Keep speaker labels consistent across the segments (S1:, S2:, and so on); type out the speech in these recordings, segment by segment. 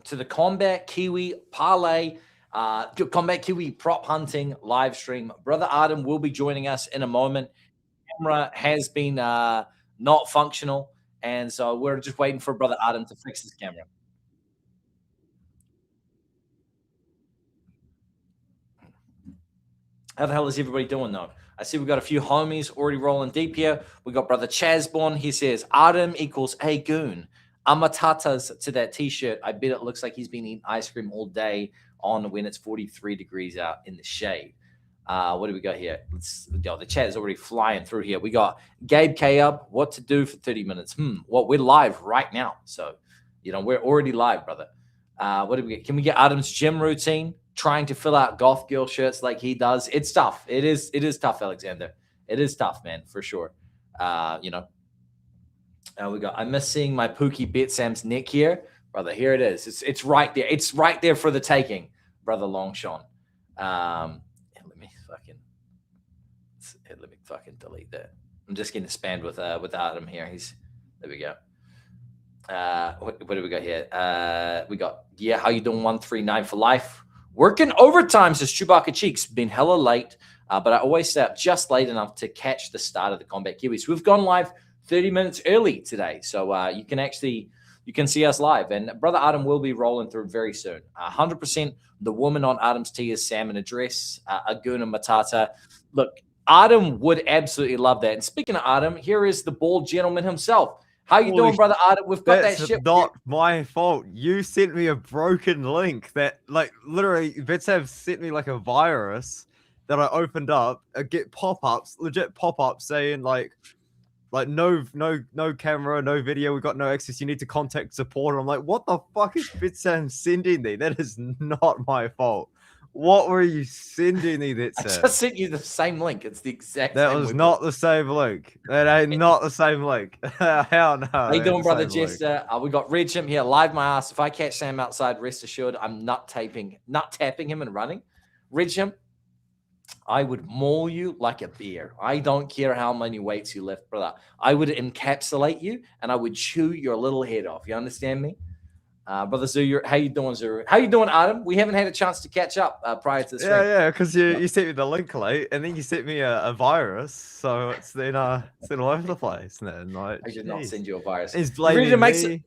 S1: to the Kombat Kiwi parlay, Kombat Kiwi prop hunting live stream. Brother Adam will be joining us in a moment. Camera has been not functional, and so we're just waiting for Brother Adam to fix his camera. How the hell is everybody doing, though? I see we've got a few homies already rolling deep here. We got Brother Chazborn. He says, Adam equals a goon. Amatatas to that T-shirt. I bet it looks like he's been eating ice cream all day on when it's 43 degrees out in the shade. What do we got here? The chat is already flying through here. We got Gabe K up. What to do for 30 minutes? Well, we're live right now. So, we're already live, brother. What do we get? Can we get Adam's gym routine? Trying to fill out goth girl shirts like he does. It's tough. It is tough, Alexander. It is tough, man, for sure. We got, I miss seeing my Pookie BetSam's neck here. Brother, here it is. It's right there. It's right there for the taking, Brother Longshon. Let me fucking delete that. I'm just getting spammed with Adam here. There we go. What do we got here? We got, how you doing? 139 for life. Working overtime, says Chewbacca Cheeks. Been hella late, but I always stay up just late enough to catch the start of the Kombat Kiwis. We've gone live 30 minutes early today, so you can see us live. And Brother Adam will be rolling through very soon. 100% the woman on Adam's tee is Sam in a dress, Aguna Matata. Look, Adam would absolutely love that. And speaking of Adam, here is the bald gentleman himself. How you doing, Brother Adam? We've got that shit.
S2: That's not my fault. You sent me a broken link that, literally, BetSam sent me a virus that I opened up. Get pop-ups, legit pop-ups saying no camera, no video. We got no access. You need to contact support. I'm like, what the fuck is BetSam sending me? That is not my fault. What were you sending me, BetSam?
S1: I just sent you the same link. It's the exact same.
S2: That was not the same link. That ain't not the same link. Hell no.
S1: How you doing, Brother Jester? We got Red Jim here, live my ass. If I catch Sam outside, rest assured, I'm not tapping him and running. Red Jim, I would maul you like a bear. I don't care how many weights you lift, brother. I would encapsulate you and I would chew your little head off. You understand me? Brother Zuru, how you doing, Zuru? How you doing, Adam? We haven't had a chance to catch up prior to this.
S2: Yeah, because you sent me the link late, and then you sent me a virus, so it's then all over the place. And then,
S1: I did not send you a virus.
S2: He's blaming me.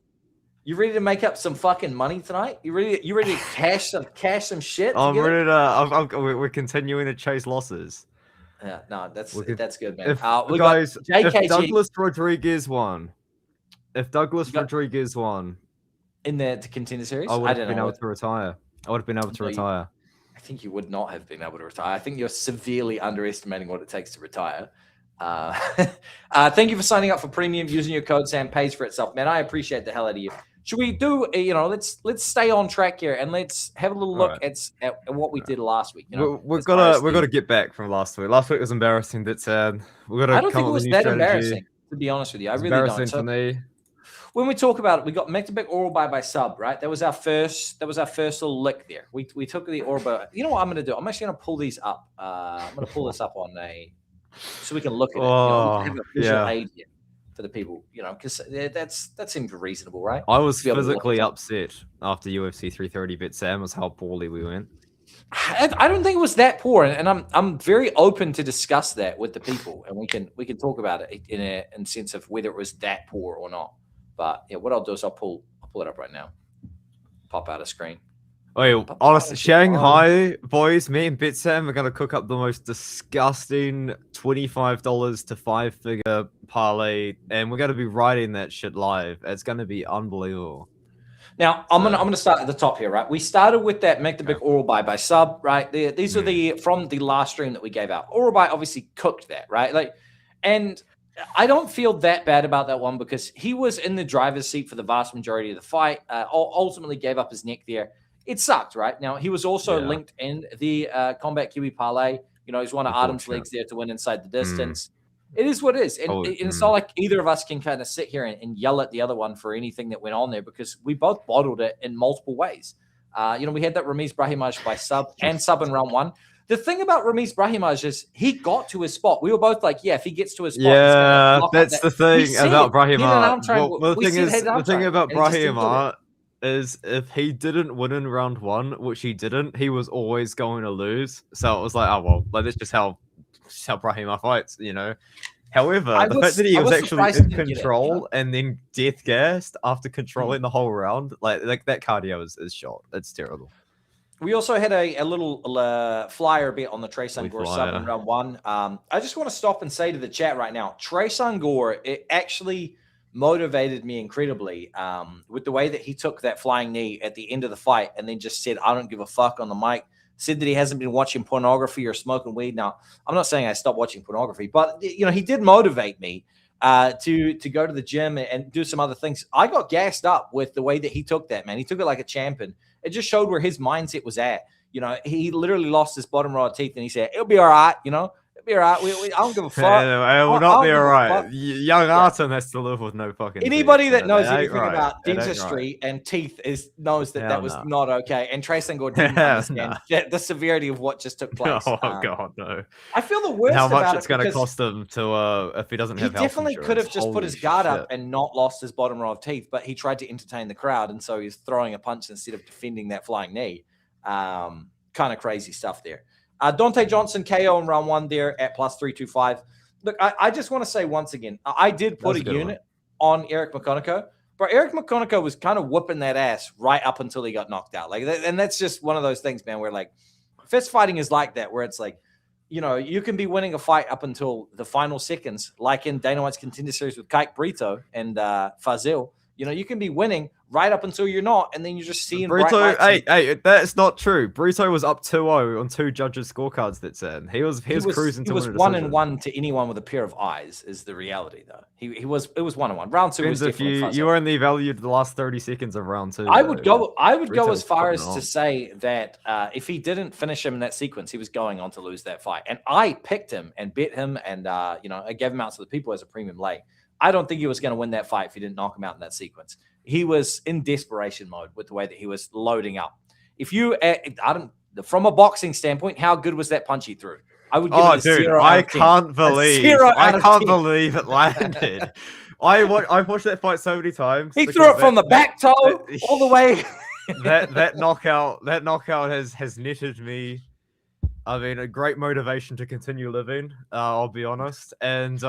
S1: You ready to make up some fucking money tonight? You ready to cash some shit?
S2: I'm ready to. We're continuing to chase losses.
S1: Yeah, no, that's good, man.
S2: If Douglas Rodrigues won,
S1: in the contender series,
S2: I would have been able to retire.
S1: I think you would not have been able to retire. I think you're severely underestimating what it takes to retire. Thank you for signing up for premium using your code Sam. Pays for itself, man. I appreciate the hell out of you. Should we do? Let's stay on track here and let's have a little look at what we did last week.
S2: We've got to get back from last week. Last week was embarrassing. I don't
S1: think it was that embarrassing, to be honest with you. I really don't.
S2: Embarrassing for me.
S1: When we talk about it, we got back-to-back oral by sub, right? That was our first little lick there. We took the oral by. You know what I'm going to do? I'm actually going to pull these up. I'm going to pull this up on so we can look at it. Have a visual aid here for the people, because that seems reasonable, right?
S2: I was physically upset after UFC 330 BetSam was how poorly we went.
S1: I don't think it was that poor, and I'm very open to discuss that with the people, and we can talk about it in sense of whether it was that poor or not. But what I'll do is I'll pull it up right now. Pop out a screen.
S2: Oh, honestly, Shanghai boys, me and BetSam are gonna cook up the most disgusting $25 to 5-figure parlay, and we're gonna be writing that shit live. It's gonna be unbelievable.
S1: Now I'm gonna start at the top here, right? We started with that make the big oral by sub, right? These are from the last stream that we gave out. Oral by obviously cooked that, right? And I don't feel that bad about that one because he was in the driver's seat for the vast majority of the fight. Ultimately gave up his neck there. It sucked, right? Now, he was also linked in the Kombat Kiwi parlay. He's one of Adam's legs there to win inside the distance. It is what it is. And it's not like either of us can kind of sit here and yell at the other one for anything that went on there because we both bottled it in multiple ways. We had that Ramiz Brahimaj by sub in round one. The thing about Ramiz Brahimaj is he got to his spot. We were both like, if he gets to his spot,
S2: that's the thing about Brahimaj. The thing about Brahimaj is if he didn't win in round 1, which he didn't, he was always going to lose. So it was like, oh well, like that's just how Brahima fights, you know. However, the fact that he was actually in control and then death gassed after controlling the whole round, like that cardio is shot. It's terrible.
S1: We also had a little flyer bet on the Trey Sangor sub in round 1. I just want to stop and say to the chat right now, Trey Sangor, it actually motivated me incredibly with the way that he took that flying knee at the end of the fight and then just said, I don't give a fuck on the mic. Said that he hasn't been watching pornography or smoking weed. Now, I'm not saying I stopped watching pornography, but you know, he did motivate me to go to the gym and do some other things. I got gassed up with the way that he took that, man. He took it like a champion. It just showed where his mindset was at. You know, he literally lost his bottom row of teeth and he said, it'll be all right, you know. Be all right. I don't give a fuck.
S2: It will not be all right. Young Artem has to live with no fucking.
S1: Anybody that knows anything about dentistry and teeth knows that was not okay. And Trey Sangor didn't understand the severity of what just took place.
S2: Oh God, no!
S1: I feel the worst.
S2: How much
S1: about
S2: it's going to cost him to if he doesn't have. He
S1: definitely could have just put his guard up and not lost his bottom row of teeth, but he tried to entertain the crowd, and so he's throwing a punch instead of defending that flying knee. Kind of crazy stuff there. Dante Johnson KO in round 1 there at plus 325. Look, I just want to say once again, I did put a unit on Eric McConaughey, but Eric McConaughey was kind of whooping that ass right up until he got knocked out. Like, and that's just one of those things, man, where like fist fighting is like that, where it's like, you know, you can be winning a fight up until the final seconds, like in Dana White's Contender Series with Kike Brito and Fazil. You know, you can be winning right up until you're not, and then you're just seeing
S2: Brito. Hey, that's not true. Brito was up 2-0 on 2 judges' scorecards. That's it. He was cruising. He
S1: was 1-1 to anyone with a pair of eyes. Is the reality though? It was 1-1. Round 2 was different.
S2: If you only valued the last 30 seconds of round 2.
S1: I would go as far as to say that if he didn't finish him in that sequence, he was going on to lose that fight. And I picked him and bet him, and you know, I gave him out to the people as a premium lay. I don't think he was going to win that fight if he didn't knock him out in that sequence. He was in desperation mode with the way that he was loading up. If you, from a boxing standpoint, how good was that punch he threw? I would give it a 0 out of 10.
S2: I can't believe it landed. I watched that fight so many times.
S1: He threw it from the back toe all the way.
S2: that knockout has netted me. I mean, a great motivation to continue living. I'll be honest, and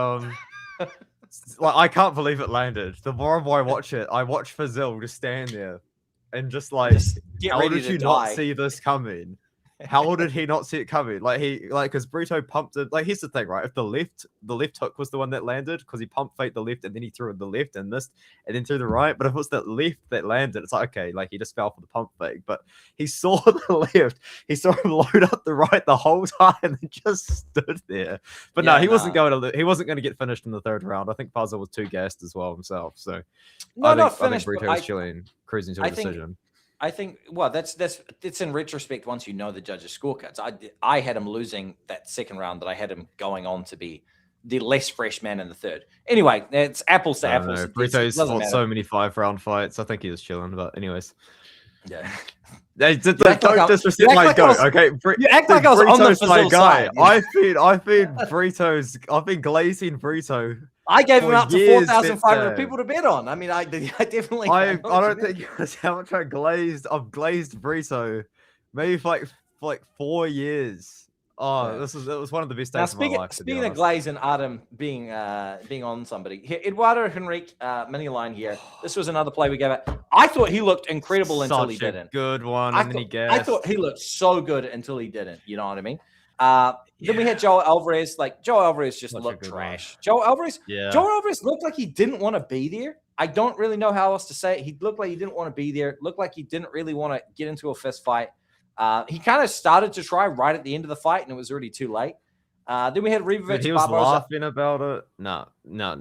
S2: like I can't believe it landed. The more and more I watch it, I watch Fazil just stand there and just like, how did you not see this coming? How did he not see it coming? Because Brito pumped it. Like, here's the thing, right? If the left hook was the one that landed, because he pumped fake the left and then he threw the left and missed, and then threw the right. But if it was that left that landed, it's like, okay, like he just fell for the pump fake. But he saw the left, he saw him load up the right the whole time and just stood there. But he wasn't going to get finished in the 3rd round. I think Puzzle was too gassed as well himself. So I think Brito was chilling, cruising to a decision.
S1: I think, well, it's in retrospect once you know the judges' scorecards. I had him losing that 2nd round, that I had him going on to be the less fresh man in the 3rd. Anyway, it's apples to apples.
S2: Brito's fought so many 5-round fights. I think he was chilling, but anyways.
S1: Yeah.
S2: Don't disrespect my goat, okay?
S1: You act like I was on the Fazil side.
S2: I've been glazing Brito.
S1: I gave him out to 4,500 people to bet on. I mean, I definitely.
S2: I don't think that's how much I've glazed Brito, maybe for like 4 years. Oh, yeah. It was one of the best days of my life.
S1: Speaking of glaze and Adam being on somebody, here, Eduardo Henrique mini line here. This was another play we gave it. I thought he looked incredible until he didn't.
S2: Good one, and then he gassed.
S1: I thought he looked so good until he didn't. You know what I mean? Then we had Joe Alvarez. Like, Joe Alvarez just looked trash. Joe Alvarez looked like he didn't want to be there. I don't really know how else to say it. He looked like he didn't want to be there. Looked like he didn't really want to get into a fist fight. He kind of started to try right at the end of the fight, and it was already too late. Then we had Rivovic.
S2: He was laughing about it. No.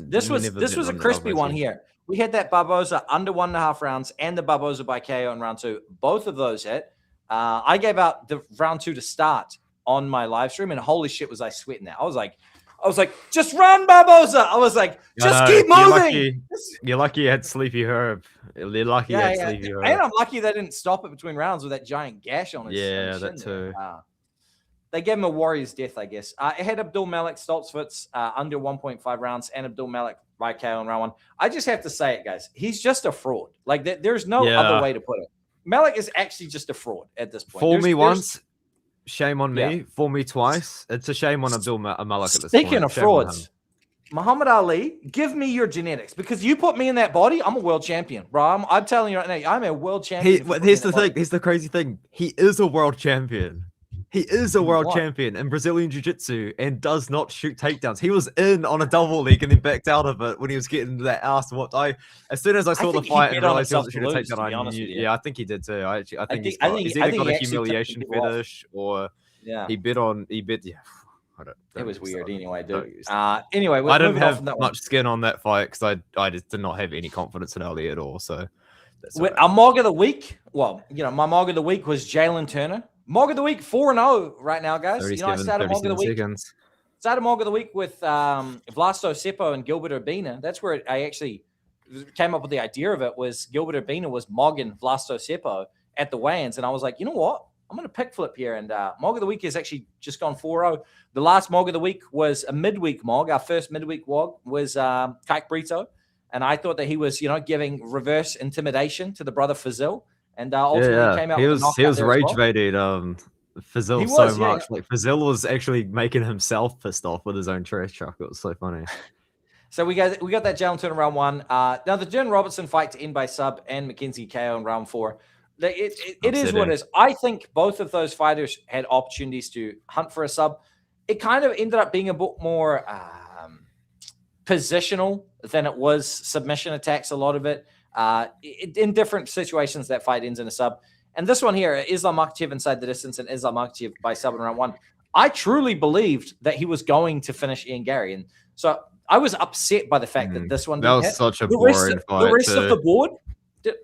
S1: This was a crispy one here. We had that Barboza under 1.5 rounds and the Barboza by KO in round 2. Both of those hit. I gave out the round 2 to start on my live stream, and holy shit, was I sweating that. I was like, just run, Barboza. I was like, just keep moving.
S2: You're lucky you had Sleepy Herb. You're lucky you had Sleepy Herb.
S1: And I'm lucky they didn't stop it between rounds with that giant gash on his
S2: that too.
S1: They gave him a warrior's death, I guess. It had Abdul Malik Stoltzfus under 1.5 rounds and Abdul Malik by KO in round 1. I just have to say it, guys. He's just a fraud. Like, there's no other way to put it. Malik is actually just a fraud at this point.
S2: For me once, shame on me. For me twice, it's a shame on Abdul Malik at this point.
S1: Speaking of frauds, Muhammad Ali, give me your genetics, because you put me in that body, I'm a world champion, bro. I'm telling you right now, I'm a world champion.
S2: Here's the thing. Here's the crazy thing. He is a world champion. He is a world champion in Brazilian Jiu-Jitsu and does not shoot takedowns. He was in on a double leg and then backed out of it when he was getting that ass whooped. As soon as I saw the fight and realized he wasn't shooting a takedown, I knew. Yeah, I think he did too. I think he's either got a humiliation fetish or he bet. Yeah.
S1: It was weird anyway, dude. Anyway,
S2: I didn't have much skin on that fight because I just did not have any confidence in Ali at all. So,
S1: a Mog of the week. Well, my Mog of the week was Jalen Turner. Mog of the week 4-0 right now, guys. I started Mog of the week. Started Mog of the week with Vlasto Sepo and Gilbert Urbina. That's where I actually came up with the idea of it. Was Gilbert Urbina was mogging Vlasto Sepo at the weigh-ins, and I was like, you know what? I'm going to pick flip here, and Mog of the week has actually just gone 4-0. The last Mog of the week was a midweek Mog. Our first midweek Mog was Kike Brito, and I thought that he was, giving reverse intimidation to the brother Fazil, and ultimately came out.
S2: He was rage baited Fazil so much. Like Fazil was actually making himself pissed off with his own trash truck. It was so funny.
S1: So we got that Jalen Turner in round 1. Now the Jen Robertson fight to end by sub and Mackenzie KO in round 4. It is what it is. I think both of those fighters had opportunities to hunt for a sub. It kind of ended up being a bit more positional than it was submission attacks, a lot of it. In different situations, that fight ends in a sub. And this one here, Islam Makhachev inside the distance and Islam Makhachev by sub in round 1. I truly believed that he was going to finish Ian Gary. And so I was upset by the fact that this one didn't
S2: was
S1: hit.
S2: such a boring fight.
S1: The rest of the board,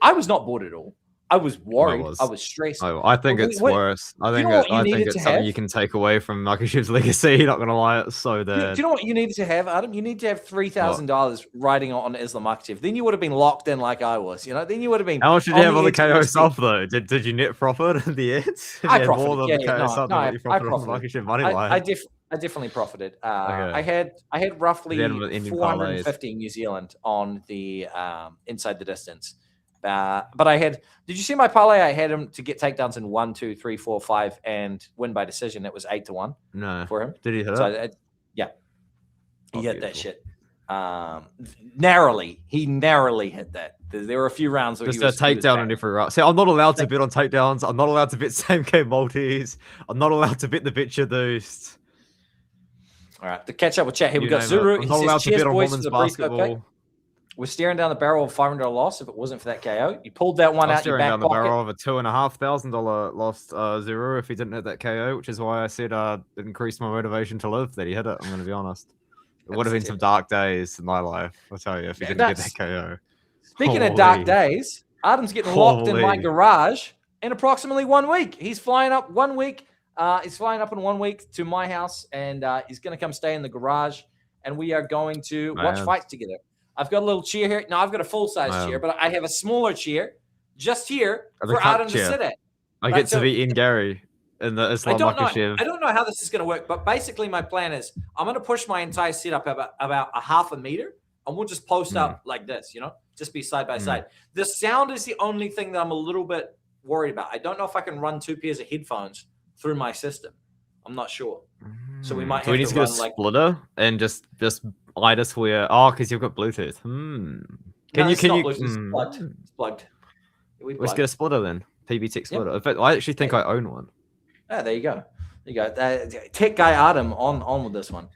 S1: I was not bored at all. I was worried. I was stressed.
S2: I think it's worse. I think it's something you can take away from Makachev's legacy. Not gonna lie, it's so dead.
S1: Do you know what you needed to have, Adam? You need to have $3,000 riding on Islam Makhachev. Then you would have been locked in like I was. Then you would have been.
S2: How much did you have on the KO stuff though? Did you net profit in the end?
S1: I profited. I definitely profited. I had roughly 450 New Zealand on the inside the distance. But did you see my parlay? I had him to get takedowns in 1, 2, 3, 4, 5 and win by decision. It was 8-1.
S2: No,
S1: for him.
S2: Did he hit it?
S1: Yeah, he hit that shit. Narrowly. He narrowly hit that. There were a few rounds where
S2: just a takedown in every round. See, I'm not allowed to bet on takedowns. I'm not allowed to bet same game multis. I'm not allowed to bet the betcha boost.
S1: All right, to catch up with chat here, we got Zuru.
S2: I'm not allowed to bet on women's basketball.
S1: We're staring down the barrel of $500 loss if it wasn't for that KO. You pulled that one out your back pocket.
S2: Staring down the barrel of a $2,500 lost Zero if he didn't hit that KO, which is why I said it increased my motivation to live that he hit it. I'm going to be honest. It would have been some dark days in my life, I'll tell you, if he didn't get that KO.
S1: Speaking of dark days, Adam's getting locked in my garage in approximately 1 week. He's flying up 1 week. He's flying up in 1 week to my house, and he's going to come stay in the garage, and we are going to watch fights together. I've got a little chair here. No, I've got a full-size chair, but I have a smaller chair just here for Adam to sit at.
S2: I get to be in Gary in the Islam Makhachev.
S1: I don't know how this is going to work, but basically my plan is I'm going to push my entire setup about a half a meter, and we'll just post up like this, just be side by side. The sound is the only thing that I'm a little bit worried about. I don't know if I can run 2 pairs of headphones through my system. I'm not sure. So we might have
S2: to run like splitter and just either swear. Oh, because you've got Bluetooth. Can you?
S1: It's plugged. It's plugged.
S2: Let's get a splitter then. PB Tech splitter. In fact, I actually think I own one.
S1: Ah, there you go. Tech guy Adam on with this one.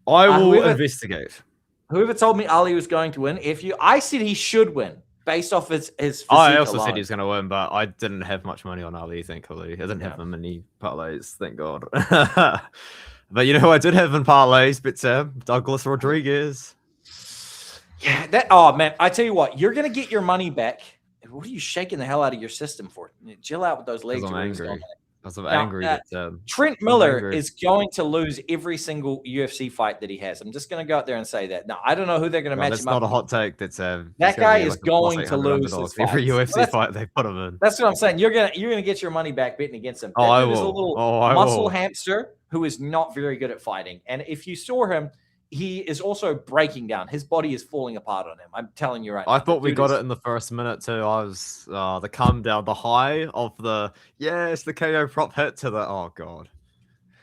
S2: I will investigate.
S1: Whoever told me Ali was going to win, I said he should win based off his physique
S2: I also
S1: alone.
S2: said he was going to win, but I didn't have much money on Ali, thankfully. I didn't have many parlays, thank God. But you know who I did have in parlays? BetSam, Douglas Rodrigues.
S1: Yeah, oh man, I tell you what, you're going to get your money back. What are you shaking the hell out of your system for? Chill out with those legs.
S2: I'm angry. I'm angry that
S1: Trent Miller is going to lose every single UFC fight that he has. I'm just going to go out there and say that. Now, I don't know who they're going to match him up.
S2: That's not a hot take. That
S1: guy is going to lose
S2: every UFC fight they put him in.
S1: That's what I'm saying. You're gonna get your money back betting against him.
S2: I
S1: will.
S2: There's a little
S1: muscle hamster who is not very good at fighting. And if you saw him, he is also breaking down. His body is falling apart on him. I'm telling you right now.
S2: I thought we got it in the first minute too. I was the come down, the high of the the KO prop hit to the god.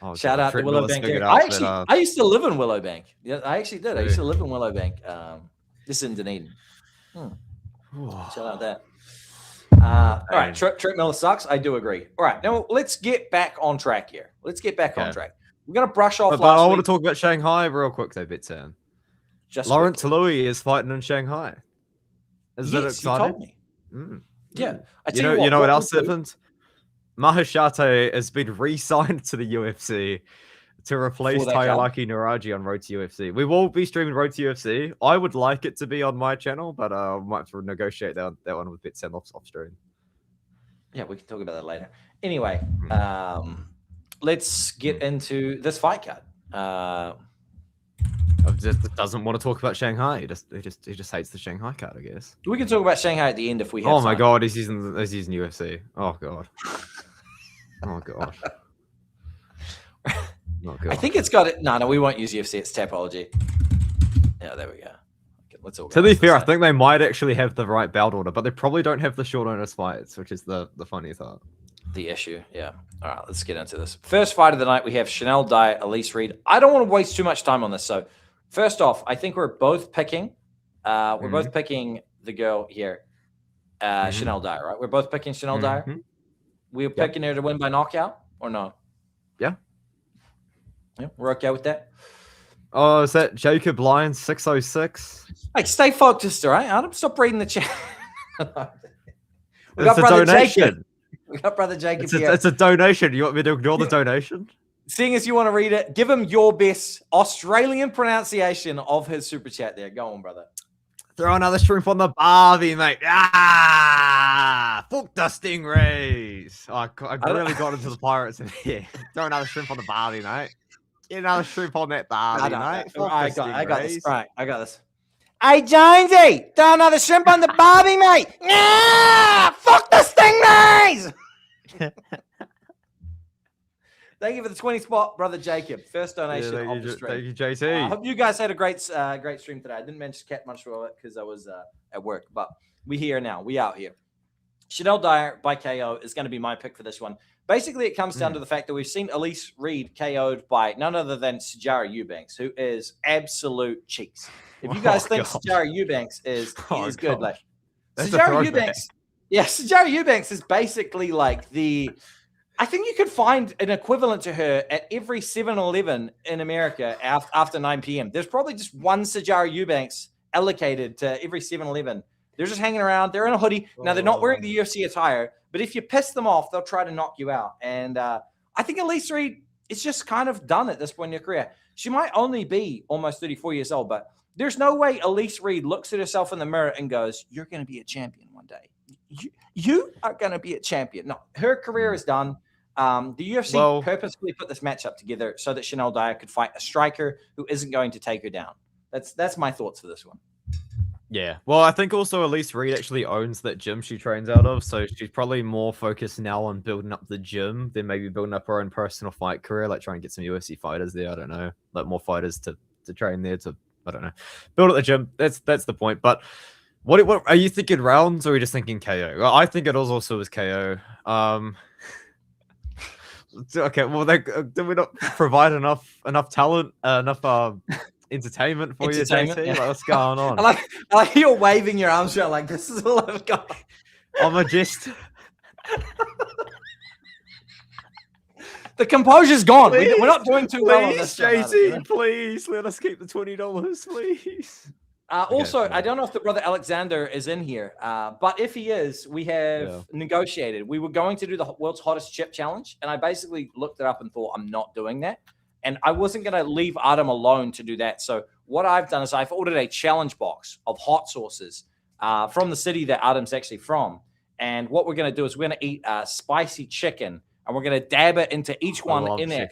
S2: Oh,
S1: Shout out to
S2: Trent Miller
S1: Willowbank.
S2: figured
S1: I used to live in Willowbank. Yeah, I actually did. I used to live in Willowbank. This is in Dunedin. Shout out that. All right, Trent Miller sucks. I do agree. All right, now let's get back on track here. Let's get back on track. We're gonna brush off.
S2: But I want to talk about Shanghai real quick, though, BetSam. Lawrence Louis is fighting in Shanghai. Is that exciting?
S1: Yeah.
S2: You know what else happened? Maheshate has been re-signed to the UFC to replace Tayalaki Naraji on Road to UFC. We will be streaming Road to UFC. I would like it to be on my channel, but I might have to negotiate that one with BetSam off stream. Yeah,
S1: we can talk about that later. Anyway, let's get into this fight card.
S2: Just doesn't want to talk about Shanghai. He just hates the Shanghai card, I guess.
S1: We can talk about Shanghai at the end if we have
S2: Oh my
S1: time.
S2: god, he's using UFC. Oh god. Oh god. Oh god.
S1: I think it's got it. No, we won't use UFC. It's Tapology. Yeah, there we go. Okay, let's all.
S2: To be fair, I think they might actually have the right bout order, but they probably don't have the short notice fights, which is the funny thought.
S1: The issue, yeah. All right, let's get into this. First fight of the night, we have Chanel Dye, Elise Reed. I don't want to waste too much time on this, so first off, I think we're both picking. We're both picking the girl here, Chanel Dye, right? We're both picking Chanel Dye. We're picking her to win by knockout, or no?
S2: Yeah.
S1: Yeah, we're okay with that.
S2: Oh, is that Jacob Lyons 606?
S1: Hey, stay focused, all right? Adam, stop reading the chat.
S2: We got brother Jacob.
S1: We got brother Jacob
S2: here. It's a donation. You want me to ignore the donation?
S1: Seeing as you want to read it, give him your best Australian pronunciation of his super chat there. Go on, brother.
S2: Throw another shrimp on the barbie, mate. Fuck the stingrays. I really got into the Pirates in here. Throw another shrimp on the barbie, mate. Get another shrimp on that barbie, mate.
S1: I got this. All right, I got this. Hey, Jonesy, throw another shrimp on the barbie, mate. Yeah, fuck the stingrays. Thank you for the 20 spot, brother Jacob. First donation of the stream.
S2: Thank you, JT.
S1: I hope you guys had a great stream today. I didn't mention Cat much of it because I was at work, but we here now. We out here. Chanel Dyer by KO is going to be my pick for this one. Basically, it comes down to the fact that we've seen Elise Reed KO'd by none other than Sijara Eubanks, who is absolute cheeks. If you guys think Sijara Eubanks is good, like Sijara Eubanks, Sijara Eubanks is basically like I think you could find an equivalent to her at every 7-Eleven in America after 9 p.m. There's probably just one Sijara Eubanks allocated to every 7-Eleven. They're just hanging around. They're in a hoodie. Now, they're not wearing the UFC attire, but if you piss them off, they'll try to knock you out. And I think Elise Reed is just kind of done at this point in her career. She might only be almost 34 years old, but there's no way Elise Reed looks at herself in the mirror and goes, "You're going to be a champion one day. You are going to be a champion." No, her career is done. The UFC purposefully put this matchup together so that Chanel Dyer could fight a striker who isn't going to take her down. That's my thoughts for this one.
S2: Yeah. Well, I think also Elise Reed actually owns that gym she trains out of, so she's probably more focused now on building up the gym than maybe building up her own personal fight career, like trying to get some UFC fighters there. I don't know, like more fighters to train there to, I don't know, build at the gym. That's the point. But what are you thinking, rounds, or are you just thinking KO? Well, I think it also was KO. Okay, well, did we not provide enough talent, enough entertainment for you, JT? Yeah. Like, what's going on?
S1: I like you're waving your arms around like this is all I've got.
S2: Just
S1: the composure's gone. We're not doing too well on this.
S2: JT, please let us keep the $20, please.
S1: Also, I don't know if the brother Alexander is in here, but if he is, we have negotiated. We were going to do the world's hottest chip challenge, and I basically looked it up and thought, I'm not doing that. And I wasn't going to leave Adam alone to do that. So what I've done is I've ordered a challenge box of hot sauces from the city that Adam's actually from. And what we're going to do is we're going to eat spicy chicken, and we're going to dab it into each one in there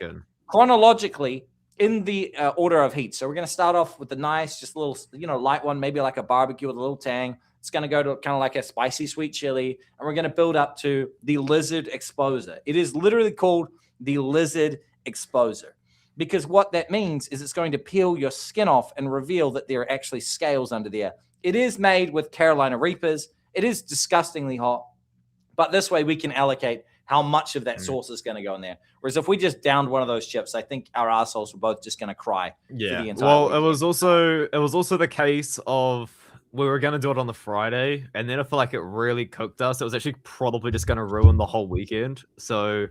S1: chronologically in the order of heat. So we're going to start off with the nice, just a little, light one, maybe like a barbecue with a little tang. It's going to go to kind of like a spicy sweet chili. And we're going to build up to the Lizard Exploser. It is literally called the Lizard exposer. Because what that means is it's going to peel your skin off and reveal that there are actually scales under there. It is made with Carolina Reapers. It is disgustingly hot, but this way we can allocate how much of that sauce is going to go in there. Whereas if we just downed one of those chips, I think our assholes were both just going to cry.
S2: Yeah.
S1: For the entire
S2: Well,
S1: weekend.
S2: it was also the case of we were going to do it on the Friday, and then I feel like it really cooked us. It was actually probably just going to ruin the whole weekend. So,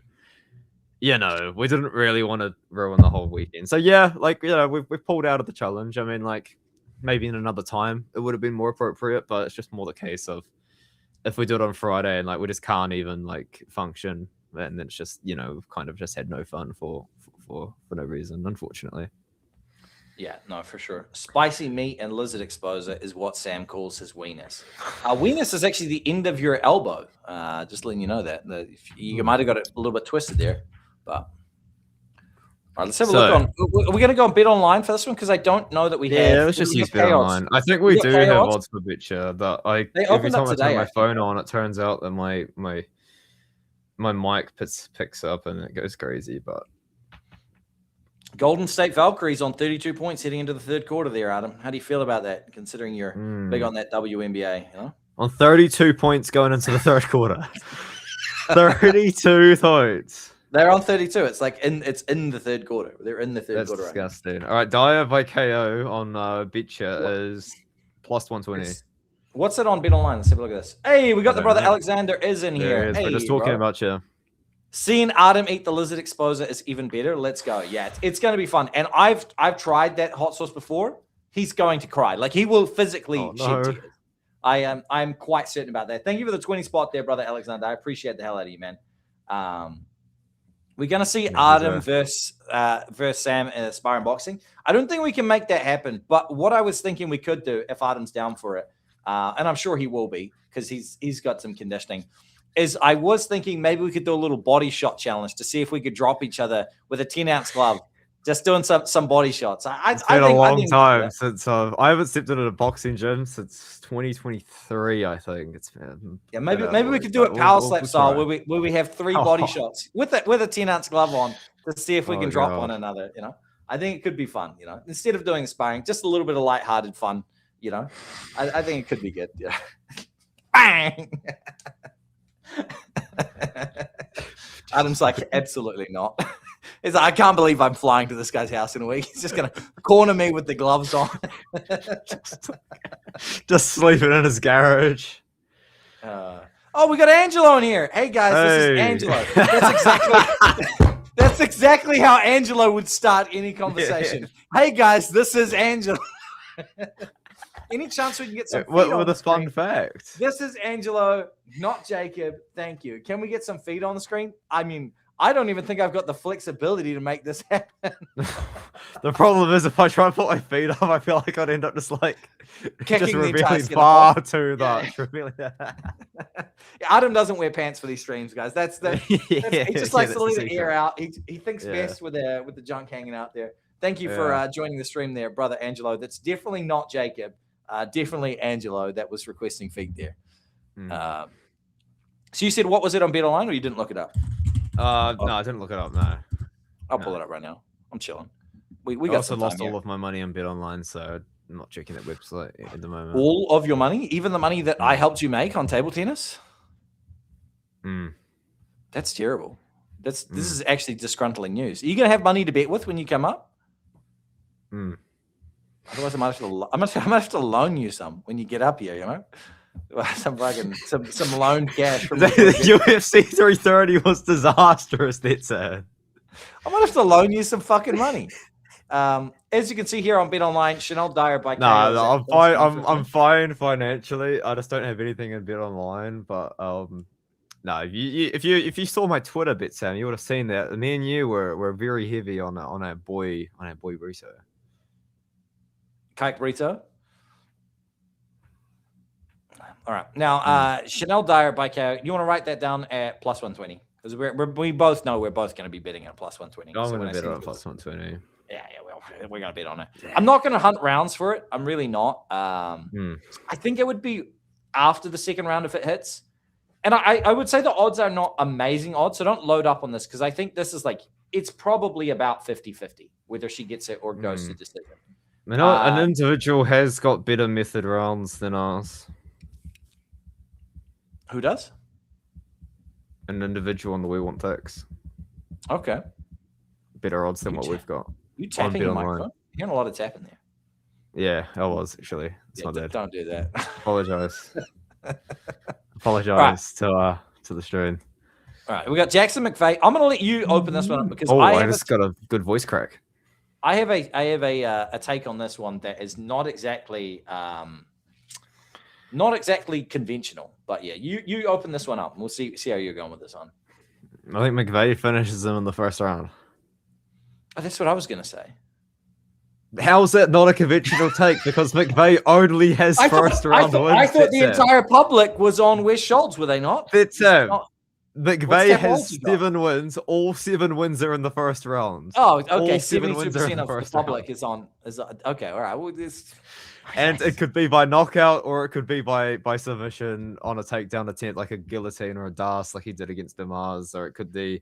S2: you know, we didn't really want to ruin the whole weekend. So yeah, like, you know, we've pulled out of the challenge. I mean, like, maybe in another time it would have been more appropriate, but it's just more the case of if we do it on Friday and like we just can't even like function, then it's just, you know, we've kind of just had no fun for no reason, unfortunately.
S1: Yeah, no, for sure. Spicy meat and lizard exposer is what Sam calls his weenus. Weenus is actually the end of your elbow. Just letting you know that. You might have got it a little bit twisted there, but. All right, let's have a look on. Are we going to go on Bet Online for this one? Because I don't know that we have.
S2: Yeah, let's just use Bet Online. I think we do have odds for BitChar, but every time I turn my phone on, it turns out that my mic picks up and it goes crazy. But
S1: Golden State Valkyries on 32 points heading into the third quarter there, Adam. How do you feel about that, considering you're big on that WNBA? You know?
S2: On 32 points going into the third quarter. 32 points.
S1: They're on 32. It's like it's in the third quarter. They're in the third quarter.
S2: That's disgusting. All right, Dyer by KO on BitChar is plus 120.
S1: What's it on Bet Online? Let's have a look at this. Hey, we got the brother Alexander is in here.
S2: Hey, we're just talking about you.
S1: Seeing Adam eat the lizard exposer is even better. Let's go. Yeah, it's going to be fun. And I've tried that hot sauce before. He's going to cry. Like he will physically shed tears. I'm quite certain about that. Thank you for the 20 spot there, brother Alexander. I appreciate the hell out of you, man. We're going to see Adam versus Sam in sparring boxing. I don't think we can make that happen. But what I was thinking we could do, if Adam's down for it, and I'm sure he will be because he's got some conditioning, is I was thinking maybe we could do a little body shot challenge to see if we could drop each other with a 10-ounce glove, just doing some body shots.
S2: It's been a long time since I haven't stepped into a boxing gym since 2023. I think it's been.
S1: Yeah, maybe we could do it power slap style where we have 3 body shots with a 10-ounce glove on to see if we can drop one another. You know, I think it could be fun. You know, instead of doing sparring, just a little bit of lighthearted fun. You know, I think it could be good. Yeah. Bang. Adam's like, absolutely not. He's like, I can't believe I'm flying to this guy's house in a week. He's just going to corner me with the gloves on.
S2: just sleeping in his garage.
S1: We got Angelo in here. Hey, guys, this is Angelo. That's exactly how Angelo would start any conversation. Yeah. Hey, guys, this is Angelo. Any chance we can get some feet
S2: what
S1: on
S2: were the
S1: screen?
S2: fun facts?
S1: This is Angelo, not Jacob. Thank you. Can we get some feet on the screen? I mean, I don't even think I've got the flexibility to make this happen.
S2: The problem is if I try and put my feet up, I feel like I'd end up just like
S1: kicking
S2: just revealing far too much.
S1: Adam doesn't wear pants for these streams, guys. He just likes to let the air out. He thinks best with the junk hanging out there. Thank you for joining the stream there, brother Angelo. That's definitely not Jacob. Definitely Angelo that was requesting feet there. So you said, what was it on Bet Online, or you didn't look it up?
S2: No, I didn't look it up. No,
S1: I'll pull it up right now. I'm chilling. We
S2: I
S1: got
S2: also lost all of my money on Bet Online, so I'm not checking that website at the moment.
S1: All of your money, even the money that I helped you make on table tennis. That's terrible. This is actually disgruntling news. Are you going to have money to bet with when you come up? Otherwise, I might have to loan you some when you get up here. You know, some loaned cash from
S2: the UFC 330 was disastrous. That's it.
S1: I might have to loan you some fucking money. As you can see here on Bet Online, Chanel Dyer by
S2: No, I'm fine. I'm fine financially. I just don't have anything in Bet Online. But no, if you saw my Twitter, BetSam, you would have seen that. Me and you were very heavy on our boy Rito.
S1: Kike Brito. All right. Now, Chanel Dyer by KO. You want to write that down at plus 120? Because we both know we're both going to be betting at plus 120.
S2: I'm going to bet on plus 120.
S1: Yeah, well, we're going to bet on it. I'm not going to hunt rounds for it. I'm really not. I think it would be after the second round if it hits. And I would say the odds are not amazing odds, so don't load up on this because I think this is like it's probably about 50-50 whether she gets it or goes to decision.
S2: You know, an individual has got better method rounds than us.
S1: Who does?
S2: An individual on the We Want Picks.
S1: Okay.
S2: Better odds than what we've got.
S1: You tapping your microphone? You're hearing a lot of tapping there.
S2: Yeah, I was actually. It's
S1: Yeah,
S2: not bad.
S1: Don't do that.
S2: Apologize. Apologize to the stream.
S1: All right, we got Jackson McVeigh. I'm going to let you open this one up because
S2: I just got a good voice crack.
S1: I have a take on this one that is not exactly conventional, but yeah, you open this one up and we'll see how you're going with this one.
S2: I think McVeigh finishes him in the first round.
S1: Oh, that's what I was going to say.
S2: How's that not a conventional take? Because McVeigh only has first round wins.
S1: I thought the entire public was on Wes Schultz, were they not?
S2: McVeigh has 7 wins. All 7 wins are in the first round.
S1: Oh, okay. 72% of the public is on. Okay, all right. Well,
S2: and it could be by knockout or it could be by submission on a takedown attempt, like a guillotine or a Das, like he did against Demars, or it could be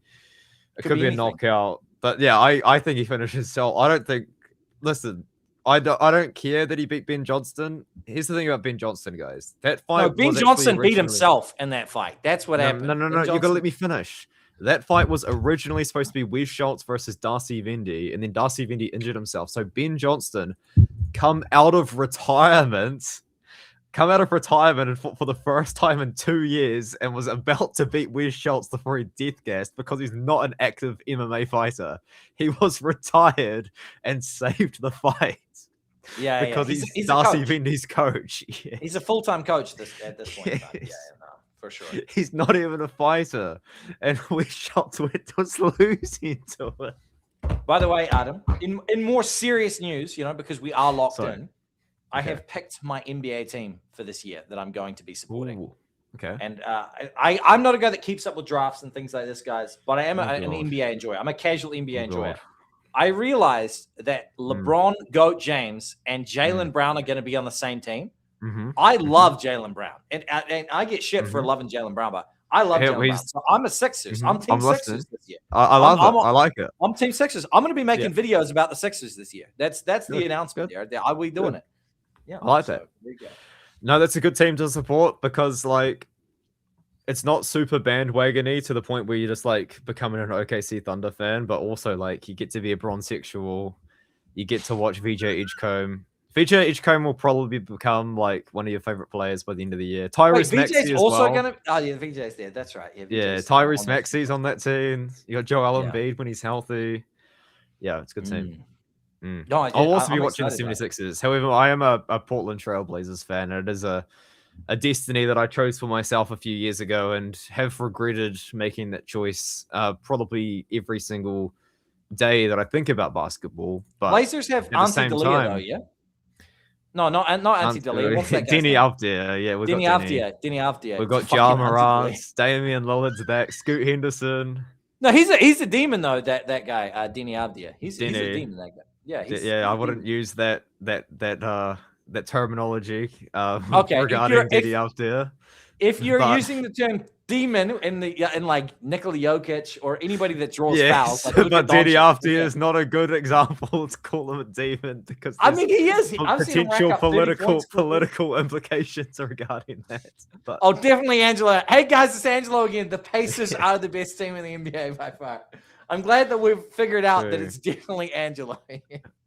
S2: a knockout. But yeah, I think he finishes. So I don't think. Listen, I don't care that he beat Ben Johnston. Here's the thing about Ben Johnston, guys. That fight.
S1: No, Ben Johnston beat himself in that fight. That's what happened.
S2: No. You gotta let me finish. That fight was originally supposed to be Wes Schultz versus Darcy Vendy, and then Darcy Vendy injured himself. So Ben Johnston come out of retirement and fought for the first time in 2 years and was about to beat Wes Schultz before he death gassed because he's not an active MMA fighter. He was retired and saved the fight.
S1: Yeah,
S2: because he's Darcy Vendy's coach. Yeah.
S1: He's a full-time coach at this point. Yes. Yeah, no, for sure.
S2: He's not even a fighter, and Wes Schultz was losing to it.
S1: By the way, Adam, in more serious news, because we are locked in, I have picked my NBA team for this year that I'm going to be supporting.
S2: Ooh, okay.
S1: And I'm not a guy that keeps up with drafts and things like this, guys, but I am an NBA enjoyer. I'm a casual NBA enjoyer. I realized that LeBron, GOAT James, and Jaylen Brown are going to be on the same team.
S2: Mm-hmm.
S1: I love Jaylen Brown. And I get shit for loving Jaylen Brown, but I love Jaylen Brown. So I'm a Sixers. I'm Team Sixers this year.
S2: I love it. I like it.
S1: I'm Team Sixers. I'm going to be making videos about the Sixers this year. That's the announcement there. I'll be doing it. Yeah,
S2: I like that.
S1: There you go.
S2: No, that's a good team to support because, it's not super bandwagony to the point where you're just, becoming an OKC Thunder fan, but also, you get to be a bronzexual. You get to watch VJ Edgecombe. VJ Edgecombe will probably become, one of your favorite players by the end of the year. Tyrese Maxey as well.
S1: Oh, yeah, VJ's there. That's right.
S2: Yeah, Tyrese Maxey's on that team. You got Joel Embiid when he's healthy. Yeah, it's a good team.
S1: No,
S2: I'll also be watching the 76ers. However, I am a Portland Trail Blazers fan, and it is a destiny that I chose for myself a few years ago and have regretted making that choice probably every single day that I think about basketball. But
S1: Blazers have Ante D'Elia, though, yeah? No, not Ante D'Elia. What's that?
S2: Denny Avdia. Yeah, we've
S1: Denny
S2: got
S1: Avdia.
S2: We've got Ja Morant, Damian Lillard's back, Scoot Henderson.
S1: No, he's a demon though. That guy, Denny Avdia. He's a demon. That guy. Yeah,
S2: I wouldn't use that terminology
S1: regarding
S2: Denny Avdia.
S1: If you're using the term demon in Nikola Jokic or anybody that draws fouls,
S2: but Denny Avdia is not a good example to call him a demon because
S1: he is.
S2: Potential political implications regarding that. But
S1: definitely Angelo. Hey guys, it's Angelo again. The Pacers are the best team in the NBA by far. I'm glad that we've figured out that it's definitely Angelo.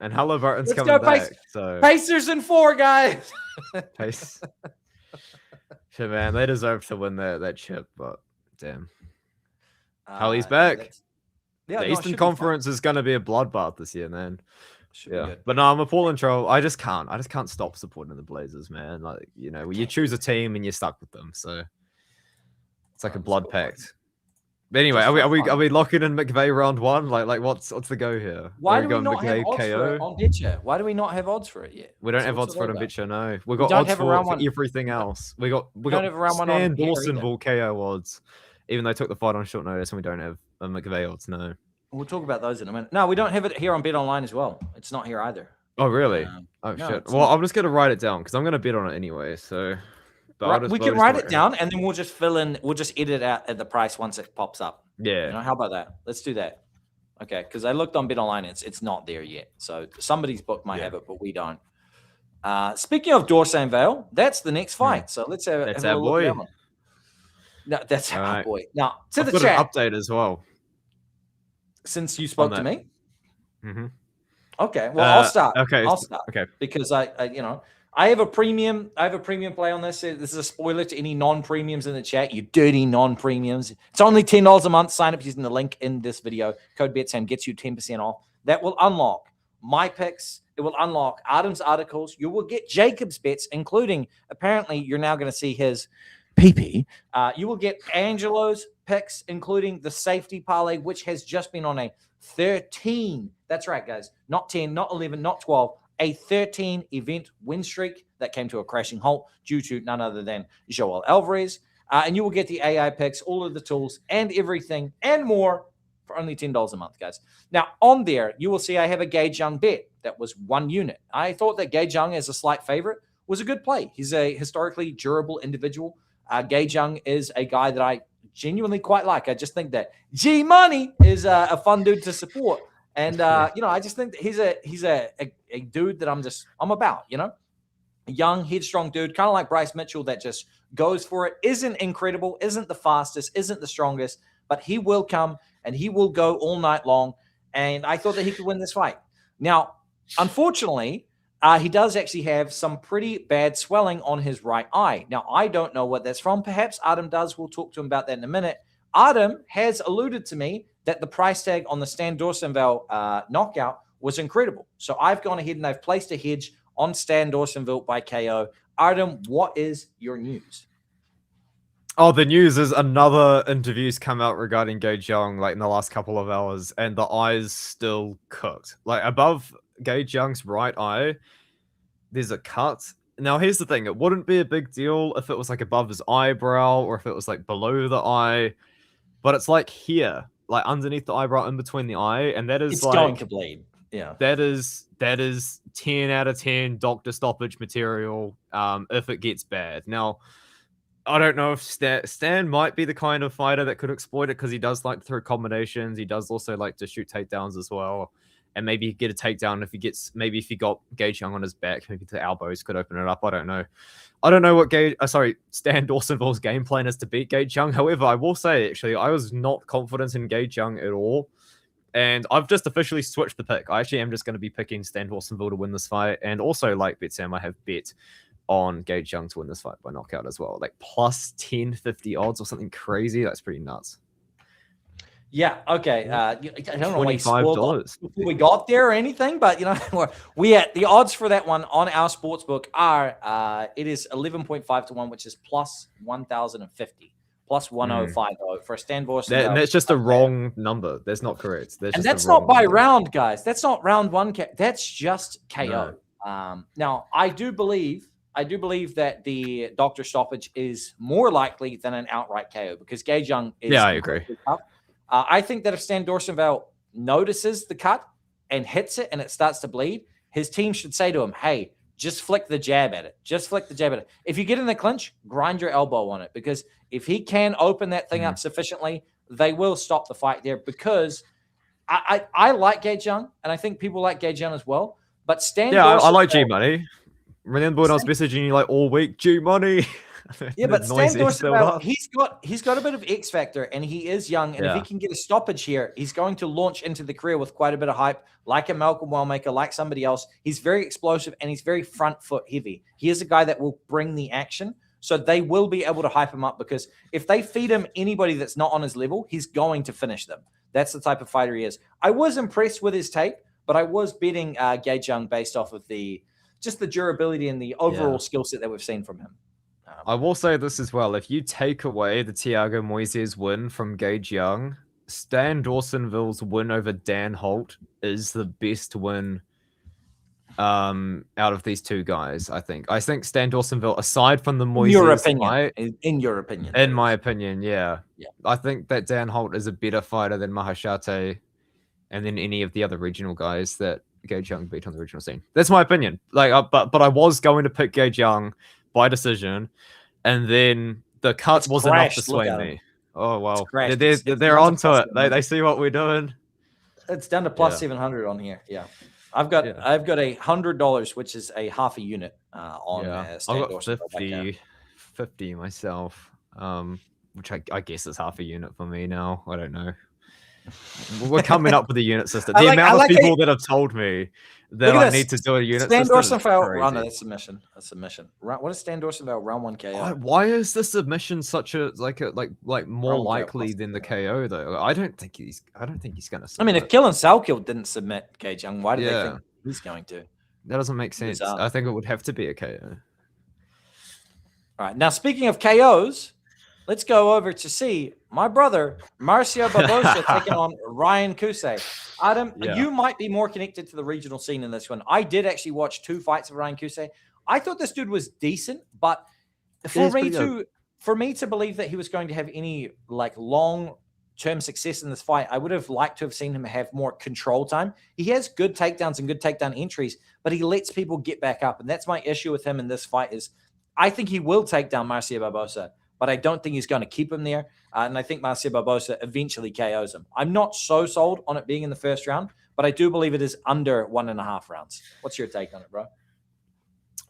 S2: And Halliburton's coming back. So
S1: Pacers in 4, guys.
S2: Pace. Shit, man, they deserve to win that chip, but damn. Hallie's back. The Eastern Conference is going to be a bloodbath this year, man. But no, I'm a Portland troll. I just can't stop supporting the Blazers, man. You choose a team and you're stuck with them, so it's like a blood pact. But anyway, are we locking in McVeigh round 1? What's the go here?
S1: Why do we not have odds for it on BetSam? Why do we not have odds for it yet?
S2: We don't have odds for it on BetSam, no. We got odds for everything else. We got Stan Dawsonville KO odds, even though I took the fight on short notice, and we don't have a McVeigh odds, no.
S1: We'll talk about those in a minute. No, we don't have it here on Bet Online as well. It's not here either.
S2: Oh, really? Shit. Well, I'm just going to write it down because I'm going to bet on it anyway, so...
S1: we can write it down and then we'll just fill in. We'll just edit out at the price once it pops up.
S2: Yeah.
S1: How about that? Let's do that. Okay, because I looked on BetOnline, it's not there yet. So somebody's book might have it, but we don't. Speaking of Dorsan Vale, that's the next fight. So let's have a little look at that one. No, that's our boy. Now to
S2: I've
S1: the
S2: got
S1: chat.
S2: an update as well.
S1: Since you spoke to me.
S2: Mm-hmm.
S1: Okay, well I'll start.
S2: Okay,
S1: I'll start.
S2: Okay,
S1: because I have a premium. I have a premium play on this. This is a spoiler to any non-premiums in the chat. You dirty non-premiums. It's only $10 a month. Sign up using the link in this video. Code BetSam gets you 10% off. That will unlock my picks. It will unlock Adam's articles. You will get Jacob's bets, including apparently you're now going to see his PP. You will get Angelo's picks, including the safety parlay, which has just been on a 13. That's right, guys. Not 10, not 11, not 12. A 13 event win streak that came to a crashing halt due to none other than Joel Alvarez. And you will get the AI picks, all of the tools and everything and more for only $10 a month, guys. Now, on there, you will see I have a Gage Young bet that was 1 unit. I thought that Gage Young, as a slight favorite, was a good play. He's a historically durable individual. Gage Young is a guy that I genuinely quite like. I just think that G Money is a fun dude to support. And, I just think that he's a dude that I'm about, a young, headstrong dude, kind of like Bryce Mitchell that just goes for it. Isn't incredible, isn't the fastest, isn't the strongest, but he will come and he will go all night long. And I thought that he could win this fight. Now, unfortunately, he does actually have some pretty bad swelling on his right eye. Now, I don't know what that's from. Perhaps Adam does. We'll talk to him about that in a minute. Adam has alluded to me that the price tag on the Stan Dorsenville knockout was incredible. So I've gone ahead and I've placed a hedge on Stan Dorsenville by KO. Adam, what is your news?
S2: Oh, the news is another interview's come out regarding Gage Young like in the last couple of hours, and the eye's still cooked. Like above Gage Young's right eye, there's a cut. Now, here's the thing. It wouldn't be a big deal if it was like above his eyebrow or if it was like below the eye, but it's like here, like underneath the eyebrow, in between the eye, and that is
S1: it's
S2: like
S1: going to bleed. Yeah,
S2: that is 10 out of 10 doctor stoppage material. If it gets bad. Now, I don't know if Stan might be the kind of fighter that could exploit it because he does like to throw combinations. He does also like to shoot takedowns as well. And maybe get a takedown if he got Gage Young on his back, maybe the elbows could open it up. I don't know. I don't know what Stan Dorsenville's game plan is to beat Gage Young. However, I will say, actually, I was not confident in Gage Young at all. And I've just officially switched the pick. I actually am just going to be picking Stan Dorsenville to win this fight. And also, like BetSam, I have bet on Gage Young to win this fight by knockout as well. Like plus 1050 odds or something crazy. That's pretty nuts.
S1: Yeah. Okay. I don't know why
S2: $25
S1: before we got there or anything, but we at the odds for that one on our sportsbook are it is 11.5 to 1, which is plus 1,050, plus 1,050 for a Stan Dorsenville.
S2: And that's just a wrong number. That's not correct.
S1: That's not by round, guys. That's not round one. That's just KO. No. Now, I do believe that the doctor stoppage is more likely than an outright KO because Gage Young is.
S2: Yeah, I agree.
S1: Tough. I think that if Stan Dorsenville notices the cut and hits it and it starts to bleed, his team should say to him, hey, just flick the jab at it. Just flick the jab at it. If you get in the clinch, grind your elbow on it because if he can open that thing up sufficiently, they will stop the fight there because I like Gage Young and I think people like Gage Young as well. But Stan Dorsenville,
S2: I like G Money. Remember when I was messaging you like all week, G Money?
S1: Yeah, but Stan Dorsenville, he's got a bit of X factor, and he is young. And if he can get a stoppage here, he's going to launch into the career with quite a bit of hype, like a Malcolm Wellmaker, like somebody else. He's very explosive and he's very front foot heavy. He is a guy that will bring the action, so they will be able to hype him up because if they feed him anybody that's not on his level, he's going to finish them. That's the type of fighter he is. I was impressed with his tape, but I was betting Gage Young based off of the durability and the overall skill set that we've seen from him.
S2: I will say this as well. If you take away the Thiago Moises win from Gage Young, Stan Dorsenville's win over Dan Holt is the best win out of these two guys, I think. I think Stan Dorsenville, aside from the Moises fight,
S1: in your opinion.
S2: In my opinion, yeah. I think that Dan Holt is a better fighter than Mahashate and then any of the other regional guys that Gage Young beat on the regional scene. That's my opinion. Like, but I was going to pick Gage Young by decision, and then the cut wasn't enough to sway me. Oh well, they're onto it. They see what we're doing.
S1: It's down to plus
S2: Yeah.
S1: 700 on here. Yeah. I've got $100, which is a half a unit on
S2: I've
S1: Stan
S2: got
S1: Dawson.
S2: 50 myself, which I guess is half a unit for me now. I don't know. We're coming up with a unit system. The amount of people that have told me that
S1: Look at
S2: I
S1: this.
S2: need to do a unit
S1: Stan
S2: system
S1: Dawson
S2: is
S1: for
S2: crazy.
S1: oh, no, that's submission. That's submission. What is Stan Dawson about? Round 1 KO.
S2: Why is the submission such a like more
S1: Round one
S2: likely
S1: KO
S2: than the KO though? I don't think he's gonna
S1: I
S2: submit.
S1: mean, if Kill and Salkill didn't submit Cage Young, why do they
S2: Yeah.
S1: think he's going to?
S2: That doesn't make sense.
S1: Bizarre.
S2: I think it would have to be a KO.
S1: All right. Now, speaking of KOs, let's go over to see my brother, Marcio Barbosa, taking on Ryan Kusei. Adam, you might be more connected to the regional scene in this one. I did actually watch 2 fights of Ryan Kusei. I thought this dude was decent, but for me to believe that he was going to have any like long-term success in this fight, I would have liked to have seen him have more control time. He has good takedowns and good takedown entries, but he lets people get back up. And that's my issue with him in this fight is I think he will take down Marcio Barbosa, but I don't think he's going to keep him there. And I think Marcio Barbosa eventually KOs him. I'm not so sold on it being in the first round, but I do believe it is under 1.5 rounds. What's your take on it, bro?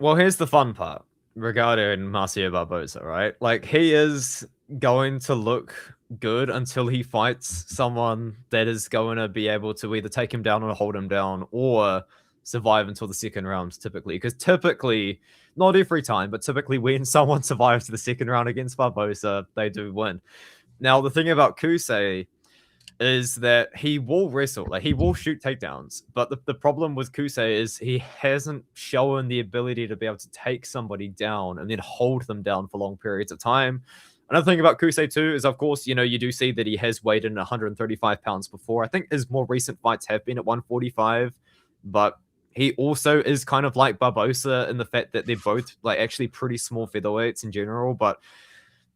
S2: Well, here's the fun part regarding Marcio Barbosa, right? Like, he is going to look good until he fights someone that is going to be able to either take him down or hold him down or survive until the second round, typically. Because typically, not every time, but typically when someone survives to the second round against Barbosa, they do win. Now, the thing about Kusei is that he will wrestle, like he will shoot takedowns. But the problem with Kusei is he hasn't shown the ability to be able to take somebody down and then hold them down for long periods of time. Another thing about Kusei too is, of course, you do see that he has weighed in 135 pounds before. I think his more recent fights have been at 145, but he also is kind of like Barbosa in the fact that they're both like actually pretty small featherweights in general. But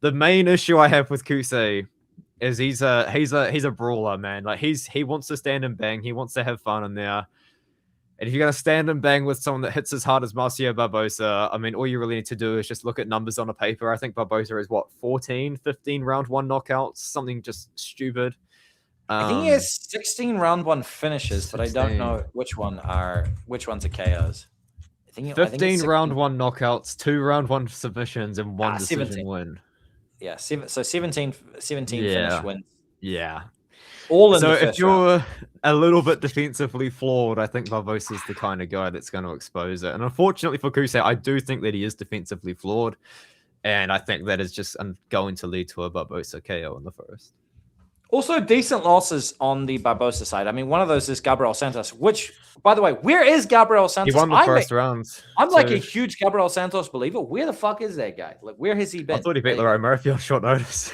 S2: the main issue I have with Kusei is he's a brawler, man. Like he wants to stand and bang. He wants to have fun in there. And if you're going to stand and bang with someone that hits as hard as Marcio Barbosa, I mean, all you really need to do is just look at numbers on a paper. I think Barbosa is 15 round 1 knockouts, something just stupid.
S1: I think he has 16 round 1 finishes, 16. But I don't know which ones are KOs. I think
S2: 15 round 1 knockouts, 2 round 1 submissions, and 1 decision
S1: 17.
S2: win.
S1: Yeah, so 17 finish wins.
S2: Yeah.
S1: All in
S2: so
S1: the first
S2: if you're
S1: round.
S2: A little bit defensively flawed, I think Barbosa's the kind of guy that's going to expose it. And unfortunately for Kusei, I do think that he is defensively flawed. And I think that is just going to lead to a Barbosa KO in the first.
S1: Also, decent losses on the Barbosa side. I mean, one of those is Gabriel Santos, which, by the way, where is Gabriel Santos?
S2: He won the first round.
S1: I'm like a huge Gabriel Santos believer. Where the fuck is that guy? Like, where has he been?
S2: I thought he beat Leroy Murphy on short notice.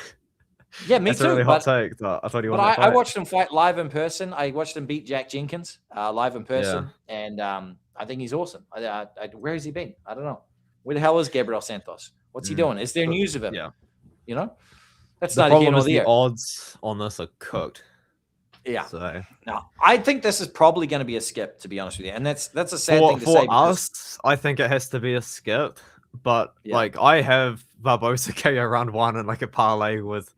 S1: Yeah, me
S2: That's
S1: too.
S2: A really hot take. But I thought he won that fight.
S1: I watched him fight live in person. I watched him beat Jack Jenkins live in person, and I think he's awesome. Where has he been? I don't know. Where the hell is Gabriel Santos? What's he doing? Is there news of him?
S2: Yeah.
S1: You know? That's
S2: the
S1: not here nor
S2: the
S1: there.
S2: Odds on this are cooked.
S1: Yeah.
S2: So
S1: now I think this is probably going to be a skip, to be honest with you, and that's a sad thing to say.
S2: For us, I think it has to be a skip. But like I have Barbosa KO round 1 and like a parlay with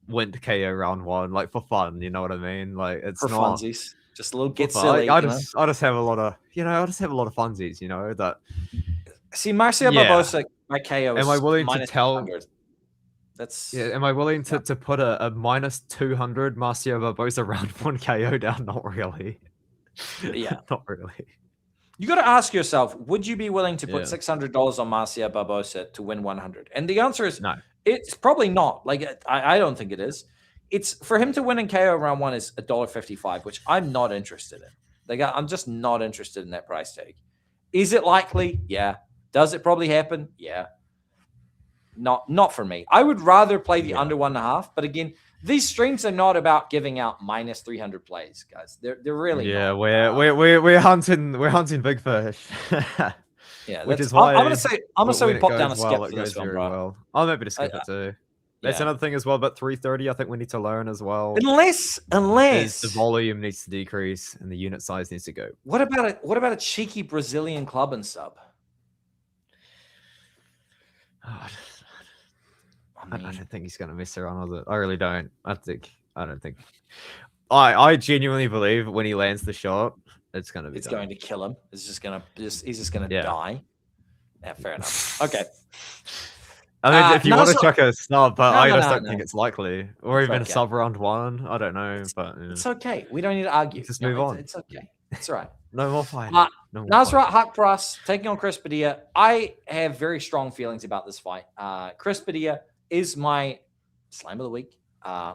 S2: Wint KO round 1, like for fun. You know what I mean? Like it's
S1: for
S2: not
S1: funsies, just a little get silly.
S2: I just have a lot of funsies. That.
S1: See, Marcio Barbosa, my KO.
S2: Am I willing to tell?
S1: 100.
S2: Am I willing to put a minus 200 Marcio Barbosa round 1 KO down? Not really.
S1: Yeah,
S2: not really.
S1: You got to ask yourself: would you be willing to put $600 on Marcio Barbosa to win 100? And the answer is
S2: no.
S1: It's probably not. Like I don't think it is. It's for him to win in KO round 1 is $1.55, which I'm not interested in. Like I'm just not interested in that price tag. Is it likely? Yeah. Does it probably happen? Yeah. Not for me. I would rather play the under 1.5. But again, these streams are not about giving out minus 300 plays, guys. They're really not.
S2: We're hunting big fish.
S1: Yeah,
S2: which is why
S1: I'm gonna say we pop down a skip for this one, bro.
S2: Well. I'm happy to skip it too. That's another thing as well. But 330, I think we need to learn as well.
S1: Unless
S2: the volume needs to decrease and the unit size needs to go.
S1: What about a cheeky Brazilian club and sub?
S2: I don't think he's going to mess around with it. I really don't. I don't think. I genuinely believe when he lands the shot, it's gonna be.
S1: It's
S2: done.
S1: going to kill him. It's just gonna he's just gonna
S2: Yeah.
S1: die. Yeah, fair enough. Okay.
S2: I mean, if you want to
S1: Nasrat-
S2: chuck a snub, but I just don't
S1: no.
S2: think it's likely, or
S1: It's
S2: even
S1: okay.
S2: a sub round 1. I don't know, but
S1: It's okay. We don't need to argue.
S2: Just move on.
S1: It's okay. It's all right.
S2: No more fighting. No more
S1: Nasrat
S2: fighting.
S1: Haqparast taking on Chris Padilla. I have very strong feelings about this fight. Chris Padilla is my slam of the week.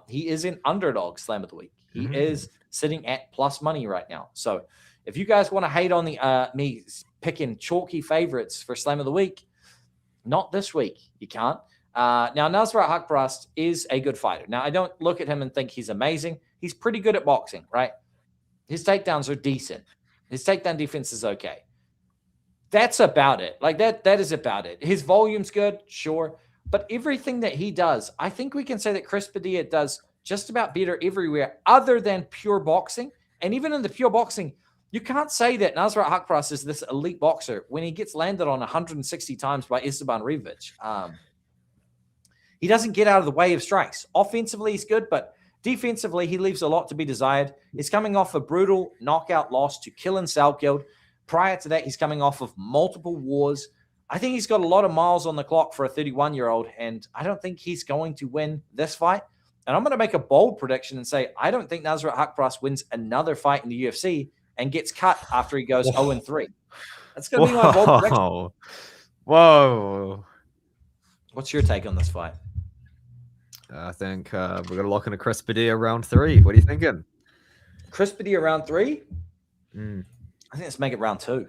S1: He is an underdog slam of the week. He is sitting at plus money right now. So if you guys want to hate on the me picking chalky favorites for slam of the week, not this week. You can't. Now, Nasrat Haqparast is a good fighter. Now, I don't look at him and think he's amazing. He's pretty good at boxing, right? His takedowns are decent. His takedown defense is okay. That's about it. Like that is about it. His volume's good, sure. But everything that he does, I think we can say that Chris Padilla does just about better everywhere other than pure boxing. And even in the pure boxing, you can't say that Nasrat Haqparast is this elite boxer when he gets landed on 160 times by Esteban Rivic. He doesn't get out of the way of strikes. Offensively, he's good, but defensively, he leaves a lot to be desired. He's coming off a brutal knockout loss to Killen Salkeld. Prior to that, he's coming off of multiple wars. I think he's got a lot of miles on the clock for a 31-year-old, and I don't think he's going to win this fight. And I'm going to make a bold prediction and say I don't think Nasrat Haqparast wins another fight in the UFC and gets cut after he goes 0-3. That's going to be my bold prediction.
S2: Whoa.
S1: What's your take on this fight?
S2: I think we're going to lock in a Chris Padilla round 3. What are you thinking?
S1: Chris Padilla round 3?
S2: Mm.
S1: I think let's make it round 2.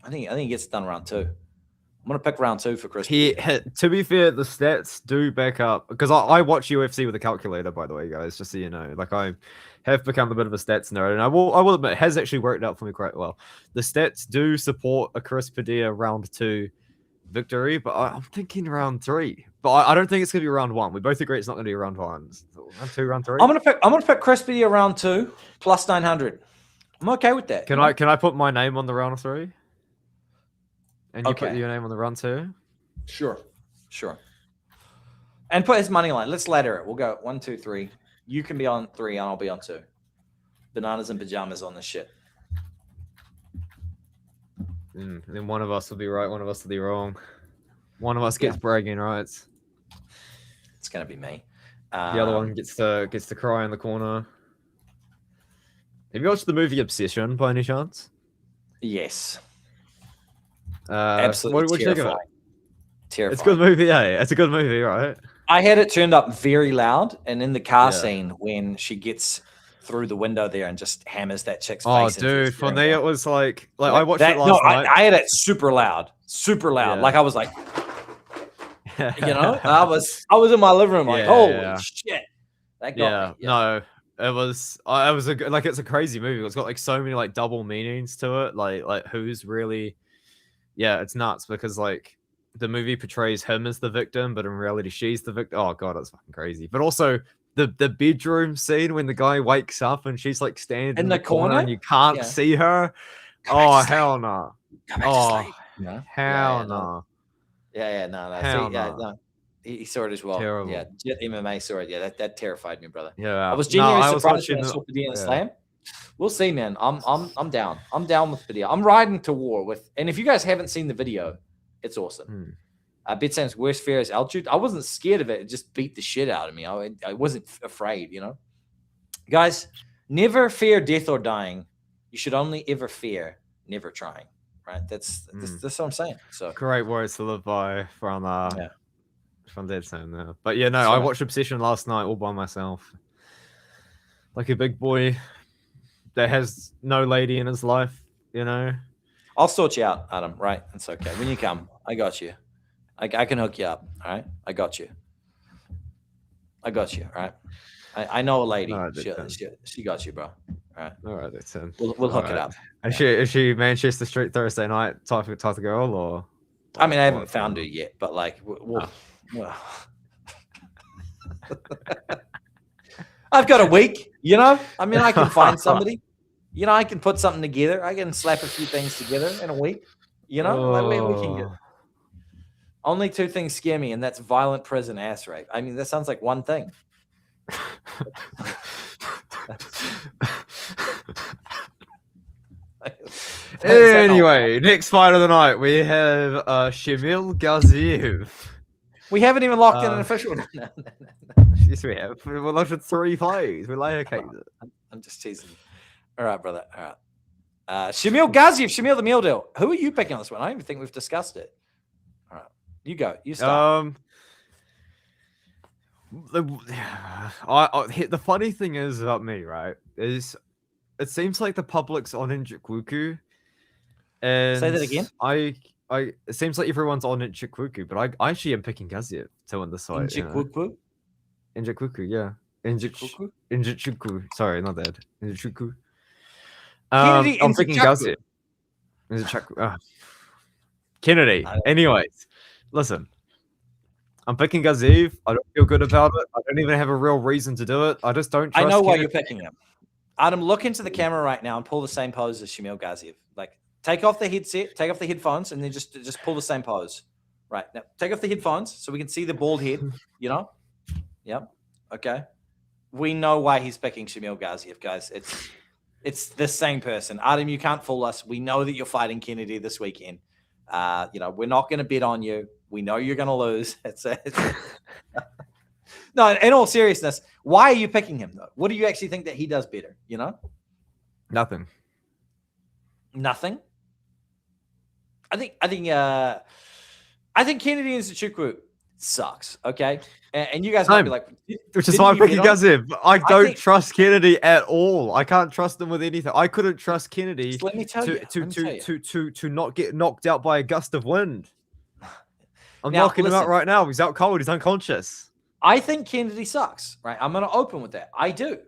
S1: I think he gets it done round 2. I'm going to pick round 2 for Chris.
S2: To be fair, the stats do back up because I watch UFC with a calculator, by the way, guys, just so you know. Like I have become a bit of a stats nerd, and I will admit it has actually worked out for me quite well. The stats do support a Chris Padilla round 2 victory, but I'm thinking round 3. But I don't think it's going to be round 1. We both agree it's not going to be round 1. Round 2, round 3.
S1: I'm going to pick Chris Padilla round 2 plus 900. I'm okay with that.
S2: Can I put my name on the round 3? And you put your name on the round 2?
S1: Sure. And put his money line. Let's ladder it. We'll go 1, 2, 3. You can be on 3, and I'll be on 2. Bananas and pajamas on this shit.
S2: And then one of us will be right, one of us will be wrong. One of us gets bragging rights.
S1: It's gonna be me.
S2: The other one gets to cry in the corner. Have you watched the movie Obsession by any chance?
S1: Yes.
S2: Absolutely. What do you think of it?
S1: Terrifying.
S2: It's a good movie, eh? It's a good movie, right?
S1: I had it turned up very loud, and in the car scene when she gets through the window there and just hammers that chick's face.
S2: Oh, dude, for me it was like I watched it last night.
S1: I had it super loud.
S2: Yeah.
S1: Like I was like, I was in my living room like, holy shit, that got me.
S2: No, it was it's a crazy movie. It's got like so many like double meanings to it. Like who's really, it's nuts because like the movie portrays him as the victim, but in reality she's the victim. Oh god, it's fucking crazy. But also the bedroom scene when the guy wakes up and she's like standing in the corner and you can't see her. Oh hell no! Oh hell no!
S1: No. He saw it as well.
S2: Terrible.
S1: Yeah, Jet MMA saw it. Yeah, that terrified me, brother.
S2: Yeah,
S1: I was genuinely surprised when I saw Padilla and Slam. We'll see, man. I'm down. I'm down with Padilla. I'm riding to war with. And if you guys haven't seen the video, it's awesome. BetSam's worst fear is altitude. I wasn't scared of it. It just beat the shit out of me. I wasn't afraid, Guys, never fear death or dying. You should only ever fear never trying. Right? That's what I'm saying. So
S2: great words to live by from BetSam there. But yeah, no, I watched Obsession last night all by myself. Like a big boy that has no lady in his life,
S1: I'll sort you out, Adam. Right? It's okay. When you come, I got you. I can hook you up. All right, I got you. All right. I know a lady.
S2: Right,
S1: she got you, bro. All
S2: right, that's him.
S1: We'll hook it up.
S2: Is she Manchester Street Thursday night type of girl, or?
S1: I mean, I haven't found her yet, but like, I've got a week. I mean, I can find somebody. I can put something together. I can slap a few things together in a week. We can get. Only 2 things scare me, and that's violent prison ass rape. I mean, that sounds like one thing.
S2: Anyway, next fight of the night, we have Shamil Gaziev.
S1: We haven't even locked in an official. No.
S2: Yes, we have. We're locked in 3 fights. We layer caked it.
S1: I'm just teasing you. All right, brother. All right. Shamil Gaziev, Shamil the Meal Deal. Who are you picking on this one? I don't even think we've discussed it. All right. You go. You start.
S2: The funny thing is about me, right, is it seems like the public's on Njoku, and
S1: Say that again.
S2: It seems like everyone's on Njoku, but I actually am picking Gaziev to win this fight.
S1: Njoku?
S2: Njoku, yeah. Njoku. Sorry, not that. Njoku.
S1: Kennedy
S2: I'm picking Gaziev. Kennedy. Anyways, listen. I'm picking Gaziev. I don't feel good about it. I don't even have a real reason to do it. I just don't trust
S1: I know why
S2: Kennedy.
S1: you're picking him. Adam, look into the camera right now and pull the same pose as Shamil Gaziev. Like, take off the headset, take off the headphones, and then just pull the same pose. Right. Now, take off the headphones so we can see the bald head, you know? Yep. Okay. We know why he's picking Shamil Gaziev, guys. It's the same person. Adam, you can't fool us. We know that you're fighting Kennedy this weekend. We're not going to bet on you. We know you're going to lose. No, in all seriousness, why are you picking him, though? What do you actually think that he does better, you know?
S2: Nothing.
S1: Nothing? I think Kennedy and Njoku sucks, okay? And you guys might be like...
S2: Which is why I'm picking Gaziev. I don't trust Kennedy at all. I can't trust him with anything. I couldn't trust Kennedy
S1: let me tell you.
S2: To not get knocked out by a gust of wind. I'm
S1: Now,
S2: knocking him out right now. He's out cold. He's unconscious.
S1: I think Kennedy sucks, right? I'm going to open with that. I do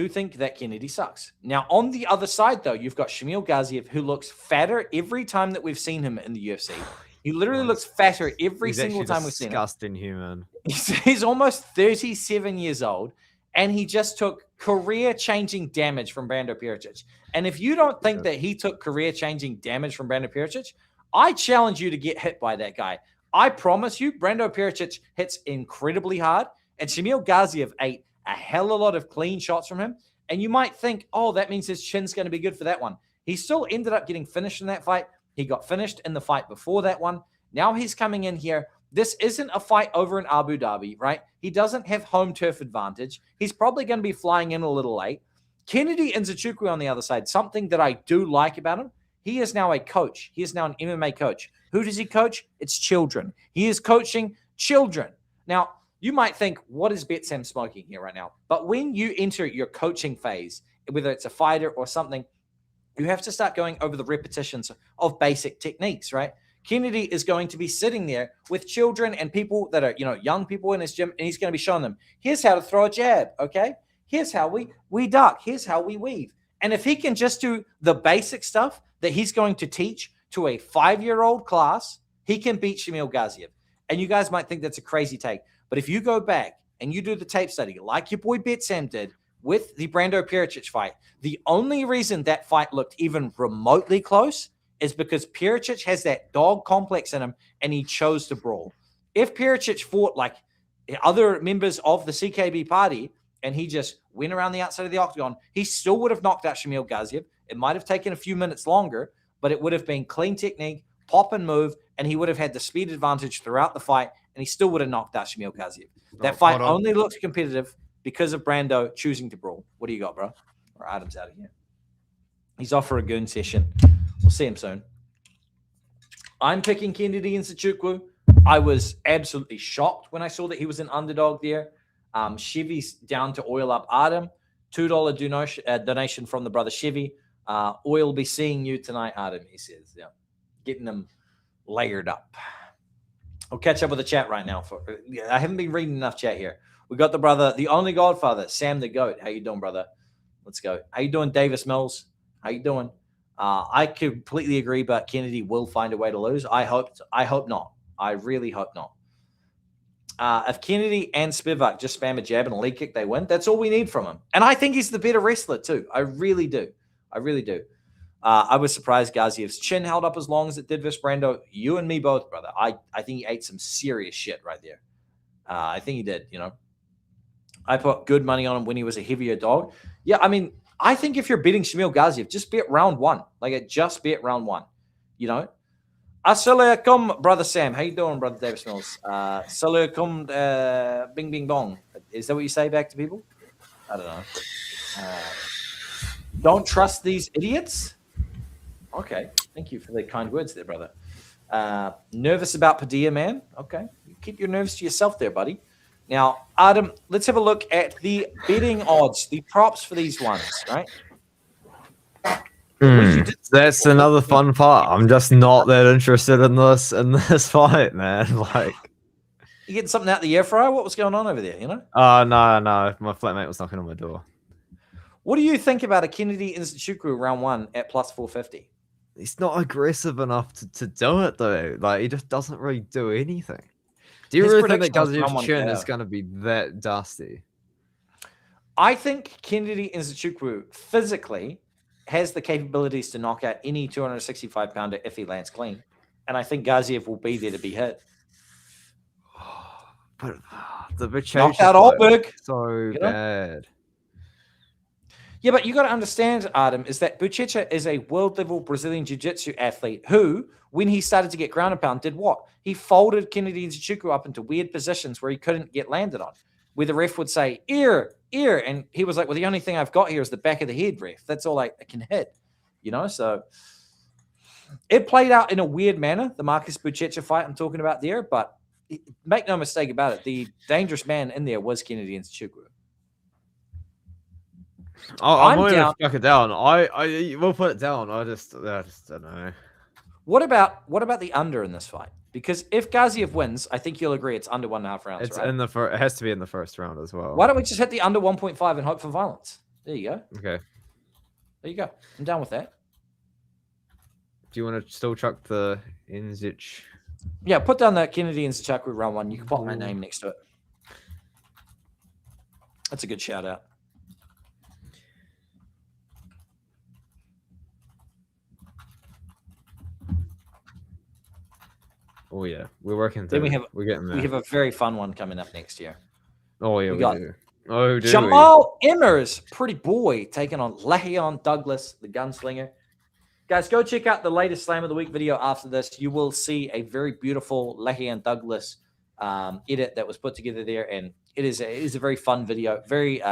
S1: think that Kennedy sucks. Now, on the other side, though, you've got Shamil Gaziev, who looks fatter every time that we've seen him in the UFC. He literally looks fatter every single time we've seen him.
S2: Disgusting human.
S1: He's almost 37 years old, and he just took career-changing damage from Brando Pericic. And if you don't think that he took career-changing damage from Brando Pericic, I challenge you to get hit by that guy. I promise you, Brando Pericic hits incredibly hard, and Shamil Gaziev ate a hell of a lot of clean shots from him. And you might think, oh, that means his chin's going to be good for that one. He still ended up getting finished in that fight. He got finished in the fight before that one. Now he's coming in here. This isn't a fight over in Abu Dhabi, right? He doesn't have home turf advantage. He's probably going to be flying in a little late. Kennedy and Njoku on the other side, something that I do like about him, he is now a coach. He is now an MMA coach. Who does he coach? It's children. He is coaching children. Now, you might think, what is BetSam smoking here right now? But when you enter your coaching phase, whether it's a fighter or something, you have to start going over the repetitions of basic techniques, right? Kennedy is going to be sitting there with children and people that are, young people in his gym, and he's going to be showing them, here's how to throw a jab, okay? Here's how we duck. Here's how we weave. And if he can just do the basic stuff that he's going to teach to a 5-year-old class, he can beat Shamil Gaziev. And you guys might think that's a crazy take. But if you go back and you do the tape study, like your boy BetSam did with the Brando Pericic fight, the only reason that fight looked even remotely close is because Pericic has that dog complex in him, and he chose to brawl. If Pericic fought like other members of the CKB party, and he just went around the outside of the octagon, he still would have knocked out Shamil Gaziev. It might have taken a few minutes longer, but it would have been clean technique, pop and move, and he would have had the speed advantage throughout the fight, and he still would have knocked out Shamil Gaziev. That fight only looked competitive because of Brando choosing to brawl. What do you got, bro? Or Adam's out of here. He's off for a goon session. We'll see him soon. I'm picking Kennedy and Njoku. I was absolutely shocked when I saw that he was an underdog there. Chevy's down to oil up Adam. $2 donation from the brother Chevy. Oil be seeing you tonight, Adam, he says. Yeah, getting them layered up. I'll catch up with the chat right now. I haven't been reading enough chat here. We got the brother, the only Godfather, Sam the Goat. How you doing, brother? Let's go. How you doing, Davis Mills? How you doing? I completely agree, but Kennedy will find a way to lose. I hope not. I really hope not. If Kennedy and Spivak just spam a jab and a leg kick, they win. That's all we need from him. And I think he's the better wrestler too. I really do. I was surprised Gaziev's chin held up as long as it did versus Brando. You and me both, brother. I think he ate some serious shit right there. I think he did, I put good money on him when he was a heavier dog. Yeah, I mean, I think if you're betting Shamil Gaziev, just bet round one. Like, just bet round one. You know? Assalamualaikum, brother Sam. How you doing, brother Davis Mills? Assalamualaikum, bing bing bong. Is that what you say back to people? I don't know. Don't trust these idiots. Okay, thank you for the kind words there, brother. Nervous about Padilla, man. Okay, you keep your nerves to yourself there, buddy. Now, Adam, let's have a look at the betting odds, the props for these ones, right?
S2: That's another fun part. I'm just not that interested in this fight, man. Like,
S1: you getting something out the air fryer? What was going on over there? You know?
S2: No. My flatmate was knocking on my door.
S1: What do you think about a Kennedy Nzechukwu round one at plus 450?
S2: He's not aggressive enough to do it though. Like, he just doesn't really do anything. Do you really think that Gaziev's chin is going to be that dusty?
S1: I think Kennedy Nzechukwu physically has the capabilities to knock out any 265-pounder if he lands clean. And I think Gaziev will be there to be hit.
S2: But the Buchecha
S1: knocked out Alberg.
S2: So bad.
S1: Yeah, but you got to understand, Adam, is that Buchecha is a world-level Brazilian jiu-jitsu athlete who, when he started to get ground and pound, did what? He folded Kennedy Nzechukwu up into weird positions where he couldn't get landed on, where the ref would say, ear, and he was like, well, the only thing I've got here is the back of the head, ref. That's all I can hit, you know? So it played out in a weird manner, the Marcus Buchecha fight I'm talking about there, but make no mistake about it, the dangerous man in there was Kennedy Nzechukwu.
S2: I'm willing to chuck it down. I will put it down. I just don't know.
S1: What about the under in this fight? Because if Gaziev wins, I think you'll agree it's under 1.5 rounds.
S2: It's
S1: right?
S2: in the first. It has to be in the first round as well.
S1: Why don't we just hit the under 1.5 and hope for violence? There you go.
S2: Okay.
S1: There you go. I'm down with that.
S2: Do you want to still chuck the Nzech?
S1: Yeah, put down that Kennedy Nzechukwu round one. You can put my name next to it. That's a good shout out.
S2: Oh yeah, we're working.
S1: Then
S2: we're getting there.
S1: We have a very fun one coming up next year.
S2: Oh yeah, we do. Oh, do
S1: Jamal Emmers, pretty boy, taking on Leon Douglas, the gunslinger. Guys, go check out the latest Slam of the Week video after this. You will see a very beautiful Leon Douglas edit that was put together there, and it is a very fun video, very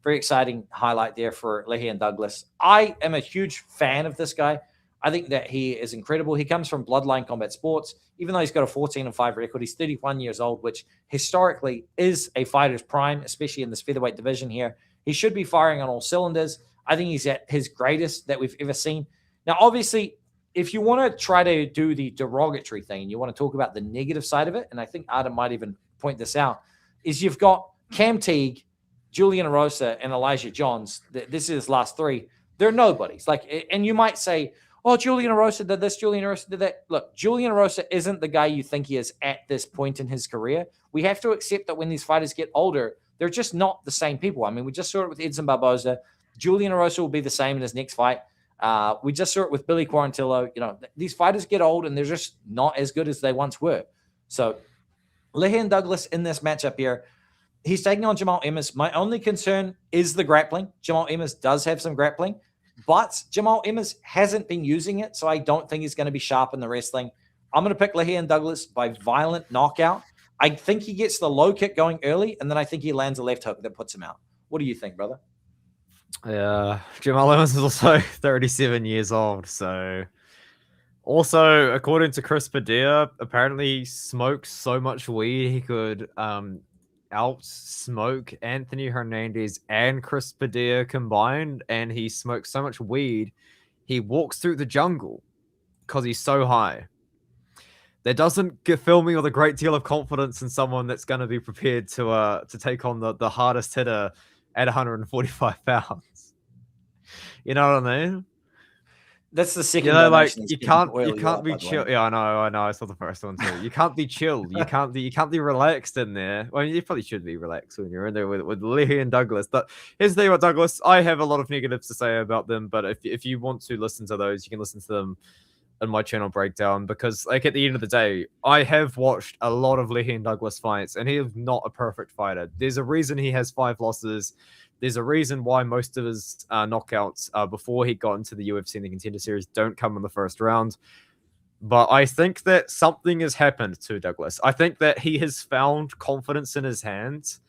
S1: exciting highlight there for Leon Douglas. I am a huge fan of this guy. I think that he is incredible. He comes from Bloodline Combat Sports. Even though he's got a 14-5 record, he's 31 years old, which historically is a fighter's prime, especially in this featherweight division here. He should be firing on all cylinders. I think he's at his greatest that we've ever seen. Now, obviously, if you want to try to do the derogatory thing and you want to talk about the negative side of it, and I think Adam might even point this out, is you've got Cam Teague, Julian Erosa, and Elijah Johns. This is his last three. They're nobodies. And you might say, oh, Julian Erosa did this, Julian Erosa did that. Look, Julian Erosa isn't the guy you think he is at this point in his career. We have to accept that when these fighters get older, they're just not the same people. I mean, we just saw it with Edson Barboza. Julian Erosa will be the same in his next fight. We just saw it with Billy Quarantillo. You know, these fighters get old and they're just not as good as they once were. So Leon Douglas in this matchup here, he's taking on Jamal Emmers. My only concern is the grappling. Jamal Emmers does have some grappling. But Jamal Emmers hasn't been using it, so I don't think he's going to be sharp in the wrestling. I'm going to pick Leon Douglas by violent knockout. I think he gets the low kick going early, and then I think he lands a left hook that puts him out. What do you think, brother?
S2: Yeah, Jamal Emmers is also 37 years old. So, also, according to Chris Padilla, apparently he smokes so much weed he could out-smoke Anthony Hernandez and Chris Padilla combined, and he smokes so much weed he walks through the jungle because he's so high. That doesn't fill me with a great deal of confidence in someone that's going to be prepared to take on the hardest hitter at 145 pounds. You know what I mean?
S1: That's the second.
S2: You know, like you can't be chill. Yeah, I know. I saw the first one too. You can't be chilled. You can't be relaxed in there. Well, you probably should be relaxed when you're in there with Leon Douglas. But here's the thing about Douglas. I have a lot of negatives to say about them, but if you want to listen to those, you can listen to them in my channel breakdown because, like, at the end of the day, I have watched a lot of Leahy and Douglas fights, and he is not a perfect fighter. There's a reason he has 5 losses. There's a reason why most of his knockouts before he got into the UFC and the Contender Series don't come in the first round. But I think that something has happened to Douglas. I think that he has found confidence in his hands.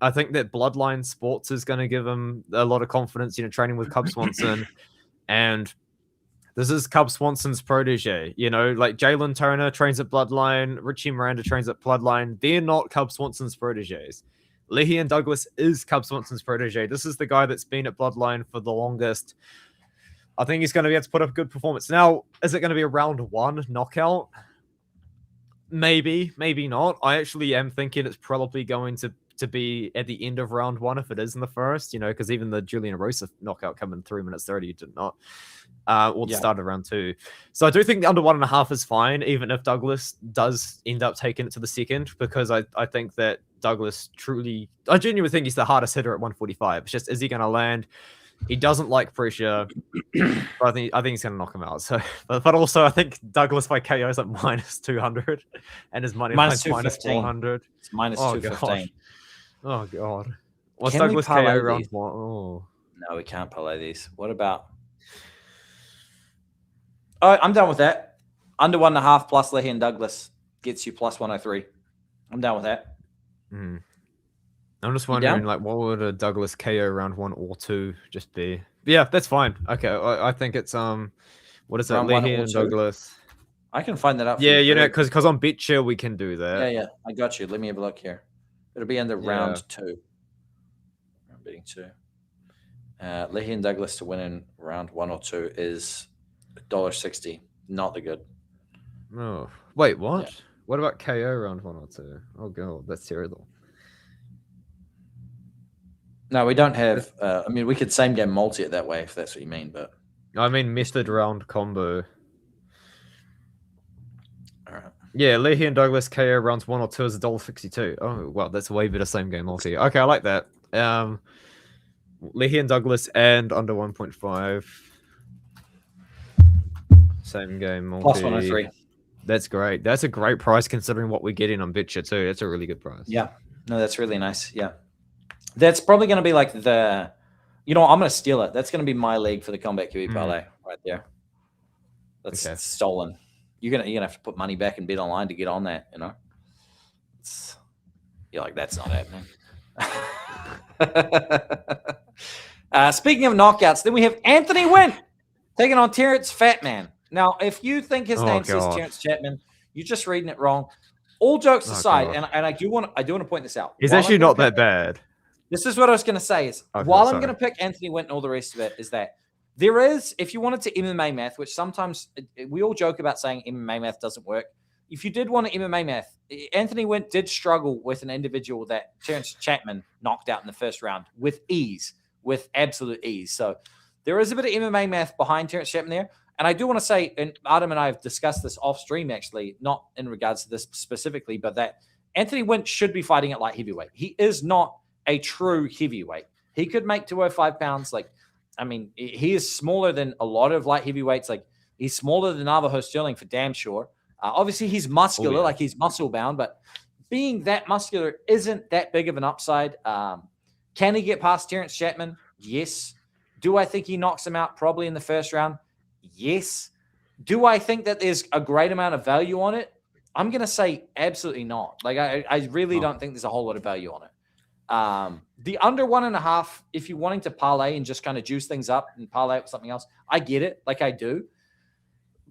S2: I think that Bloodline Sports is going to give him a lot of confidence, training with Cub Swanson. And this is Cub Swanson's protege, like Jalen Turner trains at Bloodline, Richie Miranda trains at Bloodline. They're not Cub Swanson's proteges. Leahy and Douglas is Cub Swanson's protege. This is the guy that's been at Bloodline for the longest. I think he's going to be able to put up a good performance. Now, is it going to be a round 1 knockout? Maybe, maybe not. I actually am thinking it's probably going to be at the end of round 1 if it is in the first, because even the Julian Rosa knockout coming in 3 minutes 30 did not. Or the start of round 2. So I do think the under 1.5 is fine, even if Douglas does end up taking it to the second, because I think that Douglas I genuinely think he's the hardest hitter at 145. It's just, is he going to land? He doesn't like pressure. But I think he's going to knock him out. So, but also I think Douglas by KO is like minus 200, and his money line's minus 400.
S1: It's minus 215.
S2: Oh god. What's
S1: Can we
S2: Douglas KO
S1: parlay
S2: round
S1: these?
S2: 1? Oh.
S1: No, we can't parlay these. What about? Oh, I'm done with that. Under 1.5 plus Leahy and Douglas gets you plus 103. I'm down with that.
S2: I'm just wondering, like, what would a Douglas KO round 1 or 2 just be? Yeah, that's fine. Okay, I think it's what is it?
S1: Round 1
S2: Leahy
S1: or
S2: and
S1: 2?
S2: Douglas.
S1: I can find that up.
S2: Yeah, because on BitShare we can do that.
S1: Yeah, I got you. Let me have a look here. It'll be under round 2. Round beating 2. Leahy and Douglas to win in round 1 or 2 is $1.60. Not the good.
S2: Oh, wait, what?
S1: Yeah.
S2: What about KO round 1 or 2? Oh god, that's terrible.
S1: No, we don't have. I mean, we could same game multi it that way if that's what you mean, but
S2: I mean method round combo.
S1: All right.
S2: Yeah, Leahy and Douglas KO rounds 1 or 2 is $1.62. Oh, well, that's way better same game multi. Okay, I like that. Leahy and Douglas and under 1.5. Same game multi.
S1: Plus 103.
S2: That's great. That's a great price considering what we're getting on BitShare too. That's a really good price.
S1: Yeah. No, that's really nice. Yeah. That's probably going to be like I'm going to steal it. That's going to be my league for the Kombat Kiwi parlay right there. That's stolen. You're gonna have to put money back and bet online to get on that. You're like, that's not happening. Speaking of knockouts, then we have Anthony Wynn taking on Terrence Fatman. Now, if you think his name says Terrence Chapman, you're just reading it wrong. All jokes aside, and I do want to point this out.
S2: He's actually not that bad.
S1: This is what I was going to say is while I'm going to pick Anthony Wynn and all the rest of it is that there is, if you wanted to MMA math, which sometimes we all joke about saying MMA math doesn't work. If you did want to MMA math, Anthony Wynn did struggle with an individual that Terrence Chapman knocked out in the first round with ease, with absolute ease. So there is a bit of MMA math behind Terrence Chapman there. And I do want to say, and Adam and I have discussed this off stream, actually, not in regards to this specifically, but that Anthony Wynn should be fighting at light heavyweight. He is not a true heavyweight. He could make 205 pounds. He is smaller than a lot of light heavyweights. Like, he's smaller than Navajo Sterling for damn sure. Obviously, he's muscular, like he's muscle bound, but being that muscular isn't that big of an upside. Can he get past Terrence Chapman? Yes. Do I think he knocks him out probably in the first round? Yes. Do I think that there's a great amount of value on it? I'm going to say absolutely not. Like, I really don't think there's a whole lot of value on it. The under 1.5, if you're wanting to parlay and just kind of juice things up and parlay with something else, I get it. Like, I do.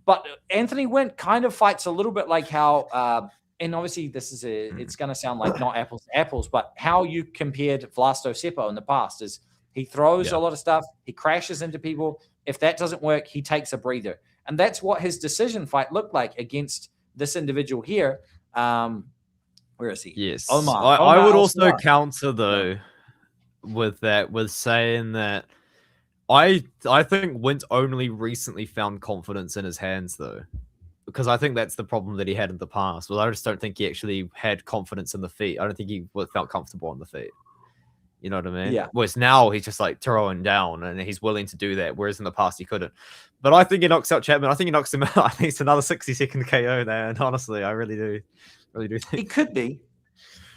S1: But Anthony Wynn kind of fights a little bit like how, and obviously this is it's going to sound like not apples to apples, but how you compared Vlasto Seppo in the past is he throws a lot of stuff. He crashes into people. If that doesn't work, he takes a breather. And that's what his decision fight looked like against this individual here. Where is he?
S2: Yes.
S1: Omar.
S2: I would also counter, though, with saying that I think Wynn's only recently found confidence in his hands, though. Because I think that's the problem that he had in the past. Well, I just don't think he actually had confidence in the feet. I don't think he felt comfortable on the feet. You know what I mean?
S1: Yeah.
S2: Whereas now he's just like throwing down and he's willing to do that. Whereas in the past he couldn't. But I think he knocks out Chapman. I think he knocks him out. I think it's another 60-second KO there. And honestly, I really do think
S1: It could be.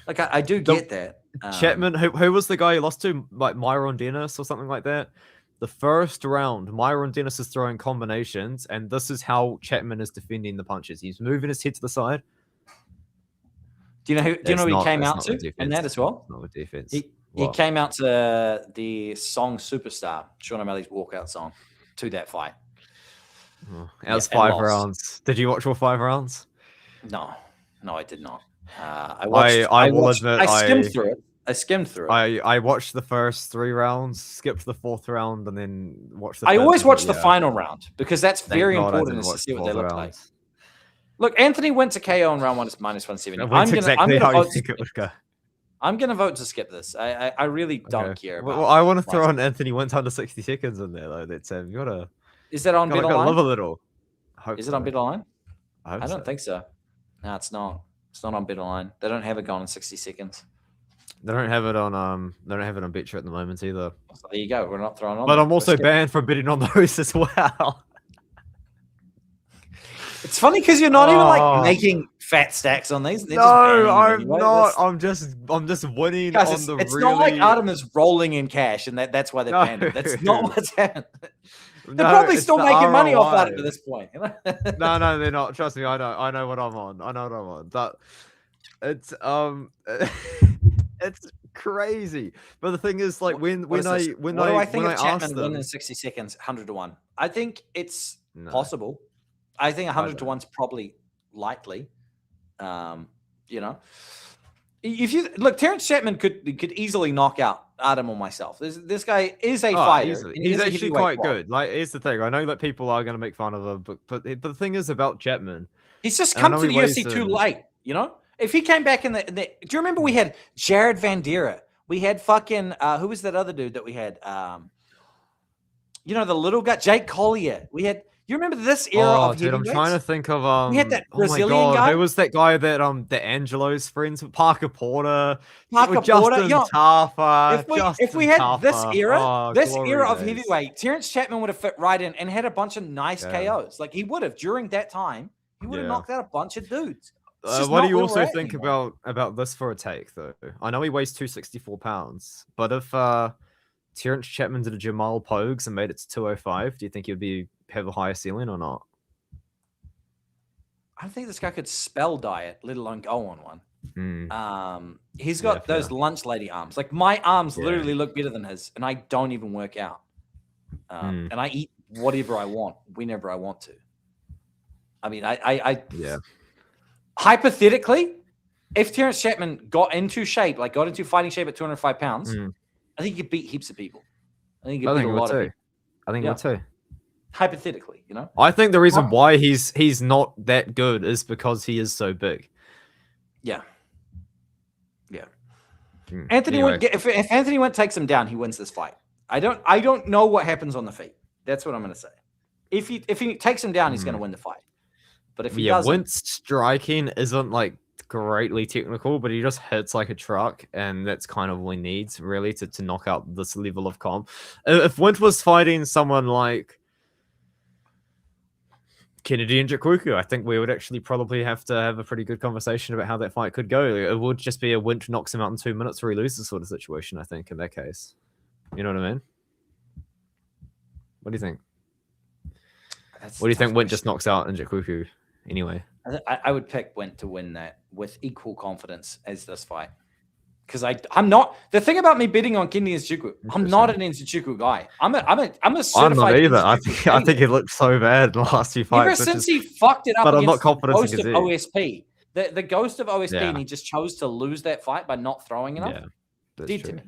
S1: Like I do get that.
S2: Chapman, who was the guy he lost to? Like Myron Dennis or something like that. The first round, Myron Dennis is throwing combinations, and this is how Chapman is defending the punches. He's moving his head to the side.
S1: Do you know who he came out to in that as well?
S2: Not with defense.
S1: He came out to the song Superstar, Sean O'Malley's walkout song, to that fight.
S2: That was 5 rounds. Did you watch all 5 rounds?
S1: No, I did not. I skimmed through it.
S2: I watched the first 3 rounds, skipped the 4th round, and then watched the
S1: I always watch the final round because that's very important to see what they look like. Look, Anthony went to KO in round 1 is minus 170. I'm gonna vote to skip this. I really don't care.
S2: Well, I want to throw on Anthony went under 60 seconds in there though. That's you gotta.
S1: Is that on BetOnline?
S2: Live a little.
S1: Is it on BetOnline?
S2: I
S1: don't think so. No, it's not. It's not on BetOnline. They don't have it gone in 60 seconds.
S2: They don't have it on BetSam at the moment either.
S1: So there you go. We're not throwing on.
S2: But I'm also banned from bidding on those as well.
S1: It's funny because you're not even like making fat stacks on these.
S2: No, I'm not. I'm just winning
S1: guys,
S2: on the
S1: it's
S2: really...
S1: not like Artem is rolling in cash and that's why they're banned him. That's not what's happening. They're probably still making money off that at this point.
S2: No, they're not. Trust me, I know what I'm on. But it's it's crazy. But the thing is, like when I
S1: think of Chapman win in 60 seconds, 100-1. I think it's possible. I think 100-1's probably likely. You know, if you look, Terrence Chapman could easily knock out Artem or myself. This guy is a fighter.
S2: He's actually quite good. Like, here's the thing. I know that people are going to make fun of him, but the thing is about Chapman,
S1: he's just come to the UFC too late. You know, if he came back in the do you remember we had Jared Van Dera? We had fucking who was that other dude that we had? You know, the little guy, Jake Collier. We had. You remember this era of
S2: dude, I'm trying to think of
S1: we had that Brazilian guy.
S2: Who was that guy that the Angelo's friends with Parker Porter?
S1: Justin
S2: Taffa.
S1: If we had this era of heavyweight, Terrence Chapman would have fit right in and had a bunch of nice KOs. Like he would have during that time. He would have knocked out a bunch of dudes.
S2: What do you also think about this for a take though? I know he weighs 264 pounds, but if Terrence Chapman did a Jamal Pogues and made it to 205, do you think he'd have a higher ceiling or not?
S1: I don't think this guy could spell diet, let alone go on one. He's got those lunch lady arms. Like my arms literally look better than his, and I don't even work out. And I eat whatever I want, whenever I want to. I mean, I hypothetically, if Terrence Chapman got into fighting shape at 205 pounds, I think he could beat heaps of people. I think he could beat a lot of people.
S2: I think he would too.
S1: Hypothetically, you know.
S2: I think the reason why he's not that good is because he is so big. Yeah.
S1: Anthony if Anthony takes him down, he wins this fight. I don't know what happens on the feet. That's what I'm going to say. If he takes him down, he's going to win the fight. But if he doesn't,
S2: Wentz striking isn't like greatly technical, but he just hits like a truck, and that's kind of what he needs really to knock out this level of comp. If Wentz was fighting someone like Kennedy and Njoku, I think we would actually probably have to have a pretty good conversation about how that fight could go. It would just be a Wentz knocks him out in 2 minutes or he loses sort of situation, I think, in that case. You know what I mean? What do you think? What do you think Wentz just knocks out Njoku anyway?
S1: I would pick Wentz to win that with equal confidence as this fight. Because I'm not the thing about me bidding on Kennedy and Njoku. I'm not an Njoku guy. I'm a certified.
S2: I'm not either. I think he looked so bad in the last few fights.
S1: Ever since he fucked it up,
S2: but I'm not
S1: the
S2: confident
S1: ghost of OSP, the ghost of OSP, and he just chose to lose that fight by not throwing enough. Did to me.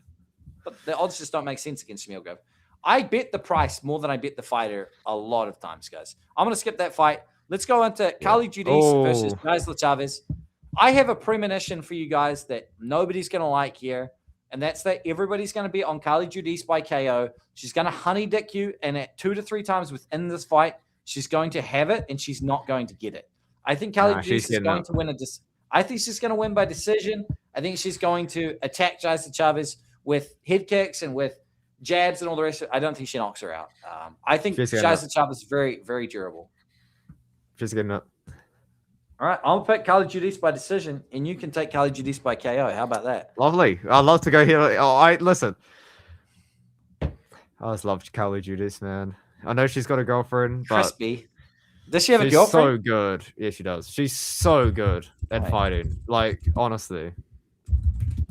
S1: But the odds just don't make sense against Smirgov. I bet the price more than I bet the fighter a lot of times, guys. I'm going to skip that fight. Let's go into Carly Judice versus Gisela Chavez. I have a premonition for you guys that nobody's going to like here, and that's that everybody's going to be on Carly Judice by KO. She's going to honey dick you, and at 2 to 3 times within this fight, she's going to have it, and she's not going to get it. I think Carly Judice is going to win I think she's going to win by decision. I think she's going to attack Gisela Chavez with head kicks and with jabs and all the rest of it, I don't think she knocks her out. I think
S2: She's getting
S1: Shaza Chavez is very, very durable.
S2: She's getting up.
S1: All right, I'll pick Carly Judice by decision, and you can take Carly Judice by KO. How about that?
S2: Lovely. I'd love to go here. Oh, listen. I just love Carly Judice, man. I know she's got a girlfriend, but
S1: Crispy. Does she have a
S2: she's
S1: girlfriend?
S2: so good. Yeah, she does. She's so good at
S1: Right.
S2: fighting. Like, honestly.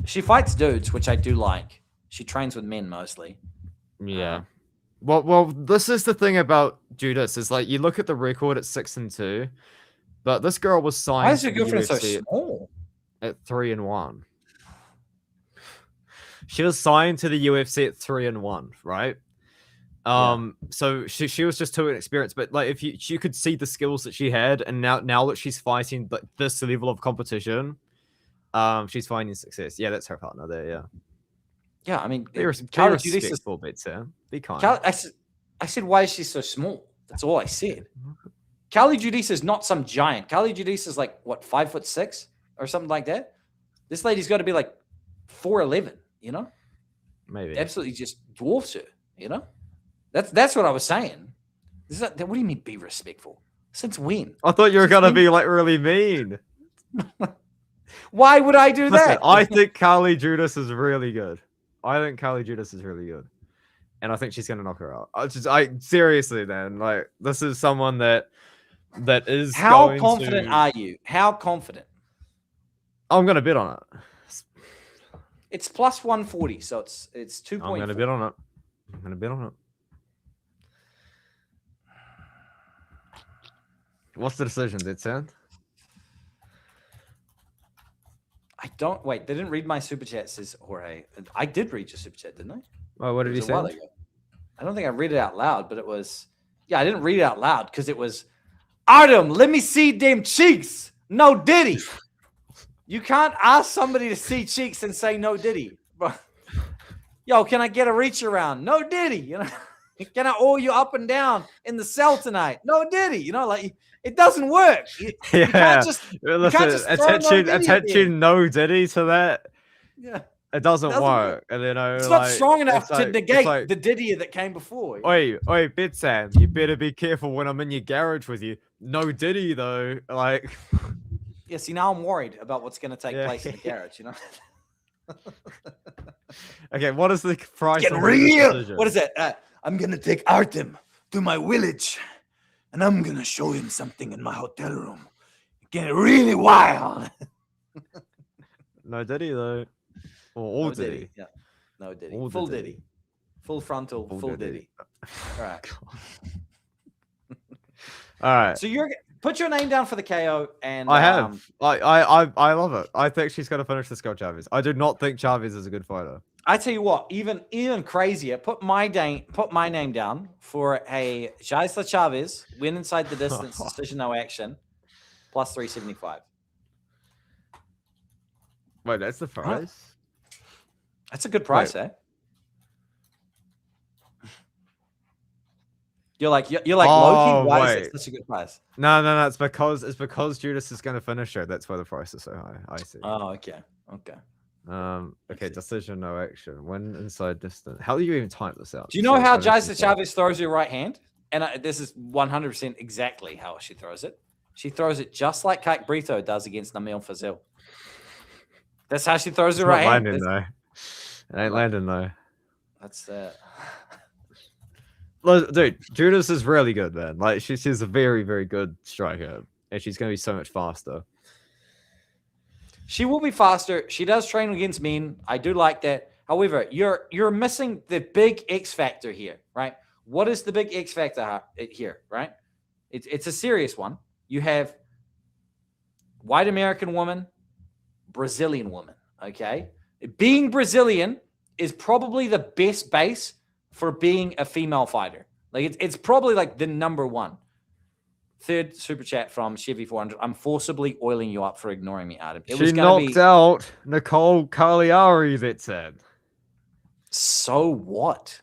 S1: She fights dudes, which I do like. She trains with men mostly.
S2: Yeah. Well, this is the thing about Judice is like you look at the record at 6-2, but this girl was signed.
S1: Why is your
S2: to the
S1: girlfriend so
S2: UFC
S1: small?
S2: at 3-1? She was signed to the UFC at 3-1, right? So she was just too inexperienced, but like if you could see the skills that she had, and now that she's fighting this level of competition, she's finding success. Yeah, that's her partner there. Yeah.
S1: Yeah, I mean,
S2: Be
S1: Carly Judice is.
S2: respectful, BetSam. Be kind.
S1: I said, why is she so small? That's all I said. Carly Judice is not some giant. Carly Judice is like what, 5'6" or something like that. This lady's got to be like 4'11", you know?
S2: Maybe.
S1: Absolutely just dwarfs her, you know? That's what I was saying. What do you mean be respectful? Since when?
S2: I thought you were gonna be like really mean.
S1: Why would I do
S2: Listen,
S1: that?
S2: I think Carly Judice is really good. And I think she's gonna knock her out. I seriously, man, like this is someone that is.
S1: How confident are you? How confident?
S2: I'm gonna bet on it.
S1: It's plus 140, so it's 2.
S2: I'm gonna bet on it. What's the decision, BetSam?
S1: I don't wait. They didn't read my super chat, says Jorge. I did read your super chat, didn't I?
S2: Oh, what did he say?
S1: I don't think I read it out loud, but it was. Yeah, I didn't read it out loud because it was. Artem, let me see them cheeks. No Diddy. You can't ask somebody to see cheeks and say no Diddy. Yo, can I get a reach around? No Diddy. You know, can I oil you up and down in the cell tonight? No Diddy. You know, like. It doesn't work. You can't just,
S2: attaching no Diddy to that.
S1: Yeah,
S2: it doesn't work. And
S1: it's not strong enough to negate the Diddy that came before.
S2: Oi, BetSam, you better be careful when I'm in your garage with you. No Diddy though, like.
S1: Yeah, see, now I'm worried about what's going to take place in the garage. You know.
S2: Okay, what is the price?
S1: Get real. What is it? I'm gonna take Artem to my village. And I'm going to show him something in my hotel room. Get really wild.
S2: No Diddy, though. Or all
S1: no
S2: Diddy.
S1: Yeah. No Diddy.
S2: All
S1: full Diddy. Full frontal, full Diddy. All right.
S2: All right.
S1: So put your name down for the KO. And
S2: I have. I love it. I think she's going to finish this girl, Chavez. I do not think Chavez is a good fighter.
S1: I tell you what, even crazier. Put my name down for a Jaisla Chavez win inside the distance, decision no action, plus 375.
S2: Wait, that's the price.
S1: That's a good price, eh? You're like Loki. Why is it such a good price?
S2: No. It's because Judas is going to finish her. That's why the price is so high. I see.
S1: Oh, okay.
S2: Okay, decision, no action. Win inside distance. How do you even type this out?
S1: Do you know how Jaisa Chavez throws her right hand? And this is 100% exactly how she throws it. She throws it just like Kike Brito does against Namil Fazil. That's how she throws her right hand.
S2: It ain't landing though.
S1: That's
S2: dude, Judas is really good, man. Like she's a very, very good striker, and she's gonna be so much faster.
S1: She will be faster. She does train against men. I do like that. However, you're missing the big X factor here, right? What is the big X factor here, right? It's a serious one. You have white American woman, Brazilian woman, okay? Being Brazilian is probably the best base for being a female fighter. Like it's probably like the number one. Third super chat from Chevy 400. I'm forcibly oiling you up for ignoring me, Adam.
S2: She knocked out Nicole Cagliari, that said.
S1: So what?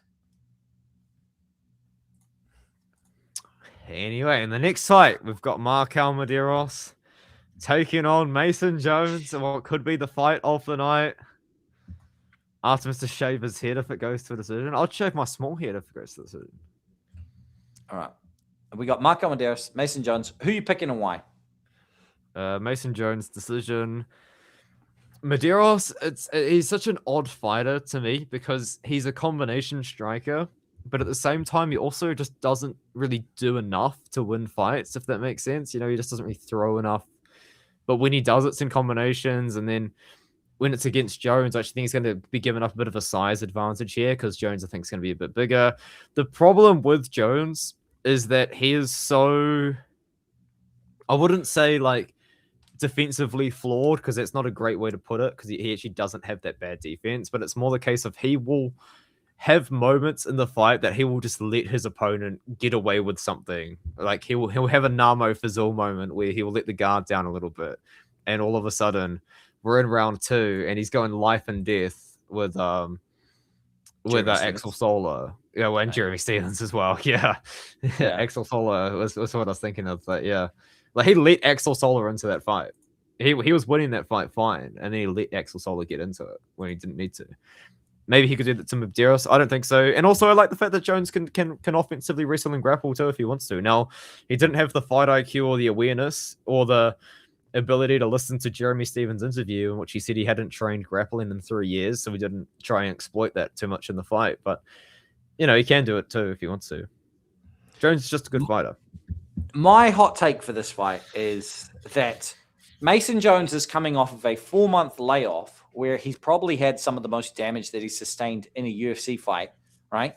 S2: Anyway, in the next fight, we've got Mark Almaderos taking on Mason Jones in what could be the fight of the night. Artemis to shave his head if it goes to a decision. I'll shave my small head if it goes to a decision.
S1: All right. We got Marco Medeiros, Mason Jones. Who are you picking and why?
S2: Mason Jones decision. Medeiros, he's such an odd fighter to me because he's a combination striker, but at the same time, he also just doesn't really do enough to win fights, if that makes sense. You know, he just doesn't really throw enough. But when he does, it's in combinations, and then when it's against Jones, I actually think he's going to be given up a bit of a size advantage here because Jones, I think, is going to be a bit bigger. The problem with Jones is that he is so... I wouldn't say, like, defensively flawed, because it's not a great way to put it, because he actually doesn't have that bad defense, but it's more the case of he will have moments in the fight that he will just let his opponent get away with something. Like he'll have a Namo Fazul moment where he will let the guard down a little bit, and all of a sudden we're in round 2 and he's going life and death with Axel Solar. Yeah, well, and Jeremy Stevens as well. Yeah. Axel Solar was what I was thinking of, but yeah. Like, he let Axel Solar into that fight. He was winning that fight fine, and then he let Axel Solar get into it when he didn't need to. Maybe he could do that to Medeiros. I don't think so. And also, I like the fact that Jones can offensively wrestle and grapple too if he wants to. Now, he didn't have the fight IQ or the awareness or the ability to listen to Jeremy Stevens' interview, in which he said he hadn't trained grappling in 3 years, so we didn't try and exploit that too much in the fight. But, you know, he can do it too if he wants to. Jones is just a good fighter.
S1: My hot take for this fight is that Mason Jones is coming off of a 4-month layoff where he's probably had some of the most damage that he's sustained in a UFC fight, right?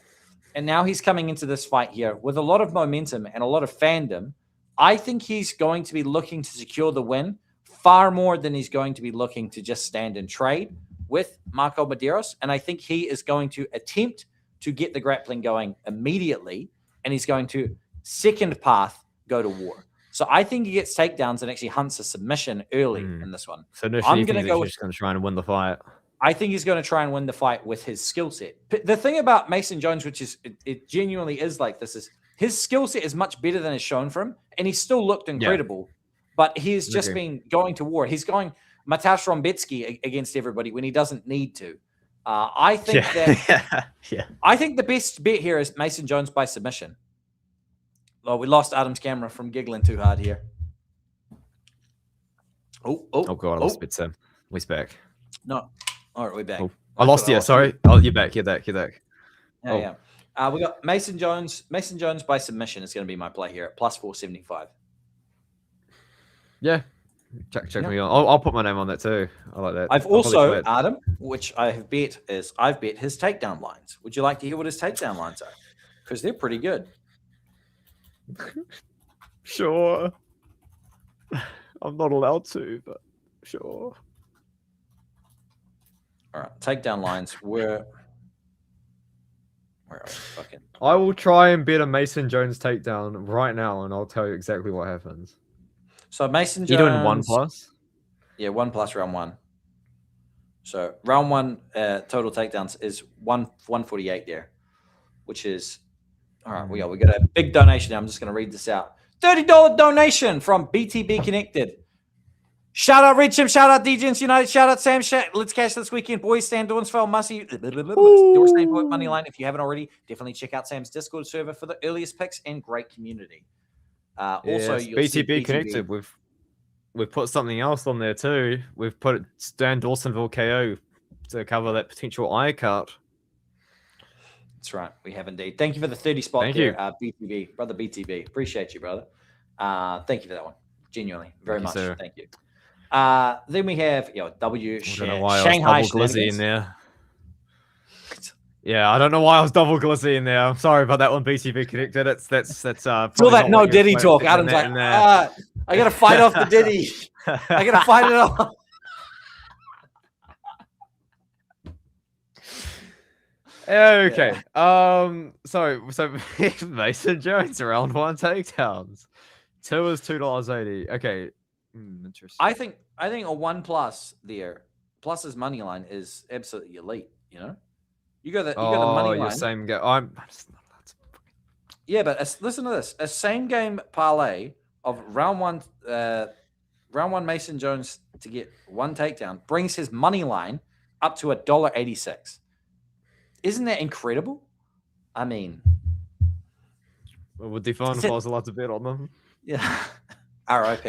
S1: And now he's coming into this fight here with a lot of momentum and a lot of fandom. I think he's going to be looking to secure the win far more than he's going to be looking to just stand and trade with Marco Medeiros. And I think he is going to attempt to get the grappling going immediately, and he's going to second path go to war. So I think he gets takedowns and actually hunts a submission early in this one.
S2: So I'm going to go with, just going to try and win the fight.
S1: I think he's going to try and win the fight with his skill set. The thing about Mason Jones, which is it genuinely is like this, is his skill set is much better than is shown for him, and he still looked incredible. Yeah. But he's just been going to war. He's going Matash Rombetsky against everybody when he doesn't need to. I think I think the best bet here is Mason Jones by submission. Oh, we lost Adam's camera from giggling too hard here. Oh
S2: God, I lost BetSam. We're back.
S1: No. All right, we're back.
S2: Oh, I lost you. Sorry. Oh, you're back. You're back.
S1: Yeah. We got Mason Jones. Mason Jones by submission is going to be my play here at plus 475.
S2: Yeah. Check me on. I'll put my name on that too. I like that.
S1: I've also, Adam, which I have bet is I've bet his takedown lines. Would you like to hear what his takedown lines are? Because they're pretty good.
S2: Sure. I'm not allowed to, but sure.
S1: All right. Takedown lines were... Where are we? Fucking...
S2: I will try and bet a Mason Jones takedown right now, and I'll tell you exactly what happens.
S1: So Mason Jones...
S2: You're doing 1+?
S1: Yeah, 1+ round 1. So round 1 total takedowns is 148 there, which is... All right, we got a big donation. I'm just going to read this out. $30 donation from BTB Connected. Shout out Richard, shout out DJs United, shout out Sam. Let's cash this weekend, boys. Stan Dornsfeld, Mussy, Door money line. If you haven't already, definitely check out Sam's Discord server for the earliest picks and great community. Also,
S2: BTB Connected. We've put something else on there too. We've put Stan Dawsonville KO to cover that potential eye cut.
S1: That's right. We have indeed. Thank you for the 30 spot. Thank you, BTB, brother BTB. Appreciate you, brother. Thank you for that one. Genuinely, very much. Thank you. Then we have Shanghai
S2: Glizzy in there. Yeah, I don't know why I was double Glizzy in there. I'm sorry about that one, BTB Connected. That's all
S1: that no Diddy talk. Adam's like, I gotta fight off the Diddy. I gotta fight it off.
S2: Okay. So Mason Jones round 1 takedowns. 2 is $2.80. Okay. Interesting.
S1: I think a 1+ there, plus his money line is absolutely elite. You know, you got the money line.
S2: Same game.
S1: Yeah, but listen to this: a same game parlay of round 1 Mason Jones to get 1 takedown brings his money line up to $1.86. Isn't that incredible? I mean,
S2: It would be fun if I was allowed to bet on them.
S1: Yeah. RIP.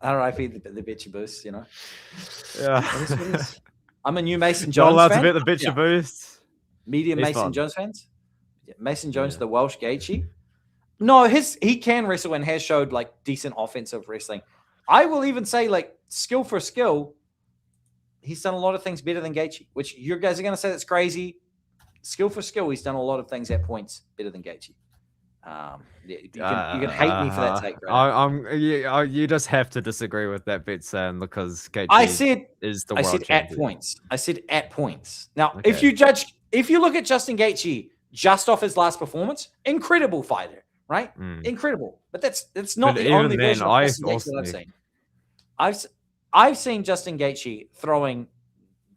S1: RIP the Bet Your Boost, you know.
S2: Yeah.
S1: I'm a new Mason
S2: Not
S1: Jones
S2: allowed
S1: fan.
S2: to bet the Bet Your Boost.
S1: Medium
S2: He's
S1: Mason
S2: fun.
S1: Jones fans. Yeah, Mason Jones, the Welsh Gaethje. No, he can wrestle and has showed like decent offensive wrestling. I will even say like skill for skill, he's done a lot of things better than Gaethje, which you guys are going to say that's crazy. Skill for skill, he's done a lot of things at points better than Gaethje. You can hate me for that take, right?
S2: You just have to disagree with that bet, Sam, because Gaethje is the world champion.
S1: At points. I said at points. Now, if you look at Justin Gaethje just off his last performance, incredible fighter, right? Incredible. But that's not the only version of Justin Gaethje that I've seen. I've seen Justin Gaethje throwing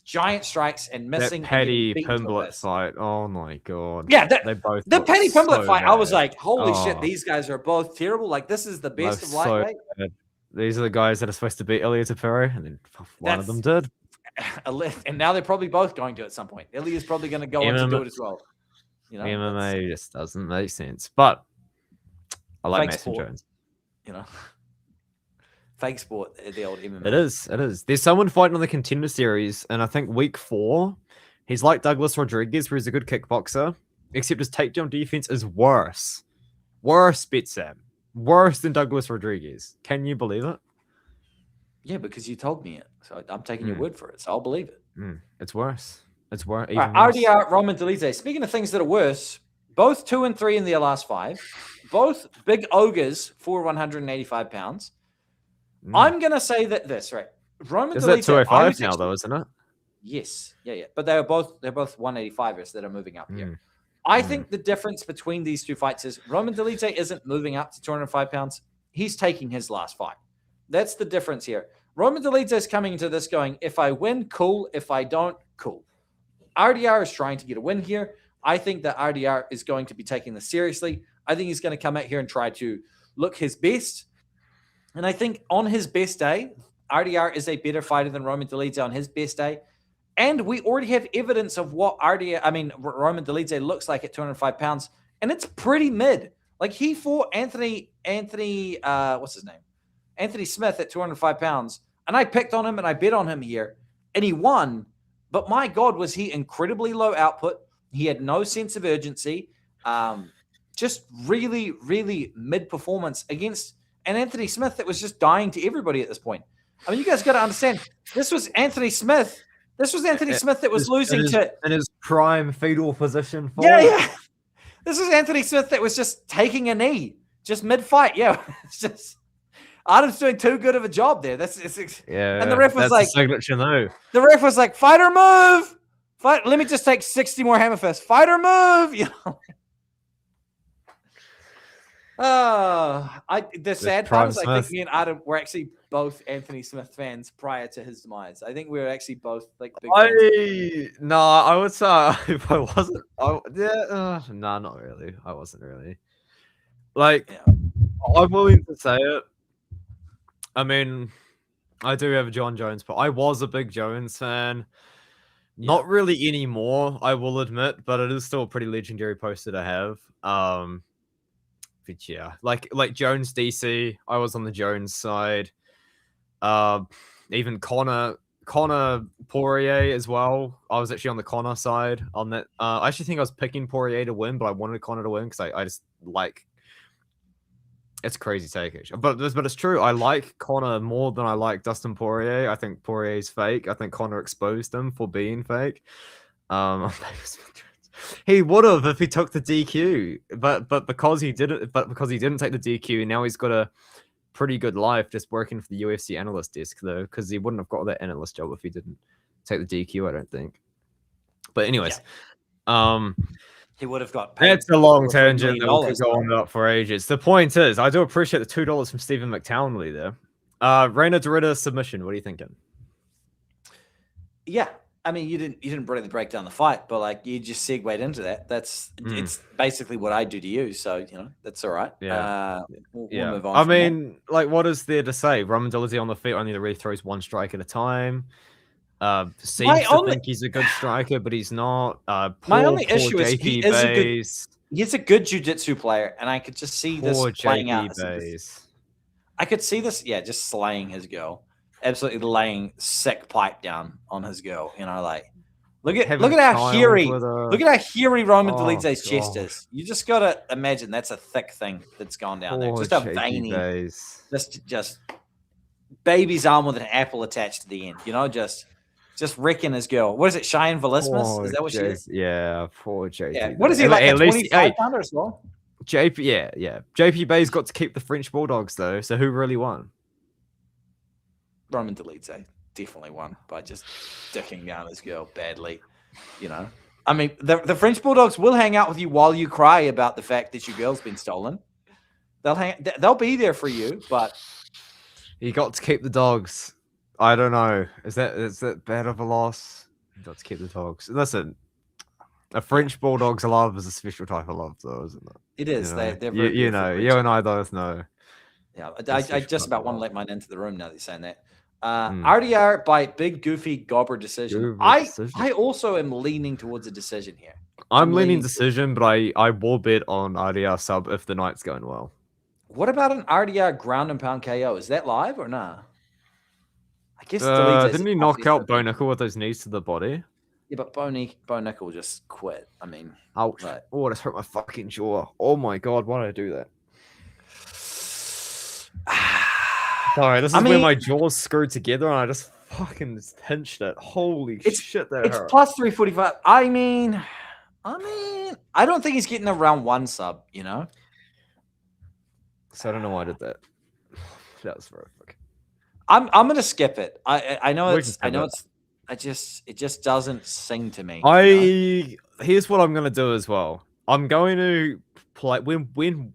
S1: giant strikes and missing.
S2: That Paddy Pimblett fight. Oh my god.
S1: Yeah,
S2: they both.
S1: The Paddy Pimblett fight.
S2: Bad.
S1: I was like, holy shit, these guys are both terrible. Like, this is the best of lightweight.
S2: These are the guys that are supposed to beat Ilya Tapero, and then one of them did.
S1: And now they're probably both going to at some point. Ilya's probably going to go on to do it as well. You know,
S2: MMA just doesn't make sense. But I like Mason Jones.
S1: You know. Fake sport, the old MMA.
S2: It is. There's someone fighting on the Contender Series, and I think week 4, he's like Douglas Rodrigues, where he's a good kickboxer, except his takedown defense is worse. Worse, BetSam. Worse than Douglas Rodrigues. Can you believe it?
S1: Yeah, because you told me it. So I'm taking your word for it. So I'll believe it.
S2: It's worse. It's worse.
S1: RDR, Roman Dolidze. Speaking of things that are worse, both 2 and 3 in their last 5. Both big ogres for 185 pounds. I'm going to say that this, right? Roman
S2: Is
S1: Dolidze,
S2: that 205 now, though, isn't it?
S1: Yes. Yeah. But they're both 185ers that are moving up here. I think the difference between these two fights is Roman Dolidze isn't moving up to 205 pounds. He's taking his last fight. That's the difference here. Roman Dolidze is coming into this going, if I win, cool. If I don't, cool. RDR is trying to get a win here. I think that RDR is going to be taking this seriously. I think he's going to come out here and try to look his best. And I think on his best day, RDR is a better fighter than Roman Dolidze on his best day. And we already have evidence of what Roman Dolidze looks like at 205 pounds. And it's pretty mid. Like, he fought Anthony, what's his name? Anthony Smith at 205 pounds. And I picked on him and I bet on him here. And he won. But my God, was he incredibly low output. He had no sense of urgency. Just really, really mid performance against an Anthony Smith that was just dying to everybody at this point. I mean, you guys got to understand, this was Anthony Smith. This was Anthony Smith that was losing
S2: in his prime fetal position.
S1: Yeah. This was Anthony Smith that was just taking a knee, just mid-fight. Yeah, it's just Adam's doing too good of a job there. And the ref was like,
S2: signature, though.
S1: The ref was like, fighter move. Let me just take 60 more hammer fists. Fighter move. You know. The sad part is I think me and Adam were actually both Anthony Smith fans prior to his demise. I think we were actually both like big fans.
S2: I would say if I wasn't. Not really. I wasn't really. I'm willing to say it. I mean, I do have a John Jones, but I was a big Jones fan. Not really anymore, I will admit, but it is still a pretty legendary poster to have. But yeah, like Jones DC, I was on the Jones side. Even Connor Poirier as well. I was actually on the Connor side on that. I actually think I was picking Poirier to win, but I wanted Connor to win because I just like. It's a crazy take, actually. But it's true. I like Connor more than I like Dustin Poirier. I think Poirier's fake. I think Connor exposed him for being fake. He would have if he took the DQ, but because he didn't take the DQ, now he's got a pretty good life just working for the UFC analyst desk, though, because he wouldn't have got that analyst job if he didn't take the DQ, I don't think. But anyways,
S1: he would have got paid.
S2: That's a long tangent that we could go on up for ages. The point is, I do appreciate the $2 from Stephen McTownley there. Reina Dorita submission. What are you thinking?
S1: Yeah. I mean, you didn't really break down the fight, but like you just segued into that. It's basically what I do to you, so that's all right.
S2: Yeah,
S1: we'll move on.
S2: I mean, what is there to say? Roman Dolidze on the feet only really throws one strike at a time. Seems to think he's a good striker, but he's not.
S1: My only issue is
S2: JP
S1: he's a good jiu-jitsu player, and I could just see this playing out. I could see this, just slaying his girl, absolutely laying sick pipe down on his girl. You know, like look at how hairy Roman Dolidze's chest is. You just gotta imagine that's a thick thing that's gone down there. Just a veiny, just baby's arm with an apple attached to the end. You know, just wrecking his girl. What is it, Cheyenne Velismus? Is that what she is?
S2: Yeah, poor JP.
S1: Yeah. What is he, like, a 25-pounder as well?
S2: JP, yeah. JP Bay's got to keep the French Bulldogs, though, so who really won?
S1: Roman Dolidze definitely won by just dicking down his girl badly, you know. I mean, the French Bulldogs will hang out with you while you cry about the fact that your girl's been stolen. They'll be there for you, but...
S2: You got to keep the dogs. I don't know. Is that bad of a loss? You got to keep the dogs. Listen, a French Bulldog's love is a special type of love, though, isn't it?
S1: It is.
S2: You know,
S1: they're very
S2: you know, you and I both know.
S1: Yeah, I just about want to let mine into the room now that you're saying that. RDR by big goofy gobber decision. I also am leaning towards a decision here.
S2: I'm leaning decision, but I will bet on RDR sub if the night's going well.
S1: What about an RDR ground and pound KO? Is that live or nah? I guess
S2: didn't he knock out Bo Nickel with those knees to the body?
S1: Yeah, but Bo Nickel just quit. I mean,
S2: ouch! Oh, that's hurt my fucking jaw. Oh my god, why did I do that? Sorry, this is where my jaw's screwed together, and I just fucking pinched it. Holy shit, that hurt.
S1: It's plus 345. I mean, I don't think he's getting a round 1 sub. You know.
S2: So I don't know why I did that. That was very fucking.
S1: I'm gonna skip it. I know it just doesn't sing to me.
S2: Here's what I'm gonna do as well. I'm going to play when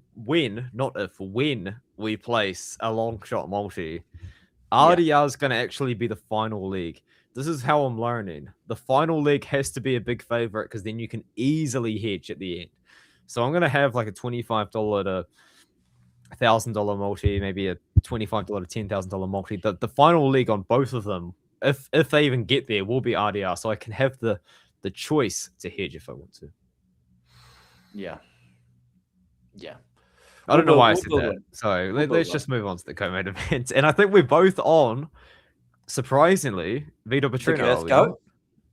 S2: we place a long shot multi. RDR is gonna actually be the final leg. This is how I'm learning. The final leg has to be a big favorite because then you can easily hedge at the end. So I'm gonna have like a $25 to $1,000 multi, maybe a $25 to $10,000 multi. The final leg on both of them, if they even get there, will be RDR. So I can have the choice to hedge if I want to. Yeah. I don't know why I said that. So let's just move on to the co-main event. And I think we're both on, surprisingly, Vitor Petrino.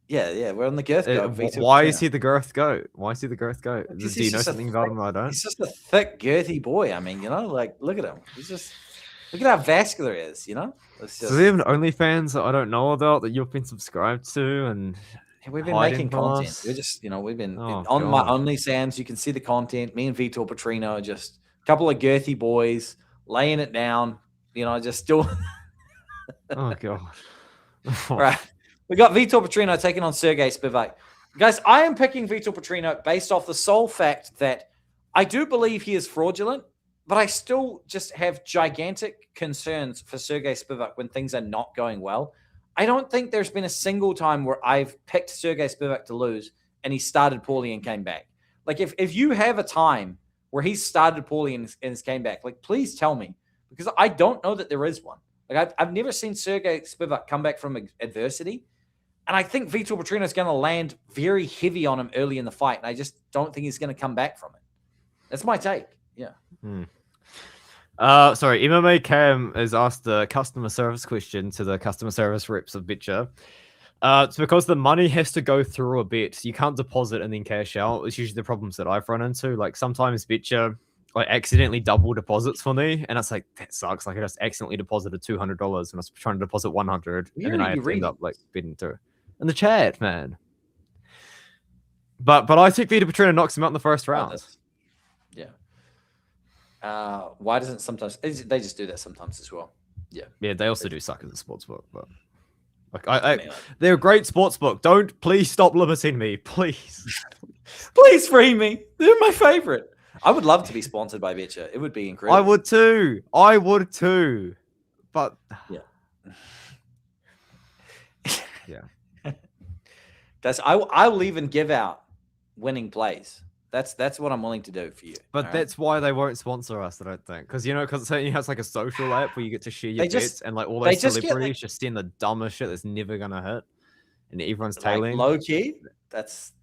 S1: Yeah, we're on the girth goat.
S2: Why is he the girth goat? Do you know something about him I don't?
S1: He's just a thick, girthy boy. I mean, you know, like, look at him. Look at how vascular he is, you know?
S2: So they have an OnlyFans that I don't know about that you've been subscribed to, and
S1: we've been making content. We're just, we've been on my OnlyFans. You can see the content. Me and Vitor Petrino, just a couple of girthy boys laying it down, just still.
S2: Oh, God.
S1: All right. We got Vitor Petrino taking on Sergey Spivak. Guys, I am picking Vitor Petrino based off the sole fact that I do believe he is fraudulent, but I still just have gigantic concerns for Sergey Spivak when things are not going well. I don't think there's been a single time where I've picked Sergey Spivak to lose and he started poorly and came back. Like, if you have a time where he started poorly and came back, like, please tell me, because I don't know that there is one. Like, I've never seen Sergey Spivak come back from adversity. And I think Vitor Petrino is going to land very heavy on him early in the fight. And I just don't think he's going to come back from it. That's my take. Yeah.
S2: Sorry, MMA Cam has asked a customer service question to the customer service reps of Betcha. It's because the money has to go through a bet. You can't deposit and then cash out. It's usually the problems that I've run into. Like, sometimes Betcha accidentally double deposits for me, and it's like, that sucks. Like, I just accidentally deposited $200 when I was trying to deposit $100, and then I end up bidding through. In the chat, man. But I think Vitor Petrino knocks him out in the first round.
S1: Yeah. Why doesn't sometimes they just do that sometimes as well? Yeah.
S2: Yeah, they also do suck as a sportsbook, but they're a great sportsbook. Don't please stop limiting me, please.
S1: Please free me. They're my favorite. I would love to be sponsored by Betcha. It would be incredible.
S2: I would too. But yeah.
S1: Guys, I will even give out winning plays. That's what I'm willing to do for you.
S2: But that's why they won't sponsor us, I don't think. Because it's like a social app where you get to share your bets, and like all those celebrities just send the dumbest shit that's never gonna hit. and everyone's
S1: Like,
S2: tailing.
S1: low key,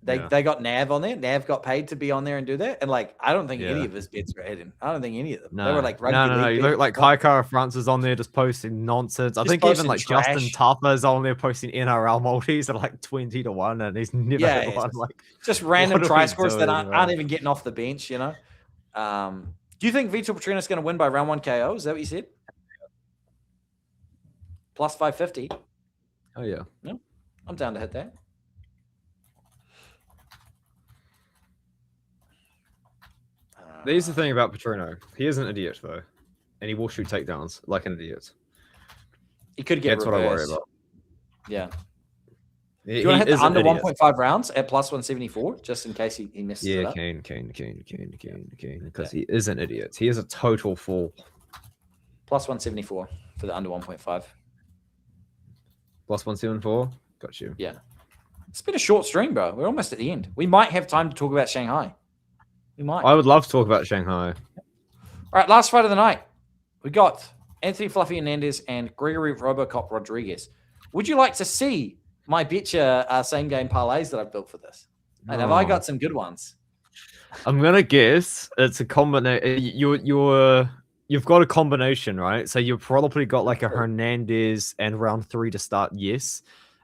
S1: they
S2: Yeah.
S1: got Nav on there. Nav got paid to be on there and do that. And like, I don't think any
S2: Yeah.
S1: of his bets were hidden. I don't think any of them. They
S2: No,
S1: were like rugby
S2: no.
S1: league
S2: You
S1: bets.
S2: look like Kaikara France is on there just posting nonsense. I
S1: Just
S2: think even
S1: posting
S2: like Justin
S1: trash.
S2: Tuffer's on there posting NRL multis at like 20-1, and he's never
S1: Yeah,
S2: hit
S1: it's
S2: one. Like,
S1: just random
S2: what are
S1: try
S2: we
S1: scores that
S2: doing,
S1: aren't
S2: man?
S1: even getting off the bench. You know. Do you think Vitor Petrino is going to win by round 1 KO? Is that what you said? Plus 550.
S2: Oh yeah.
S1: No, I'm down to hit that.
S2: Here's the thing about Petrino. He is an idiot though, and he will shoot takedowns like an idiot.
S1: He could get
S2: That's what I worry
S1: reversed.
S2: about.
S1: Yeah. Do
S2: He
S1: you want to hit
S2: is
S1: the
S2: an
S1: under
S2: idiot.
S1: 1.5 rounds at plus 174, just in case he misses it
S2: Yeah,
S1: up?
S2: Kane, because he is an idiot. He is a total fool.
S1: Plus 174 for the under 1.5.
S2: Plus 174. Got you.
S1: Yeah. It's been a short stream, bro. We're almost at the end. We might have time to talk about Shanghai. We might.
S2: I would love to talk about Shanghai.
S1: All right, last fight of the night. We got Anthony Fluffy Hernandez and Gregory Robocop Rodrigues. Would you like to see my betcha same game parlays that I've built for this? And have I got some good ones?
S2: I'm gonna guess it's a combination. You've got a combination, right? So you've probably got like a Hernandez and round 3 to start, yes,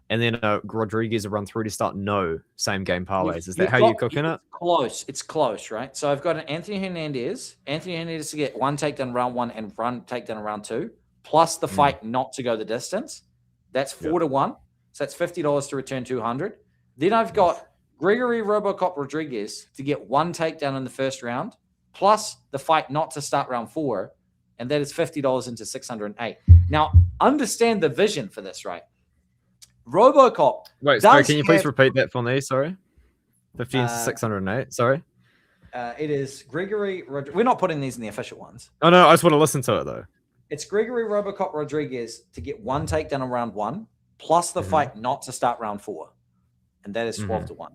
S2: and then Rodrigues around 3 to start, no. Same game parlays. Is that how you're cooking it?
S1: Close. It's close, right? So I've got an Anthony Hernandez to get 1 takedown round 1 and 1 takedown round 2, plus the fight not to go the distance. That's 4 to 1. So that's $50 to return 200. Then I've got Gregory Robocop Rodrigues to get 1 takedown in the first round, plus the fight not to start round 4, and that is $50 into 608. Now, understand the vision for this, right? Robocop.
S2: Wait, sorry, can you please repeat that for me? Sorry. 50 into 608. Sorry.
S1: It is Gregory. We're not putting these in the official ones.
S2: Oh, no, I just want to listen to it, though.
S1: It's Gregory Robocop Rodrigues to get 1 takedown in round 1, plus the fight not to start round 4. And that is 12 to 1.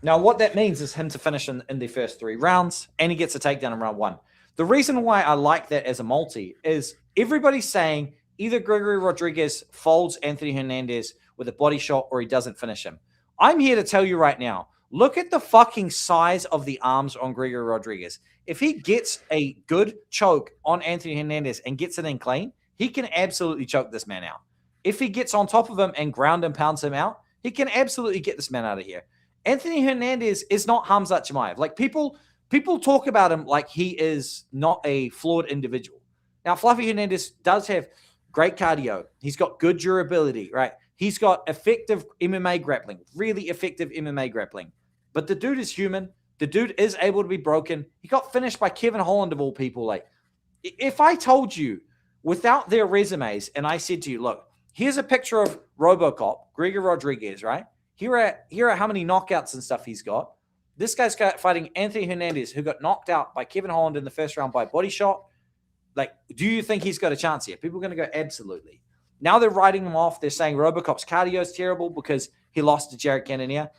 S1: Now, what that means is him to finish in the first 3 rounds, and he gets a takedown in round 1. The reason why I like that as a multi is everybody's saying either Gregory Rodrigues folds Anthony Hernandez with a body shot or he doesn't finish him. I'm here to tell you right now, look at the fucking size of the arms on Gregory Rodrigues. If he gets a good choke on Anthony Hernandez and gets it in clean, he can absolutely choke this man out. If he gets on top of him and ground and pounds him out, he can absolutely get this man out of here. Anthony Hernandez is not Khamzat Chimaev. Like people talk about him like he is not a flawed individual. Now, Fluffy Hernandez does have great cardio. He's got good durability, right? He's got effective MMA grappling, really effective MMA grappling. But the dude is human. The dude is able to be broken. He got finished by Kevin Holland of all people. Like, if I told you without their resumes and I said to you, look, here's a picture of Robocop, Gregory Rodrigues, right? Here are how many knockouts and stuff he's got. This guy's fighting Anthony Hernandez, who got knocked out by Kevin Holland in the first round by body shot. Like, do you think he's got a chance here? People are going to go, absolutely. Now they're writing him off. They're saying Robocop's cardio is terrible because he lost to Jared Cannonier.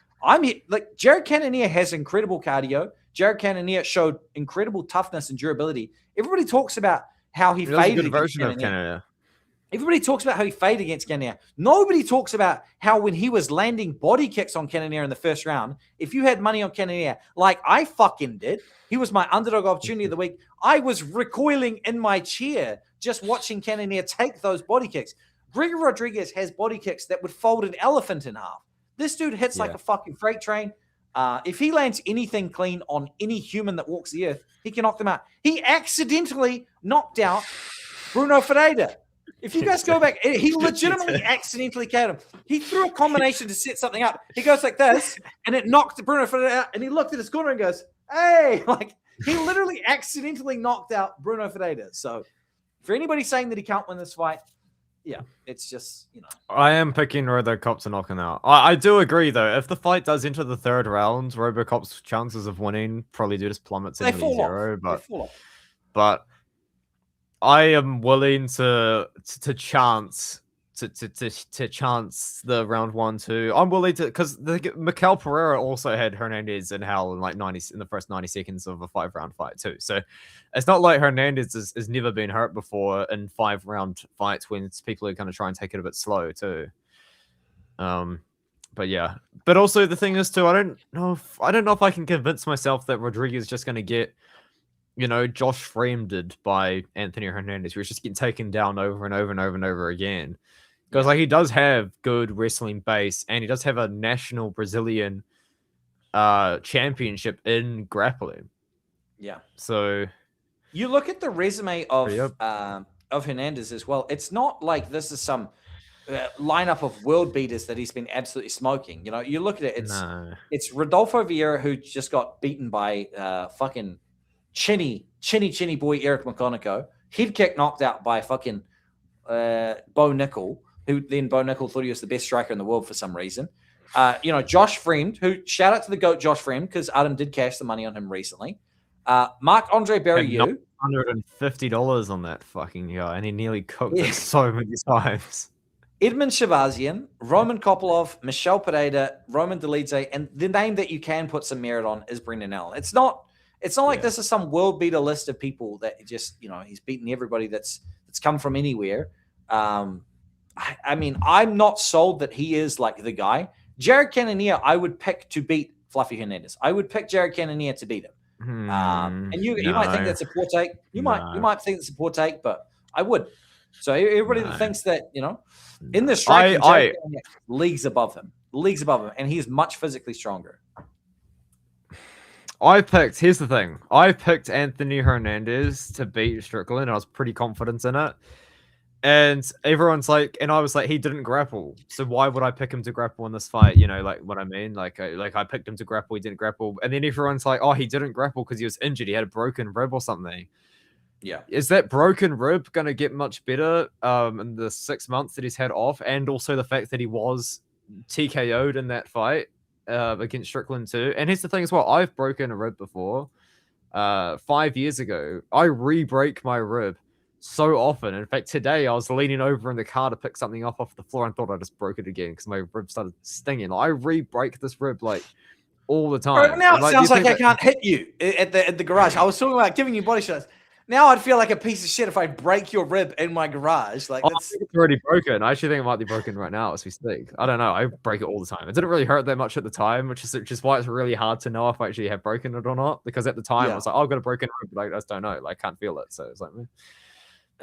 S1: Jared Cannonier has incredible cardio. Jared Cannonier showed incredible toughness and durability. Everybody talks about how he faded against Cannonier. Everybody talks about how he faded against Cannonier. Nobody talks about how when he was landing body kicks on Cannonier in the first round, if you had money on Cannonier, like I fucking did, he was my underdog opportunity of the week. I was recoiling in my chair just watching Cannonier take those body kicks. Gregory Rodrigues has body kicks that would fold an elephant in half. This dude hits like a fucking freight train. If he lands anything clean on any human that walks the earth, he can knock them out. He accidentally knocked out Bruno Ferreira. If you guys go back, he legitimately accidentally KO'd him. He threw a combination to set something up. He goes like this, and it knocked Bruno Ferreira out, and he looked at his corner and goes, hey! Like, he literally accidentally knocked out Bruno Ferreira. So, for anybody saying that he can't win this fight, yeah, it's just,
S2: I am picking Robocop to knock him out. I do agree, though. If the fight does enter the 3rd round, Robocop's chances of winning probably do just plummet to nearly 0. But I am willing to chance to chance the round 1-2. I'm willing to, because Mikel Pereira also had Hernandez in hell in like 90 in the first 90 seconds of a 5-round fight too. So it's not like Hernandez has never been hurt before in 5-round fights when people are going to try and take it a bit slow too. But yeah, but also the thing is too, I don't know if I can convince myself that Rodrigues is just going to get, Josh framed by Anthony Hernandez. We're just getting taken down over and over and over and over again. Because like he does have good wrestling base, and he does have a national Brazilian championship in grappling.
S1: Yeah.
S2: So
S1: you look at the resume of Hernandez as well. It's not like this is some lineup of world beaters that he's been absolutely smoking. You look at it. It's Rodolfo Vieira, who just got beaten by fucking chinny boy Eric McConaughey. Head kick knocked out by fucking Bo Nickel, who then Bo Nickel thought he was the best striker in the world for some reason. Josh Fremd, who shout out to the GOAT Josh Fremd, because Adam did cash the money on him recently. Marc-Andre Barriou.
S2: $150 on that fucking guy, and he nearly cooked it so many times.
S1: Edmund Shavazian, Roman Kopolov, Michel Pereira, Roman Dolidze, and the name that you can put some merit on is Brendan Allen. It's not like this is some world beater list of people that just, he's beaten everybody that's come from anywhere. I mean, I'm not sold that he is like the guy. Jared Cannonier, I would pick to beat Fluffy Hernandez. I would pick Jared Cannonier to beat him. And you might think that's a poor take. You might think it's a poor take, but I would. So everybody that thinks that, in the striking, leagues above him, and he's much physically stronger.
S2: Here's the thing. I picked Anthony Hernandez to beat Strickland, and I was pretty confident in it. And everyone's like, and I was like, he didn't grapple. So why would I pick him to grapple in this fight? Like what I mean? Like I picked him to grapple, he didn't grapple. And then everyone's like, oh, he didn't grapple because he was injured. He had a broken rib or something.
S1: Yeah. Is
S2: that broken rib going to get much better in the 6 months that he's had off? And also the fact that he was TKO'd in that fight against Strickland too. And here's the thing as well. I've broken a rib before. 5 years ago, I re-break my rib so often. In fact, today I was leaning over in the car to pick something up off the floor and thought I just broke it again because my rib started stinging. I re-break this rib like all the time.
S1: Bro, now it sounds like I can't hit you at the garage. I was talking about giving you body shots. Now I'd feel like a piece of shit if I break your rib in my garage. Like,
S2: I think it's already broken. I actually think it might be broken right now as we speak. I don't know. I break it all the time. It didn't really hurt that much at the time, which is why it's really hard to know if I actually have broken it or not. Because at the time I was like, oh, I've got a broken rib, but I just don't know. Like, I can't feel it. So it's like,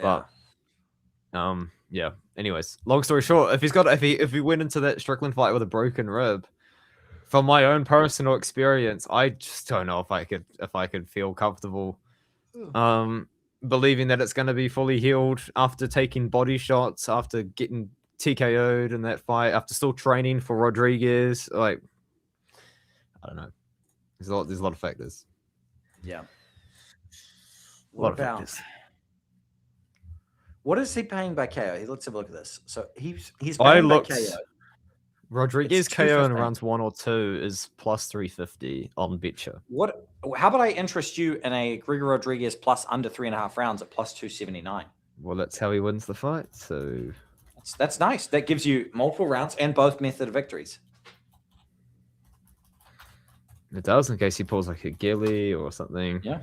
S2: but yeah. Anyways, long story short, if he went into that Strickland fight with a broken rib, from my own personal experience, I just don't know if I could feel comfortable believing that it's going to be fully healed after taking body shots, after getting TKO'd in that fight, after still training for Rodrigues. Like, I don't know. There's a lot of factors.
S1: Yeah.
S2: What about factors.
S1: What is he paying by KO? Let's have a look at this. So he's paying by KO.
S2: Rodrigues KO in rounds 1 or 2 is plus 350 on BetSam.
S1: How about I interest you in a Gregory Rodrigues plus under 3.5 rounds at plus 279?
S2: Well, that's how he wins the fight. So
S1: that's nice. That gives you multiple rounds and both method of victories.
S2: It does, in case he pulls like a ghillie or something.
S1: Yeah.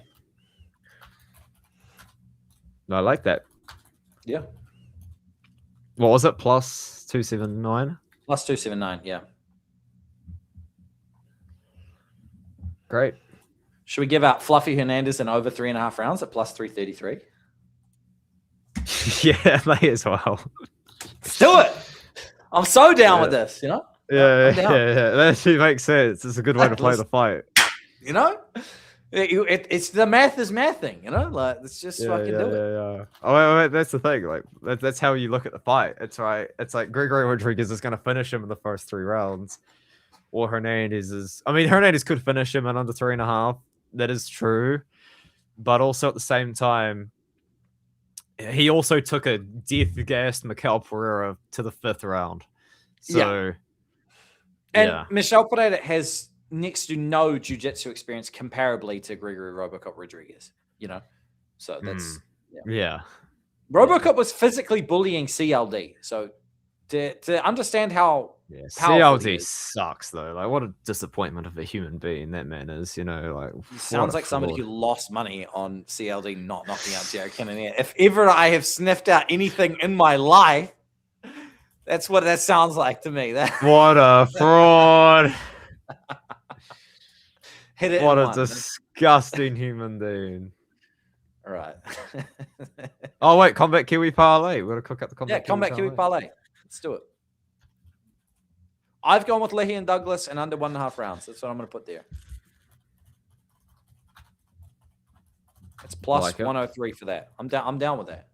S2: I like that.
S1: Yeah.
S2: What was it? Plus 279?
S1: Plus 279, yeah.
S2: Great.
S1: Should we give out Fluffy Hernandez in over 3.5 rounds at plus 333?
S2: Yeah, may as well.
S1: Let's do it. I'm so down with this,
S2: Yeah. That actually makes sense. It's a good way to play the fight.
S1: It's the math is mathing, like let's just fucking do it.
S2: Yeah. Oh, wait, that's the thing. Like that's how you look at the fight. It's right. It's like Gregory Rodrigues is going to finish him in the first 3 rounds, or Hernandez could finish him in under 3.5. That is true, but also at the same time, he also took a death-gassed Mikel Pereira to the 5th round. So,
S1: Michel Pereira has next to no jiu-jitsu experience comparably to Gregory Robocop Rodrigues, so that's
S2: yeah.
S1: Robocop was physically bullying CLD, so to understand how
S2: Yeah,
S1: powerful he
S2: CLD
S1: is.
S2: sucks though. Like, what a disappointment of a human being that man is. You know, like
S1: He
S2: what
S1: sounds
S2: a
S1: like somebody
S2: fraud.
S1: who lost money on CLD not knocking out Jared Cannonier. If ever I have sniffed out anything in my life, that's what that sounds like to me. That
S2: What a fraud!
S1: hit it
S2: What
S1: in
S2: a
S1: one.
S2: disgusting human being.
S1: All right.
S2: Oh wait, Combat Kiwi parlay. We're gonna cook up the
S1: Yeah,
S2: Combat
S1: Kiwi parlay. Let's do it. I've gone with Leahy and Douglas and under 1.5 rounds. That's what I'm going to put there. It's plus
S2: like it.
S1: 103 for that. I'm down with that.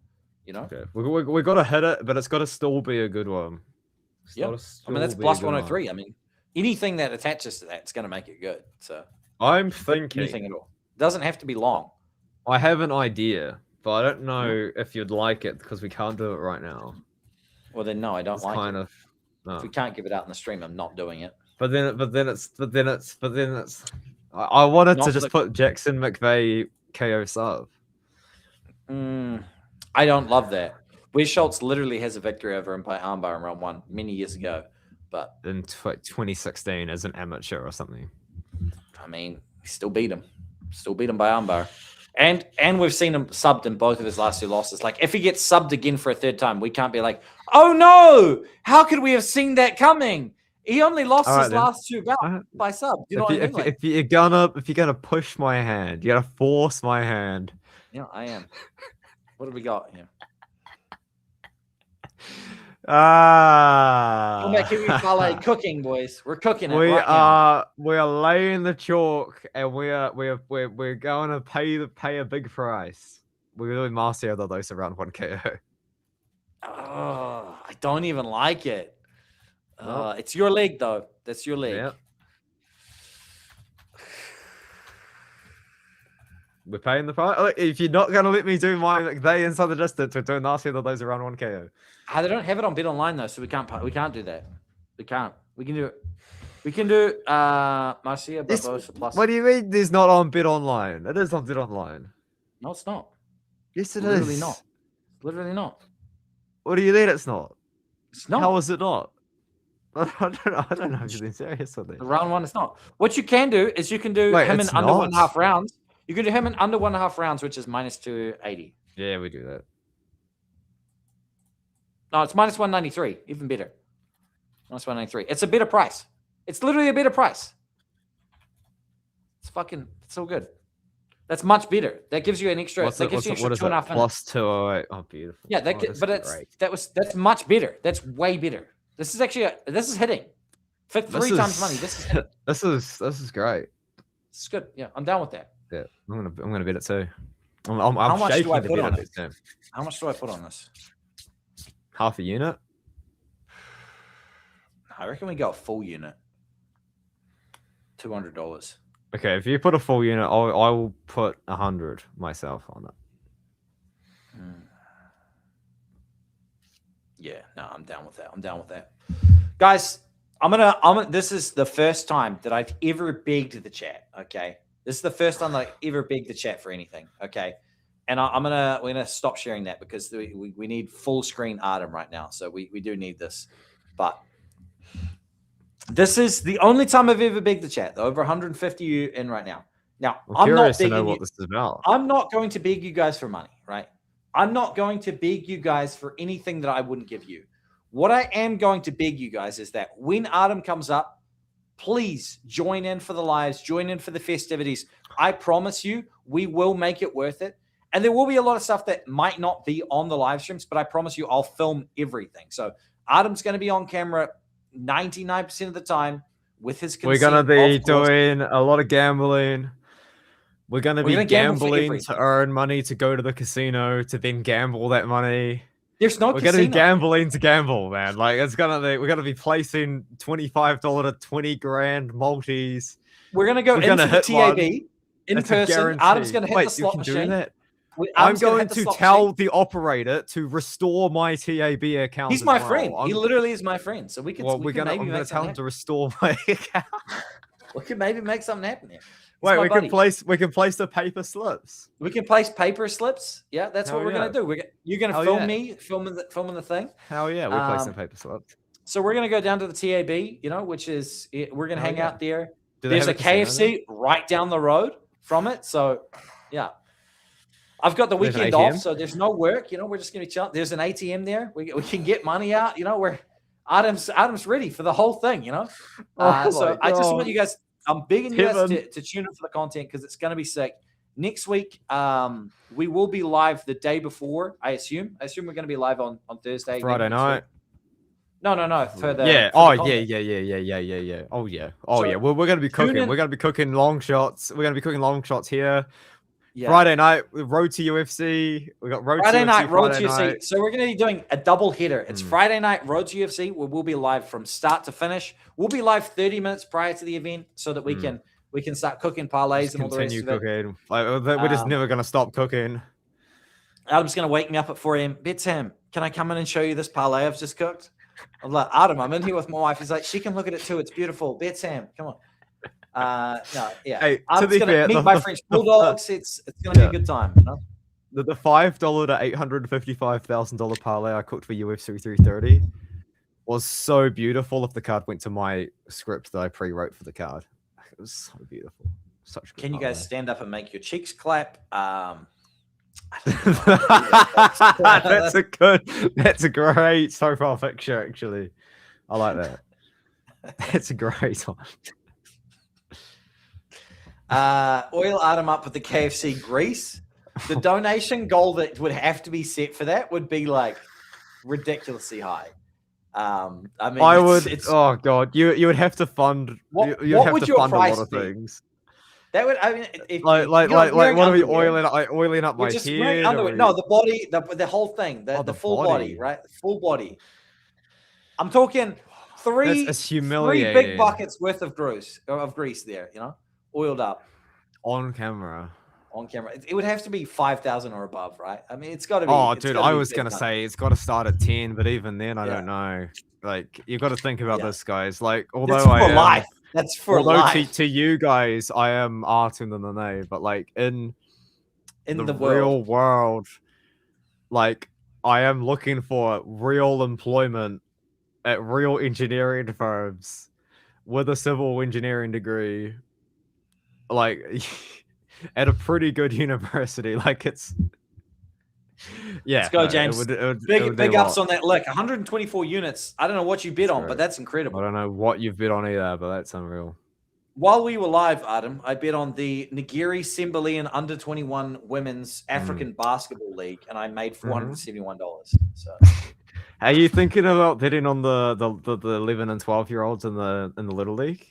S1: You know?
S2: Okay, we got to hit it, but it's got to still be a good one.
S1: Yeah. I mean, that's plus 103. I mean, anything that attaches to that is going to make it good. So
S2: I'm thinking
S1: anything at all. Doesn't have to be long.
S2: I have an idea, but I don't know if you'd like it because we can't do it right now.
S1: Well, then no, I don't
S2: It's
S1: like
S2: kind
S1: it.
S2: of. No.
S1: If we can't give it out in the stream, I'm not doing it.
S2: But then it's. I wanted
S1: Not
S2: to just put Jackson McVeigh KO sub.
S1: I don't love that. Wes Schultz literally has a victory over him by armbar in round 1 many years ago, but
S2: in 2016 as an amateur or something.
S1: I mean, he still beat him by armbar, and we've seen him subbed in both of his last 2 losses. Like, if he gets subbed again for a 3rd time, we can't be like, oh no, how could we have seen that coming? He only lost his last 2 bouts by sub. You know what I mean? Like,
S2: if you're gonna push my hand, you gotta force my hand.
S1: Yeah, I am. What have we got here? Kiwi parlay cooking, boys. We're cooking it.
S2: We are laying the chalk, and we're going to pay a big price. We're doing Marcio those around 1 KO.
S1: Oh, I don't even like it. It's your leg, though. That's your leg.
S2: Yep. We're paying the price. Look, if you're not going to let me do my McVeigh inside the distance, we're doing Marcio those around 1 KO.
S1: They don't have it on Bet Online though, so we can't do that. We can't. We can do it. We can do Marcia Barbosa plus.
S2: What do you mean? There's not on Bet Online. It is on Bet Online.
S1: No, it's not.
S2: Yes, it
S1: literally
S2: is.
S1: Not. Literally not.
S2: What do you mean it's not?
S1: It's not.
S2: How is it not? I don't know if you're being serious with this.
S1: Round 1, it's not. What you can do is you can do him in under 1.5 rounds. You can do him in under 1.5 rounds, which is minus 280.
S2: Yeah, we do that.
S1: No, it's minus 193. Even better. Minus 193. It's a better price. It's literally a better price. It's so good. That's much better. That gives you an extra. That gives you an extra 2.5
S2: plus 208. Oh, beautiful.
S1: Yeah, that's much better. That's way better. This is actually this is hitting. Fit 3 times money. This is hitting.
S2: This is great.
S1: It's good. Yeah, I'm down with that.
S2: Yeah, I'm gonna bet it too.
S1: How much do I put on it? How much do I put on this?
S2: Half a unit.
S1: I reckon we go a full unit. $200.
S2: Okay, if you put a full unit, I will put 100 myself on it.
S1: Yeah, no, I'm down with that. Guys, this is the first time that I've ever begged the chat. Okay, this is the first time that I've ever begged the chat for anything. Okay, and we're gonna stop sharing that because we need full screen Artem right now. So we do need this, but this is the only time I've ever begged the chat. Over 150 you in right now. Now I'm not begging to know what this is about. I'm not going to beg you guys for money, right? I'm not going to beg you guys for anything that I wouldn't give you. What I am going to beg you guys is that when Artem comes up, please join in for the lives, join in for the festivities. I promise you, we will make it worth it. And there will be a lot of stuff that might not be on the live streams, but I promise you, I'll film everything. So Artem's going to be on camera 99% of the time with his consent.
S2: We're going to be doing a lot of gambling. We're going to be gambling to earn money to go to the casino to then gamble that money.
S1: There's no.
S2: We're going to be gambling to gamble, man. Like we're going to be placing $25 to 20 grand multis.
S1: We're going to go into the TAB in person. Adam's going to hit the slot machine.
S2: I'm going to tell the operator to restore my TAB account.
S1: He's my friend. He literally is my friend. So we can.
S2: I'm going to tell him to restore my account.
S1: We could maybe make something happen here.
S2: Wait,
S1: my
S2: we
S1: buddy.
S2: can place the paper slips.
S1: We can place paper slips. Yeah, that's
S2: Hell
S1: what we're
S2: yeah.
S1: gonna do. You're gonna
S2: Hell
S1: film
S2: yeah.
S1: me filming the thing.
S2: Hell yeah, we're placing paper slips.
S1: So we're gonna go down to the TAB, which is we're gonna
S2: Hell
S1: hang
S2: yeah.
S1: out there.
S2: Do they
S1: There's
S2: have
S1: a
S2: casino
S1: KFC right down the road from it. So yeah. I've got the
S2: There's an
S1: weekend off,
S2: ATM?
S1: so there's no work. We're just gonna be chilling. There's an ATM there. We can get money out. We're Adam's ready for the whole thing. So I just want you guys. I'm begging you guys to tune in for the content because it's gonna be sick. Next week, we will be live the day before. I assume we're gonna be live on Thursday.
S2: Friday night.
S1: No. For the
S2: yeah.
S1: for
S2: Oh
S1: the
S2: yeah. Oh yeah. Oh yeah. We're gonna be cooking. We're gonna be cooking long shots. We're gonna be cooking long shots here. Yeah. Friday night, road to UFC. We got road
S1: Friday
S2: to
S1: night,
S2: UFC,
S1: road
S2: Friday
S1: to UFC.
S2: night.
S1: So we're going to be doing a double hitter. It's Friday night, road to UFC. We'll be live from start to finish. We'll be live 30 minutes prior to the event so that we can start cooking parlays
S2: just
S1: and all the rest of it.
S2: Cooking. We're just never going to stop cooking.
S1: Adam's going to wake me up at 4 a.m. BetSam, can I come in and show you this parlay I've just cooked? I'm like, Adam, I'm in here with my wife. He's like, she can look at it too. It's beautiful. BetSam, come on. No, yeah.
S2: Hey,
S1: I'm going to meet my French Bulldogs. It's going to be a good time.
S2: The $5 to $855,000 parlay I cooked for UFC 330 was so beautiful. If the card went to my script that I pre-wrote for the card, it was so beautiful. Such.
S1: Can you guys stand up and make your cheeks clap?
S2: That's a great profile picture. Actually, I like that. It's a great one.
S1: Oil Adam up with the KFC grease. The donation goal that would have to be set for that would be like ridiculously high.
S2: I would. Oh god, you would have to fund. You'd have to fund a lot of things.
S1: That would. I mean,
S2: like what are we oiling up my head?
S1: No, the body, the whole thing, the full body, right? Full body. I'm talking three big buckets worth of grease there. Oiled up
S2: on camera.
S1: It would have to be 5,000 or above, right? I mean, it's got to be.
S2: Oh, dude, I was gonna say it's got to start at 10, but even then, I don't know. Like, you got to think about this, guys. Like, although
S1: that's for life.
S2: To you guys, I am Artem than the name, but like in the real world, like I am looking for real employment at real engineering firms with a civil engineering degree. Like at a pretty good university, like let's
S1: go, James. Big ups on that lick. 124 units. I don't know what you bid on, but that's incredible.
S2: I don't know what you've bid on either, but that's unreal.
S1: While we were live, Adam, I bid on the Nigeri Sembalian under 21 women's African basketball league, and I made $471. So,
S2: are you thinking about bidding on the 11 and 12-year-olds in the little league?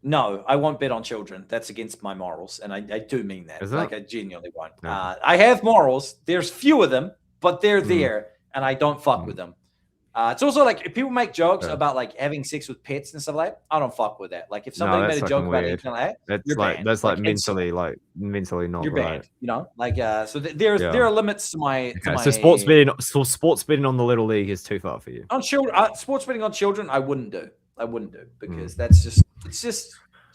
S1: No, I won't bet on children. That's against my morals, and I do mean that. Like, I genuinely won't.
S2: No.
S1: I have morals. There's few of them, but they're there, and I don't fuck with them. It's also like if people make jokes about like having sex with pets and stuff like that, I don't fuck with that. Like if somebody made a joke about anything like that, you're banned.
S2: That's mentally not
S1: you're
S2: right.
S1: banned. So there are limits to my.
S2: So sports betting on the little league is too far for you.
S1: On children, sports betting on children, I wouldn't do because it's just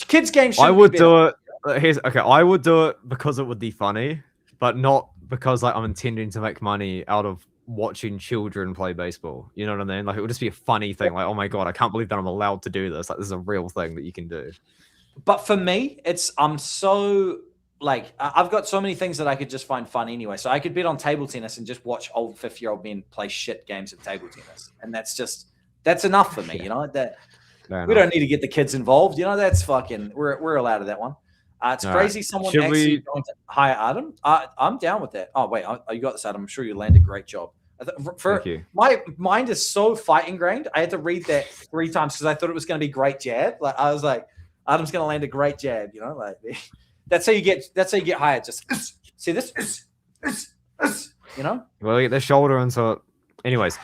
S1: kids' games.
S2: I would do it. I would do it because it would be funny, but not because like I'm intending to make money out of watching children play baseball. You know what I mean? Like it would just be a funny thing. Like, oh my god, I can't believe that I'm allowed to do this. Like this is a real thing that you can do.
S1: But for me, I'm so like I've got so many things that I could just find fun anyway. So I could bet on table tennis and just watch old 50-year-old men play shit games of table tennis, and that's enough for me. That we don't need to get the kids involved. That's fucking. We're allowed to that one. It's crazy. Someone actually going to hire Adam. I'm down with that. Oh wait, you got this, Adam. I'm sure you landed a great job.
S2: Thank you.
S1: My mind is so fight ingrained. I had to read that 3 times because I thought it was going to be great jab. Like I was like, Adam's going to land a great jab. Like that's how you get hired. Just see this.
S2: Well, you get their shoulder and so. Anyways,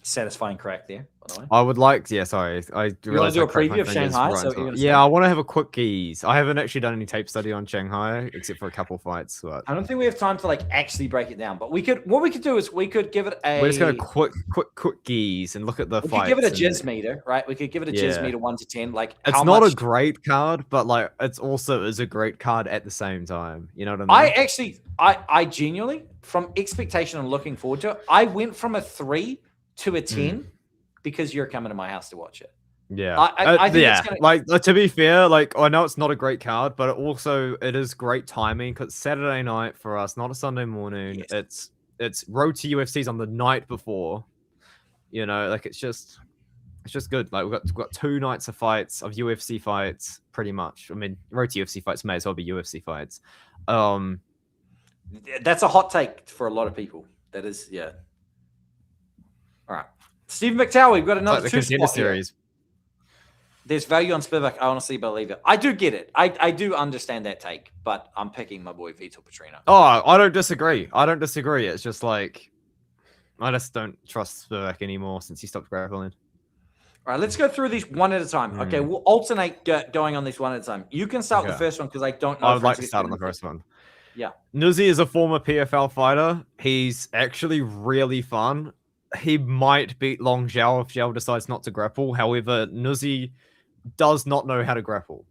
S1: Satisfying crack there, by the way.
S2: I would like, sorry. I
S1: You want
S2: realized
S1: to do
S2: I
S1: a
S2: cracked my
S1: preview of
S2: fingers
S1: Shanghai?
S2: right
S1: So
S2: into
S1: you're
S2: it.
S1: gonna
S2: Yeah,
S1: say?
S2: I want to have a quick ease. I haven't actually done any tape study on Shanghai except for a couple fights. But
S1: I don't think we have time to like actually break it down. But what we could do is we could give it
S2: we're just gonna quick ease and look at the
S1: we
S2: fights.
S1: could give it a
S2: and-
S1: jizz meter, right? We could give it a jizz meter 1 to 10. Like
S2: it's
S1: how
S2: not
S1: much...
S2: a great card, but like it's also is a great card at the same time. You know what I mean?
S1: I actually, I genuinely, from expectation and looking forward to it, I went from a 3 to a 10 because you're coming to my house to watch it.
S2: Yeah,
S1: I think it's gonna...
S2: like to be fair, like I know it's not a great card, but it is great timing because Saturday night for us, not a Sunday morning.
S1: Yes.
S2: It's road to UFC's on the night before. You know, like it's just good. Like we've got 2 nights of fights of UFC fights, pretty much. I mean, road to UFC fights may as well be UFC fights.
S1: That's a hot take for a lot of people. That is, yeah. All right, Stephen McTower, we've got another
S2: like
S1: 2
S2: contender
S1: spot here.
S2: series.
S1: There's value on Spivak. I honestly believe it. I do get it. I do understand that take, but I'm picking my boy Vitor Petrino.
S2: Oh, I don't disagree. It's just like I just don't trust Spivak anymore since he stopped grappling.
S1: All right, let's go through these one at a time. Okay, we'll alternate going on this one at a time. You can start with the first one because I don't know.
S2: I would like to start on the first one.
S1: Yeah.
S2: Nuzi is a former PFL fighter. He's actually really fun. He might beat Long Zhao if Zhao decides not to grapple. However, Nuzi does not know how to grapple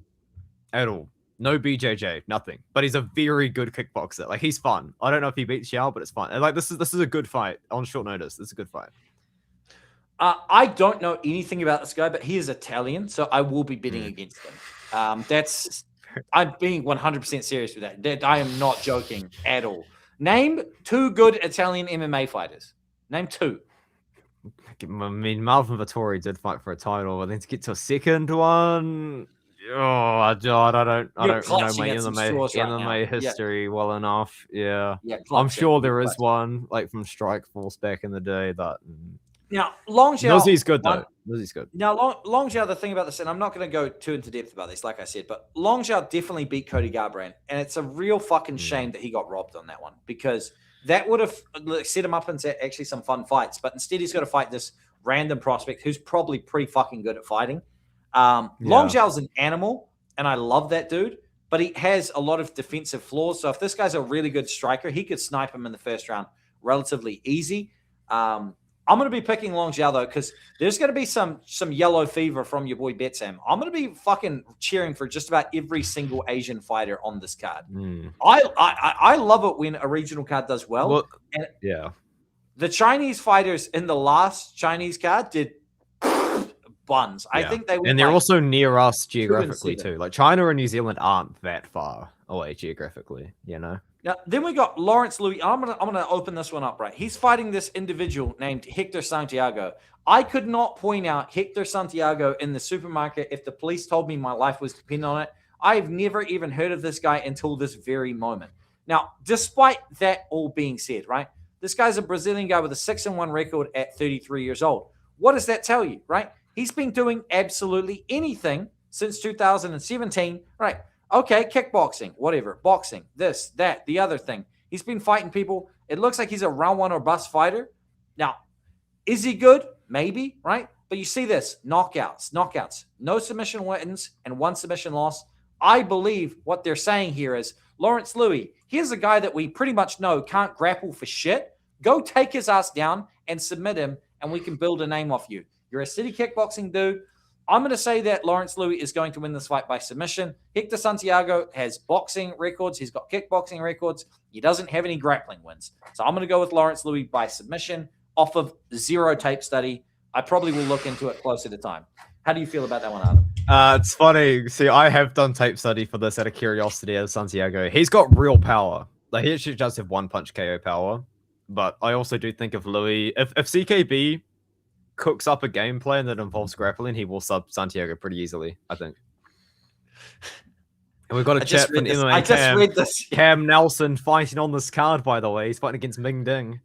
S2: at all. No BJJ, nothing. But he's a very good kickboxer. Like he's fun. I don't know if he beats Zhao, but it's fun. And like this is a good fight on short notice. This is a good fight.
S1: I don't know anything about this guy, but he is Italian, so I will be bidding against him. I'm being 100% serious with that. I am not joking at all. Name 2 good Italian MMA fighters. Name 2.
S2: I mean, Marvin Vittori did fight for a title, but then to get to a second one, I don't know my MMA history well enough. Yeah, I'm sure there is one like from Strikeforce back in the day. That
S1: now Long Zhao,
S2: Nuzi's good though. Nuzi's good.
S1: Now Long Zhao, the thing about this, and I'm not going to go too into depth about this, like I said, but Long Zhao definitely beat Cody Garbrandt, and it's a real fucking shame that he got robbed on that one because that would have set him up into actually some fun fights. But instead, he's got to fight this random prospect who's probably pretty fucking good at fighting. Long Zhao's an animal, and I love that dude, but he has a lot of defensive flaws. So if this guy's a really good striker, he could snipe him in the first round relatively easy. I'm going to be picking Long Zhao, though, because there's going to be some yellow fever from your boy BetSam. I'm going to be fucking cheering for just about every single Asian fighter on this card. I love it when a regional card does well. And the Chinese fighters in the last Chinese card did buns. I think they were,
S2: and they're also near us geographically too. Like China and New Zealand aren't that far away geographically, you know.
S1: Now, then we got Lawrence Louis. I'm gonna open this one up, right? He's fighting this individual named Hector Santiago. I could not point out Hector Santiago in the supermarket if the police told me my life was dependent on it. I've never even heard of this guy until this very moment. Now, despite that all being said, right? This guy's a Brazilian guy with a 6-1 record at 33 years old. What does that tell you, right? He's been doing absolutely anything since 2017, right? Okay, kickboxing, whatever, boxing, this, that, the other thing. He's been fighting people. It looks like he's a round 1 or bust fighter. Now, is he good? Maybe, right? But you see this, knockouts, no submission wins and 1 submission loss. I believe what they're saying here is, Lawrence Louis, here's a guy that we pretty much know can't grapple for shit. Go take his ass down and submit him, and we can build a name off you. You're a city kickboxing dude. I'm going to say that Lawrence Louis is going to win this fight by submission. Hector Santiago has boxing records. He's got kickboxing records. He doesn't have any grappling wins. So I'm going to go with Lawrence Louis by submission off of 0 tape study. I probably will look into it closer to time. How do you feel about that one, Adam?
S2: It's funny. See, I have done tape study for this out of curiosity as Santiago. He's got real power. Like he actually does have 1-punch KO power. But I also do think of Louis, if CKB cooks up a game plan that involves grappling, he will sub Santiago pretty easily, I think. And we've got a chat from MMA.
S1: I just read this.
S2: Cam Nelson fighting on this card, by the way. He's fighting against Ming Ding.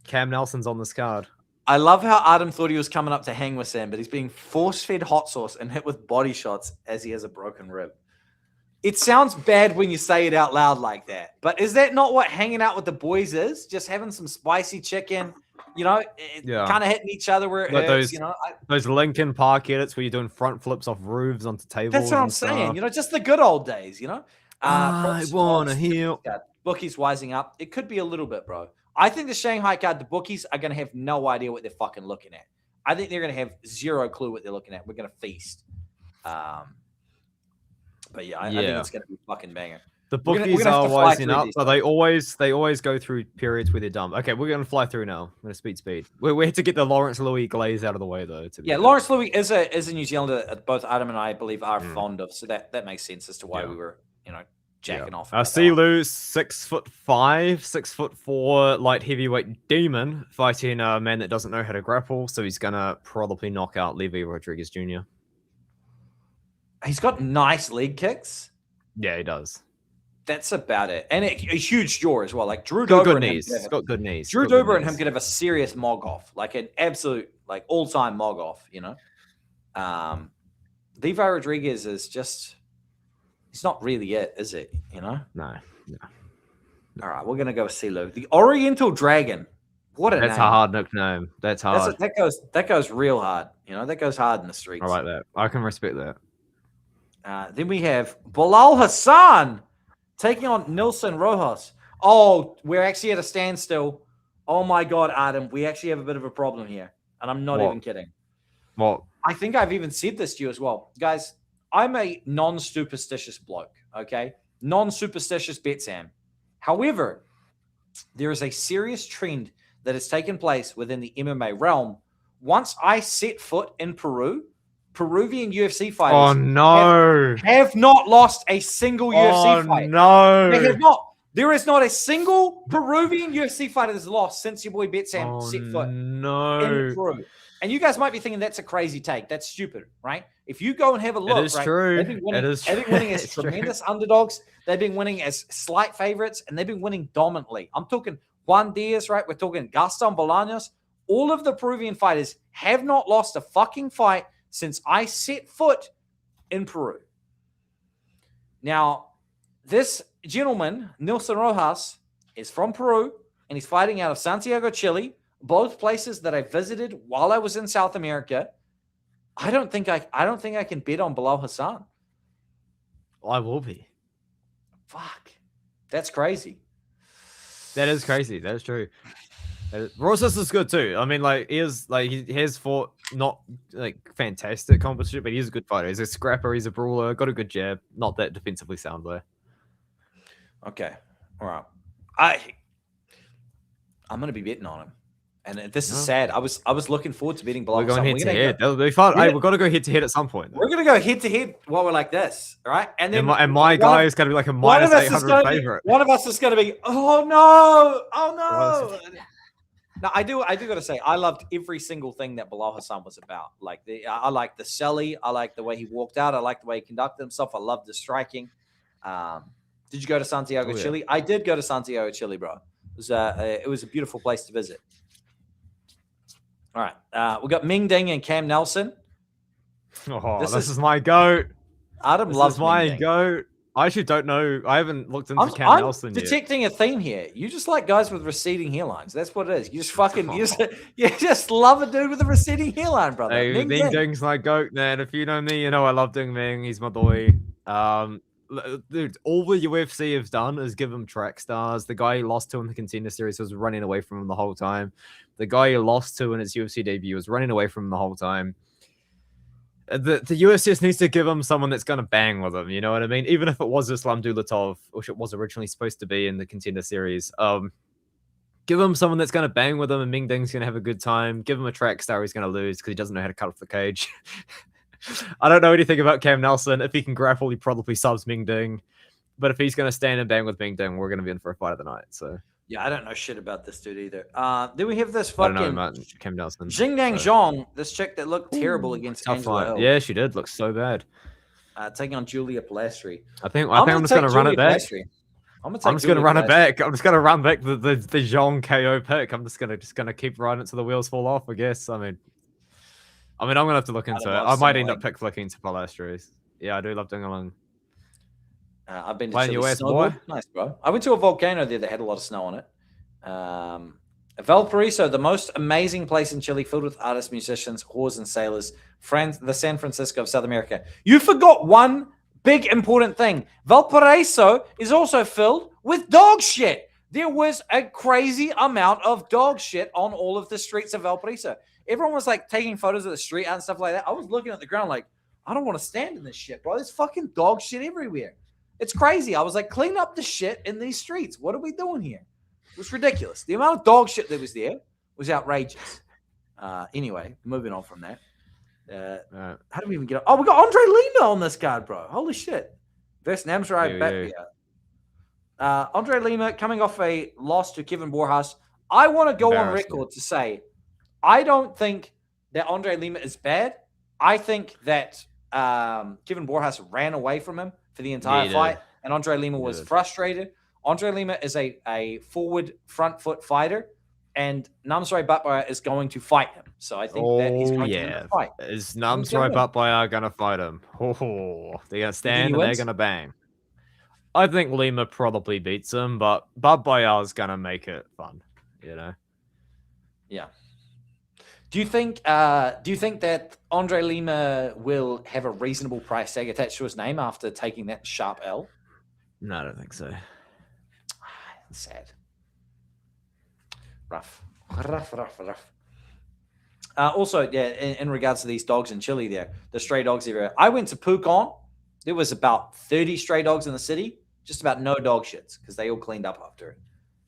S2: Cam Nelson's on this card.
S1: I love how Adam thought he was coming up to hang with Sam, but he's being force-fed hot sauce and hit with body shots as he has a broken rib. It sounds bad when you say it out loud like that, but is that not what hanging out with the boys is? Just having some spicy chicken, You know,
S2: Yeah.
S1: kind of hitting each other where it
S2: Like
S1: hurts. You know,
S2: those Linkin Park edits where you're doing front flips off roofs onto tables.
S1: that's what I'm
S2: and
S1: saying.
S2: stuff.
S1: You know, just the good old days. You know,
S2: I wanna heal.
S1: Bookies wising up. It could be a little bit, bro. I think the Shanghai card, the bookies are going to have no idea what they're fucking looking at. I think they're going to have zero clue what they're looking at. We're going to feast. But yeah, I think it's going to be fucking banger.
S2: The bookies are wising up, but they always go through periods where they're dumb. Okay, we're going to fly through now. I'm going to speed. We have to get the Lawrence Louis glaze out of the way, though.
S1: Yeah, Lawrence Louis is a New Zealander that both Adam and I believe are fond of, so that makes sense as to why we were, jacking off.
S2: Silu, 6'5", 6'4", light heavyweight demon fighting a man that doesn't know how to grapple, so he's gonna probably knock out Levi Rodrigues Jr.
S1: He's got nice leg kicks.
S2: Yeah, he does.
S1: That's about it, and a huge jaw as well. Like Drew
S2: Dober
S1: Dober
S2: and him, got good knees.
S1: Drew Dober and him could have a serious mog off, like an absolute all-time mog off. Levi Rodrigues is just. It's not really it, is it?
S2: No.
S1: All right, we're gonna go with Silu, the Oriental Dragon. What a name.
S2: A hard nickname. That's hard.
S1: That goes real hard. That goes hard in the streets.
S2: I like that. I can respect that.
S1: Then we have Bilal Hassan taking on Nilson Rojas. Oh, we're actually at a standstill. Oh my God, Adam, we actually have a bit of a problem here, and I'm not even kidding.
S2: What?
S1: I think I've even said this to you as well, guys. I'm a non-superstitious bloke, okay? Non-superstitious BetSam. However, there is a serious trend that has taken place within the MMA realm. Once I set foot in Peru, Peruvian UFC fighters have not lost a single UFC fight.
S2: No.
S1: They have not. There is not a single Peruvian UFC fighter that's lost since your boy BetSam set foot in Peru. And you guys might be thinking that's a crazy take. That's stupid, right? If you go and have a look,
S2: it is true.
S1: They've been winning as tremendous underdogs. They've been winning as slight favorites, and they've been winning dominantly. I'm talking Juan Diaz, right? We're talking Gaston Bolaños. All of the Peruvian fighters have not lost a fucking fight since I set foot in Peru. Now, this gentleman, Nilson Rojas, is from Peru, and he's fighting out of Santiago, Chile. Both places that I visited while I was in South America. I don't think I can bet on Bilal Hassan.
S2: I will be.
S1: Fuck. That's crazy.
S2: That is crazy. That is true. Rosas is good too. I mean, he has fought not fantastic competition, but he's a good fighter. He's a scrapper, he's a brawler, got a good jab, not that defensively sound though.
S1: Okay. All right. I'm gonna be betting on him. And this is sad. I was looking forward to beating Bilal.
S2: We're going head to head. That'll be fun. Hey, we've got to go head to head at some point.
S1: We're going to go head to head while we're like this, all right? And then
S2: my guy is going to be like a minus 800 favorite.
S1: One of us is going to be, oh no. Now I do got to say, I loved every single thing that Bilal Hassan was about. I like the celly. I like the way he walked out. I like the way he conducted himself. I loved the striking. Did you go to Santiago, Chile? I did go to Santiago, Chile, bro. It was a beautiful place to visit. All right. We got Ming Ding and Cam Nelson.
S2: Oh, this is my goat.
S1: Adam loves
S2: my goat. I actually don't know. I haven't looked into Cam Nelson yet.
S1: I'm detecting a theme here. You just like guys with receding hairlines. That's what it is. You just fucking you just love a dude with a receding hairline, brother.
S2: Hey, Ming Ding's my goat, man. If you know me, you know I love Ding Ming. He's my boy. Dude, all the UFC have done is give him track stars. The guy he lost to in the Contender Series was running away from him the whole time. The guy he lost to in his UFC debut was running away from him the whole time. The UFC just needs to give him someone that's going to bang with him. You know what I mean? Even if it was Islam Dulatov, which it was originally supposed to be in the Contender Series. Give him someone that's going to bang with him, and Ming Ding's going to have a good time. Give him a track star he's going to lose because he doesn't know how to cut off the cage. I don't know anything about Cam Nelson. If he can grapple, he probably subs Ming Ding. But if he's going to stand and bang with Ming Ding, we're going to be in for a fight of the night. So
S1: yeah, I don't know shit about this dude either. Then we have this fucking
S2: I don't know about Cam Nelson.
S1: Xingnan Zhang, this chick that looked terrible against Angela Hill.
S2: Yeah, she did look so bad.
S1: Taking on Julia Pilastri.
S2: I think I'm just going to run it back. I'm just going to run it back. I'm just going to run back the Zhang KO pick. I'm just going to keep riding it till the wheels fall off, I guess. I mean, I'm going to have to look into it. I might end up pick flicking to Pilastri. Yeah, I do love doing along.
S1: I've been to Chile. Nice, bro. I went to a volcano there that had a lot of snow on it. Valparaiso, the most amazing place in Chile, filled with artists, musicians, whores, and sailors. The San Francisco of South America. You forgot one big important thing. Valparaiso is also filled with dog shit. There was a crazy amount of dog shit on all of the streets of Valparaiso. Everyone was like taking photos of the street and stuff like that. I was looking at the ground like, I don't want to stand in this shit, bro. There's fucking dog shit everywhere. It's crazy. I was like, clean up the shit in these streets. What are we doing here? It was ridiculous. The amount of dog shit that was there was outrageous. Anyway, moving on from that. How do we even get on? Oh, we got Andre Lima on this card, bro. Holy shit. Versus Namzrai Batbia. Andre Lima coming off a loss to Kevin Borjas. I want to go on record to say I don't think that Andre Lima is bad. I think that Kevin Borjas ran away from him for the entire fight, and Andre Lima was frustrated. Andre Lima is a forward front foot fighter, and Namzrai Batbia is going to fight him. So I think that he's going to fight.
S2: Is Namzrai Batbia going to fight him? Oh, they're going to stand and they're going to bang. I think Lima probably beats him, but Batbia is going to make it fun, you know?
S1: Yeah. Do you think that Andre Lima will have a reasonable price tag attached to his name after taking that sharp L?
S2: No, I don't think so.
S1: Sad. Rough. Also, yeah, in regards to these dogs in Chile there, the stray dogs everywhere. I went to Pucón. There was about 30 stray dogs in the city. Just about no dog shits because they all cleaned up after it.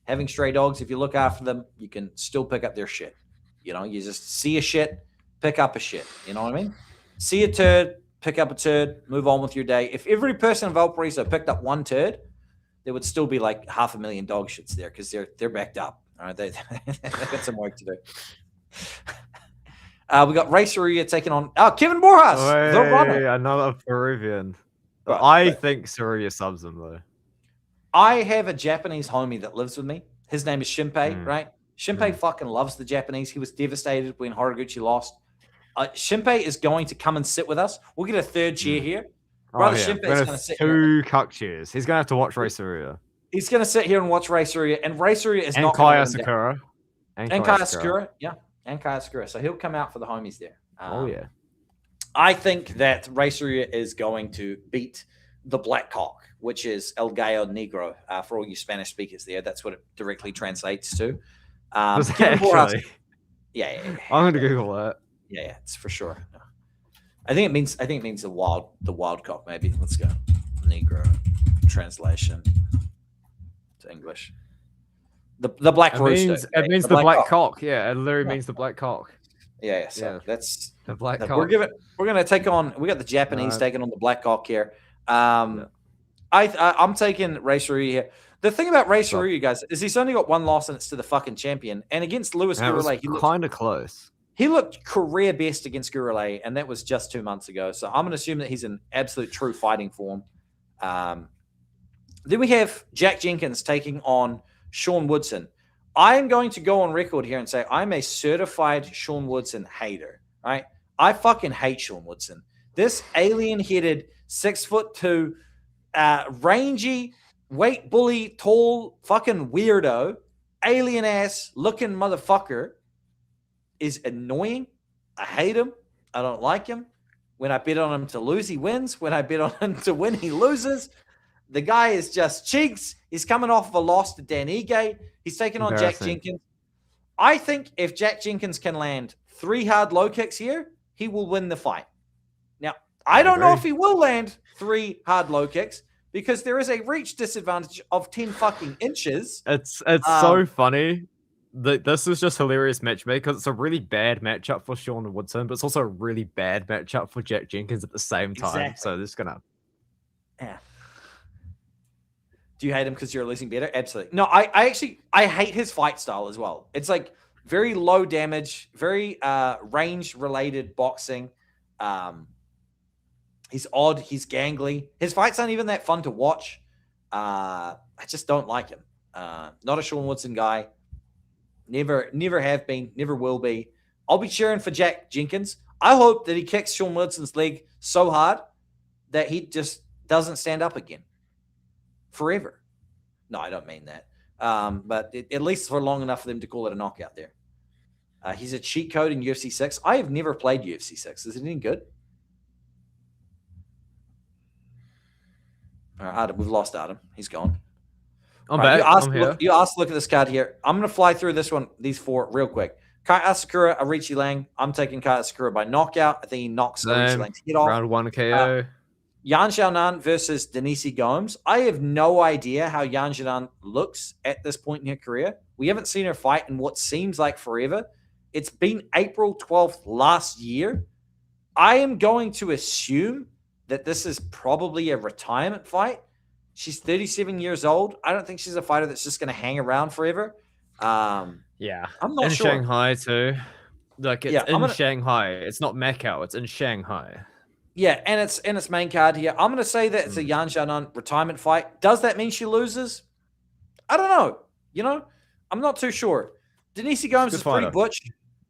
S1: Having stray dogs, if you look after them, you can still pick up their shit. You know, you just see a shit, pick up a shit. You know what I mean? See a turd, pick up a turd, move on with your day. If every person in Valparaiso picked up one turd, there would still be like 500,000 dog shits there because they're backed up. All right, they've got some work to do. We got Ray Soria taking on Kevin Borjas, the runner.
S2: Another Peruvian.
S1: Right,
S2: I think Soria subs him though.
S1: I have a Japanese homie that lives with me. His name is Shinpei, right? Shinpei fucking loves the Japanese. He was devastated when Horiguchi lost. Shinpei is going to come and sit with us. We'll get a third chair here. Brother Shinpei is going to sit here.
S2: 2 cuck chairs. He's going to have to watch Ray Soria.
S1: He's going to sit here and watch Ray Soria. And Ray Soria is not
S2: Kaya Sakura.
S1: And Kaya Sakura. Yeah. And Kaya Sakura. So he'll come out for the homies there.
S2: Yeah.
S1: I think that Ray Soria is going to beat the Black Cock, which is El Gallo Negro for all you Spanish speakers there. That's what it directly translates to.
S2: Actually?
S1: Yeah.
S2: I'm going to Google that.
S1: Yeah, it's for sure. No. I think it means the wild cock. Maybe let's go Negro translation to English. The black rooster.
S2: It means the black cock. Yeah, it literally means the black cock.
S1: Yeah. So that's
S2: the black cock.
S1: We're going to take on. We got the Japanese taking on the black cock here. I'm taking Ray Soria here. The thing about Ray Soria, guys, is he's only got one loss and it's to the fucking champion. And against Luis Gurley, he looked
S2: kind of close.
S1: He looked career best against Gurley, and that was just 2 months ago. So I'm going to assume that he's in absolute true fighting form. Then we have Jack Jenkins taking on Sean Woodson. I am going to go on record here and say I'm a certified Sean Woodson hater. Right? I fucking hate Sean Woodson. This alien-headed 6'2", rangy, weight bully, tall, fucking weirdo, alien ass looking motherfucker is annoying. I hate him. I don't like him. When I bet on him to lose, he wins. When I bet on him to win, he loses. The guy is just cheeks. He's coming off of a loss to Dan Ige. He's taking on Jack Jenkins. I think if Jack Jenkins can land 3 hard low kicks here, he will win the fight. Now, I don't know if he will land 3 hard low kicks because there is a reach disadvantage of 10 fucking inches.
S2: It's so funny. This is just hilarious matchmaking because it's a really bad matchup for Sean Woodson, but it's also a really bad matchup for Jack Jenkins at the same time.
S1: Exactly.
S2: So this is gonna.
S1: Yeah. Do you hate him because you're losing better? Absolutely. No, I hate his fight style as well. It's like very low damage, very range related boxing. He's odd. He's gangly. His fights aren't even that fun to watch. I just don't like him. Not a Sean Woodson guy. Never have been. Never will be. I'll be cheering for Jack Jenkins. I hope that he kicks Sean Woodson's leg so hard that he just doesn't stand up again. Forever. No, I don't mean that. but at least for long enough for them to call it a knockout there. He's a cheat code in UFC 6. I have never played UFC 6. Is it any good? All right, Adam, we've lost Adam. He's gone.
S2: I'm back. I'm here.
S1: You asked to look at this card here. I'm going to fly through these four real quick. Kai Asakura, Arichi Lang. I'm taking Kai Asakura by knockout. I think he knocks Arichi Lang's head off.
S2: Round 1 KO.
S1: Yan Xiaonan versus Denise Gomes. I have no idea how Yan Xiaonan looks at this point in her career. We haven't seen her fight in what seems like forever. It's been April 12th last year. I am going to assume that this is probably a retirement fight. She's 37 years old. I don't think she's a fighter that's just going to hang around forever.
S2: Yeah.
S1: I'm not sure.
S2: Shanghai too. Like it's Shanghai. It's not Macau. It's in Shanghai.
S1: Yeah, and it's main card here. I'm going to say that it's a Yan Xiaonan retirement fight. Does that mean she loses? I don't know. I'm not too sure. Denise Gomes is pretty butch,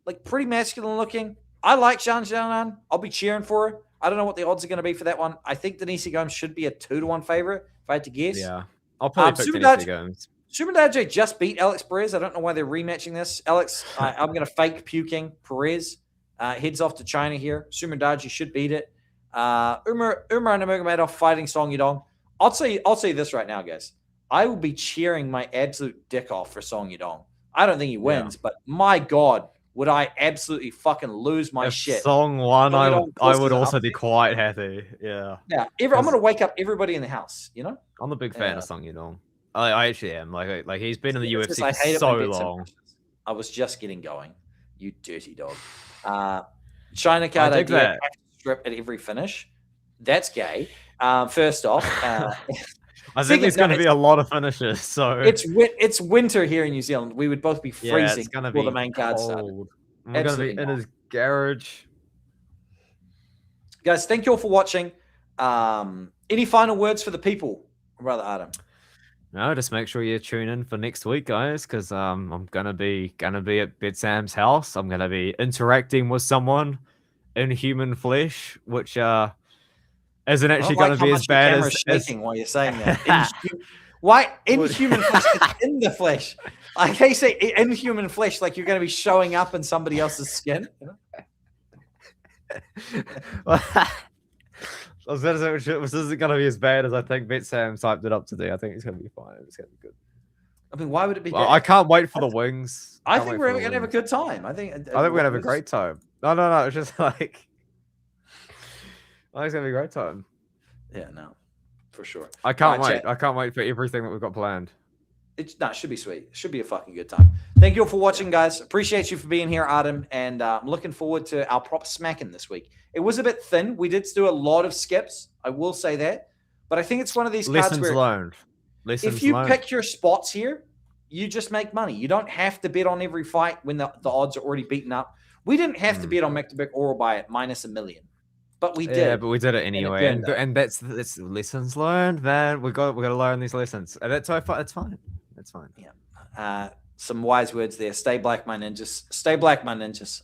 S1: like pretty masculine looking. I like Yan Xiaonan. I'll be cheering for her. I don't know what the odds are going to be for that one. I think Denise Gomes should be a 2-1 favorite, if I had to guess.
S2: Yeah, I'll probably pick Denise Gomes.
S1: Sumadaje just beat Alex Perez. I don't know why they're rematching this. Alex, I'm going to fake puking. Perez heads off to China here. Sumadaje should beat it. Umar Nurmagomedov fighting Song Yadong. I'll say this right now, guys. I will be cheering my absolute dick off for Song Yadong. I don't think he wins, but my God, would I absolutely fucking lose my shit.
S2: Song won, I would also be quite happy. Yeah.
S1: Yeah. I'm going to wake up everybody in the house,
S2: I'm a big fan of Song Yadong. I actually am. Like he's been in the UFC for so long.
S1: I was just getting going. You dirty dog. China card idea. Strip at every finish. That's gay. First off,
S2: I think there's going to be a lot of finishes. So
S1: it's winter here in New Zealand. We would both be freezing before the main card started.
S2: We're going to be in his garage.
S1: Guys, thank you all for watching. Any final words for the people, Brother Adam?
S2: No, just make sure you tune in for next week, guys, because I'm gonna be at BetSam's house. I'm gonna be interacting with someone in human flesh, which isn't actually going to be as bad as
S1: shaking while you're saying that. Why in human flesh? It's in the flesh. Like they say, in human flesh, like you're going to be showing up in somebody else's skin.
S2: This isn't going to be as bad as I think BetSam typed it up today. I think it's going to be fine. It's going to be good.
S1: I mean, why would it be?
S2: Well, I can't wait for the wings.
S1: I think we're going to have a good time. I think we're
S2: going to have a great time. No. It's just like, it's going to be a great time.
S1: Yeah, no, for sure.
S2: I can't wait. I can't wait for everything that we've got planned.
S1: It should be sweet. It should be a fucking good time. Thank you all for watching, guys. Appreciate you for being here, Adam. And I'm looking forward to our prop smacking this week. It was a bit thin. We did do a lot of skips. I will say that. But I think it's one of these cards where
S2: learned.
S1: If you pick your spots here, you just make money. You don't have to bet on every fight when the odds are already beaten up. We didn't have to bet on Mektabek or buy it minus $1 million. But we did.
S2: Yeah, but we did it anyway. And that's lessons learned, man. We got to learn these lessons. And that's fine. That's fine.
S1: Yeah. Some wise words there. Stay black, my ninjas. Stay black, my ninjas.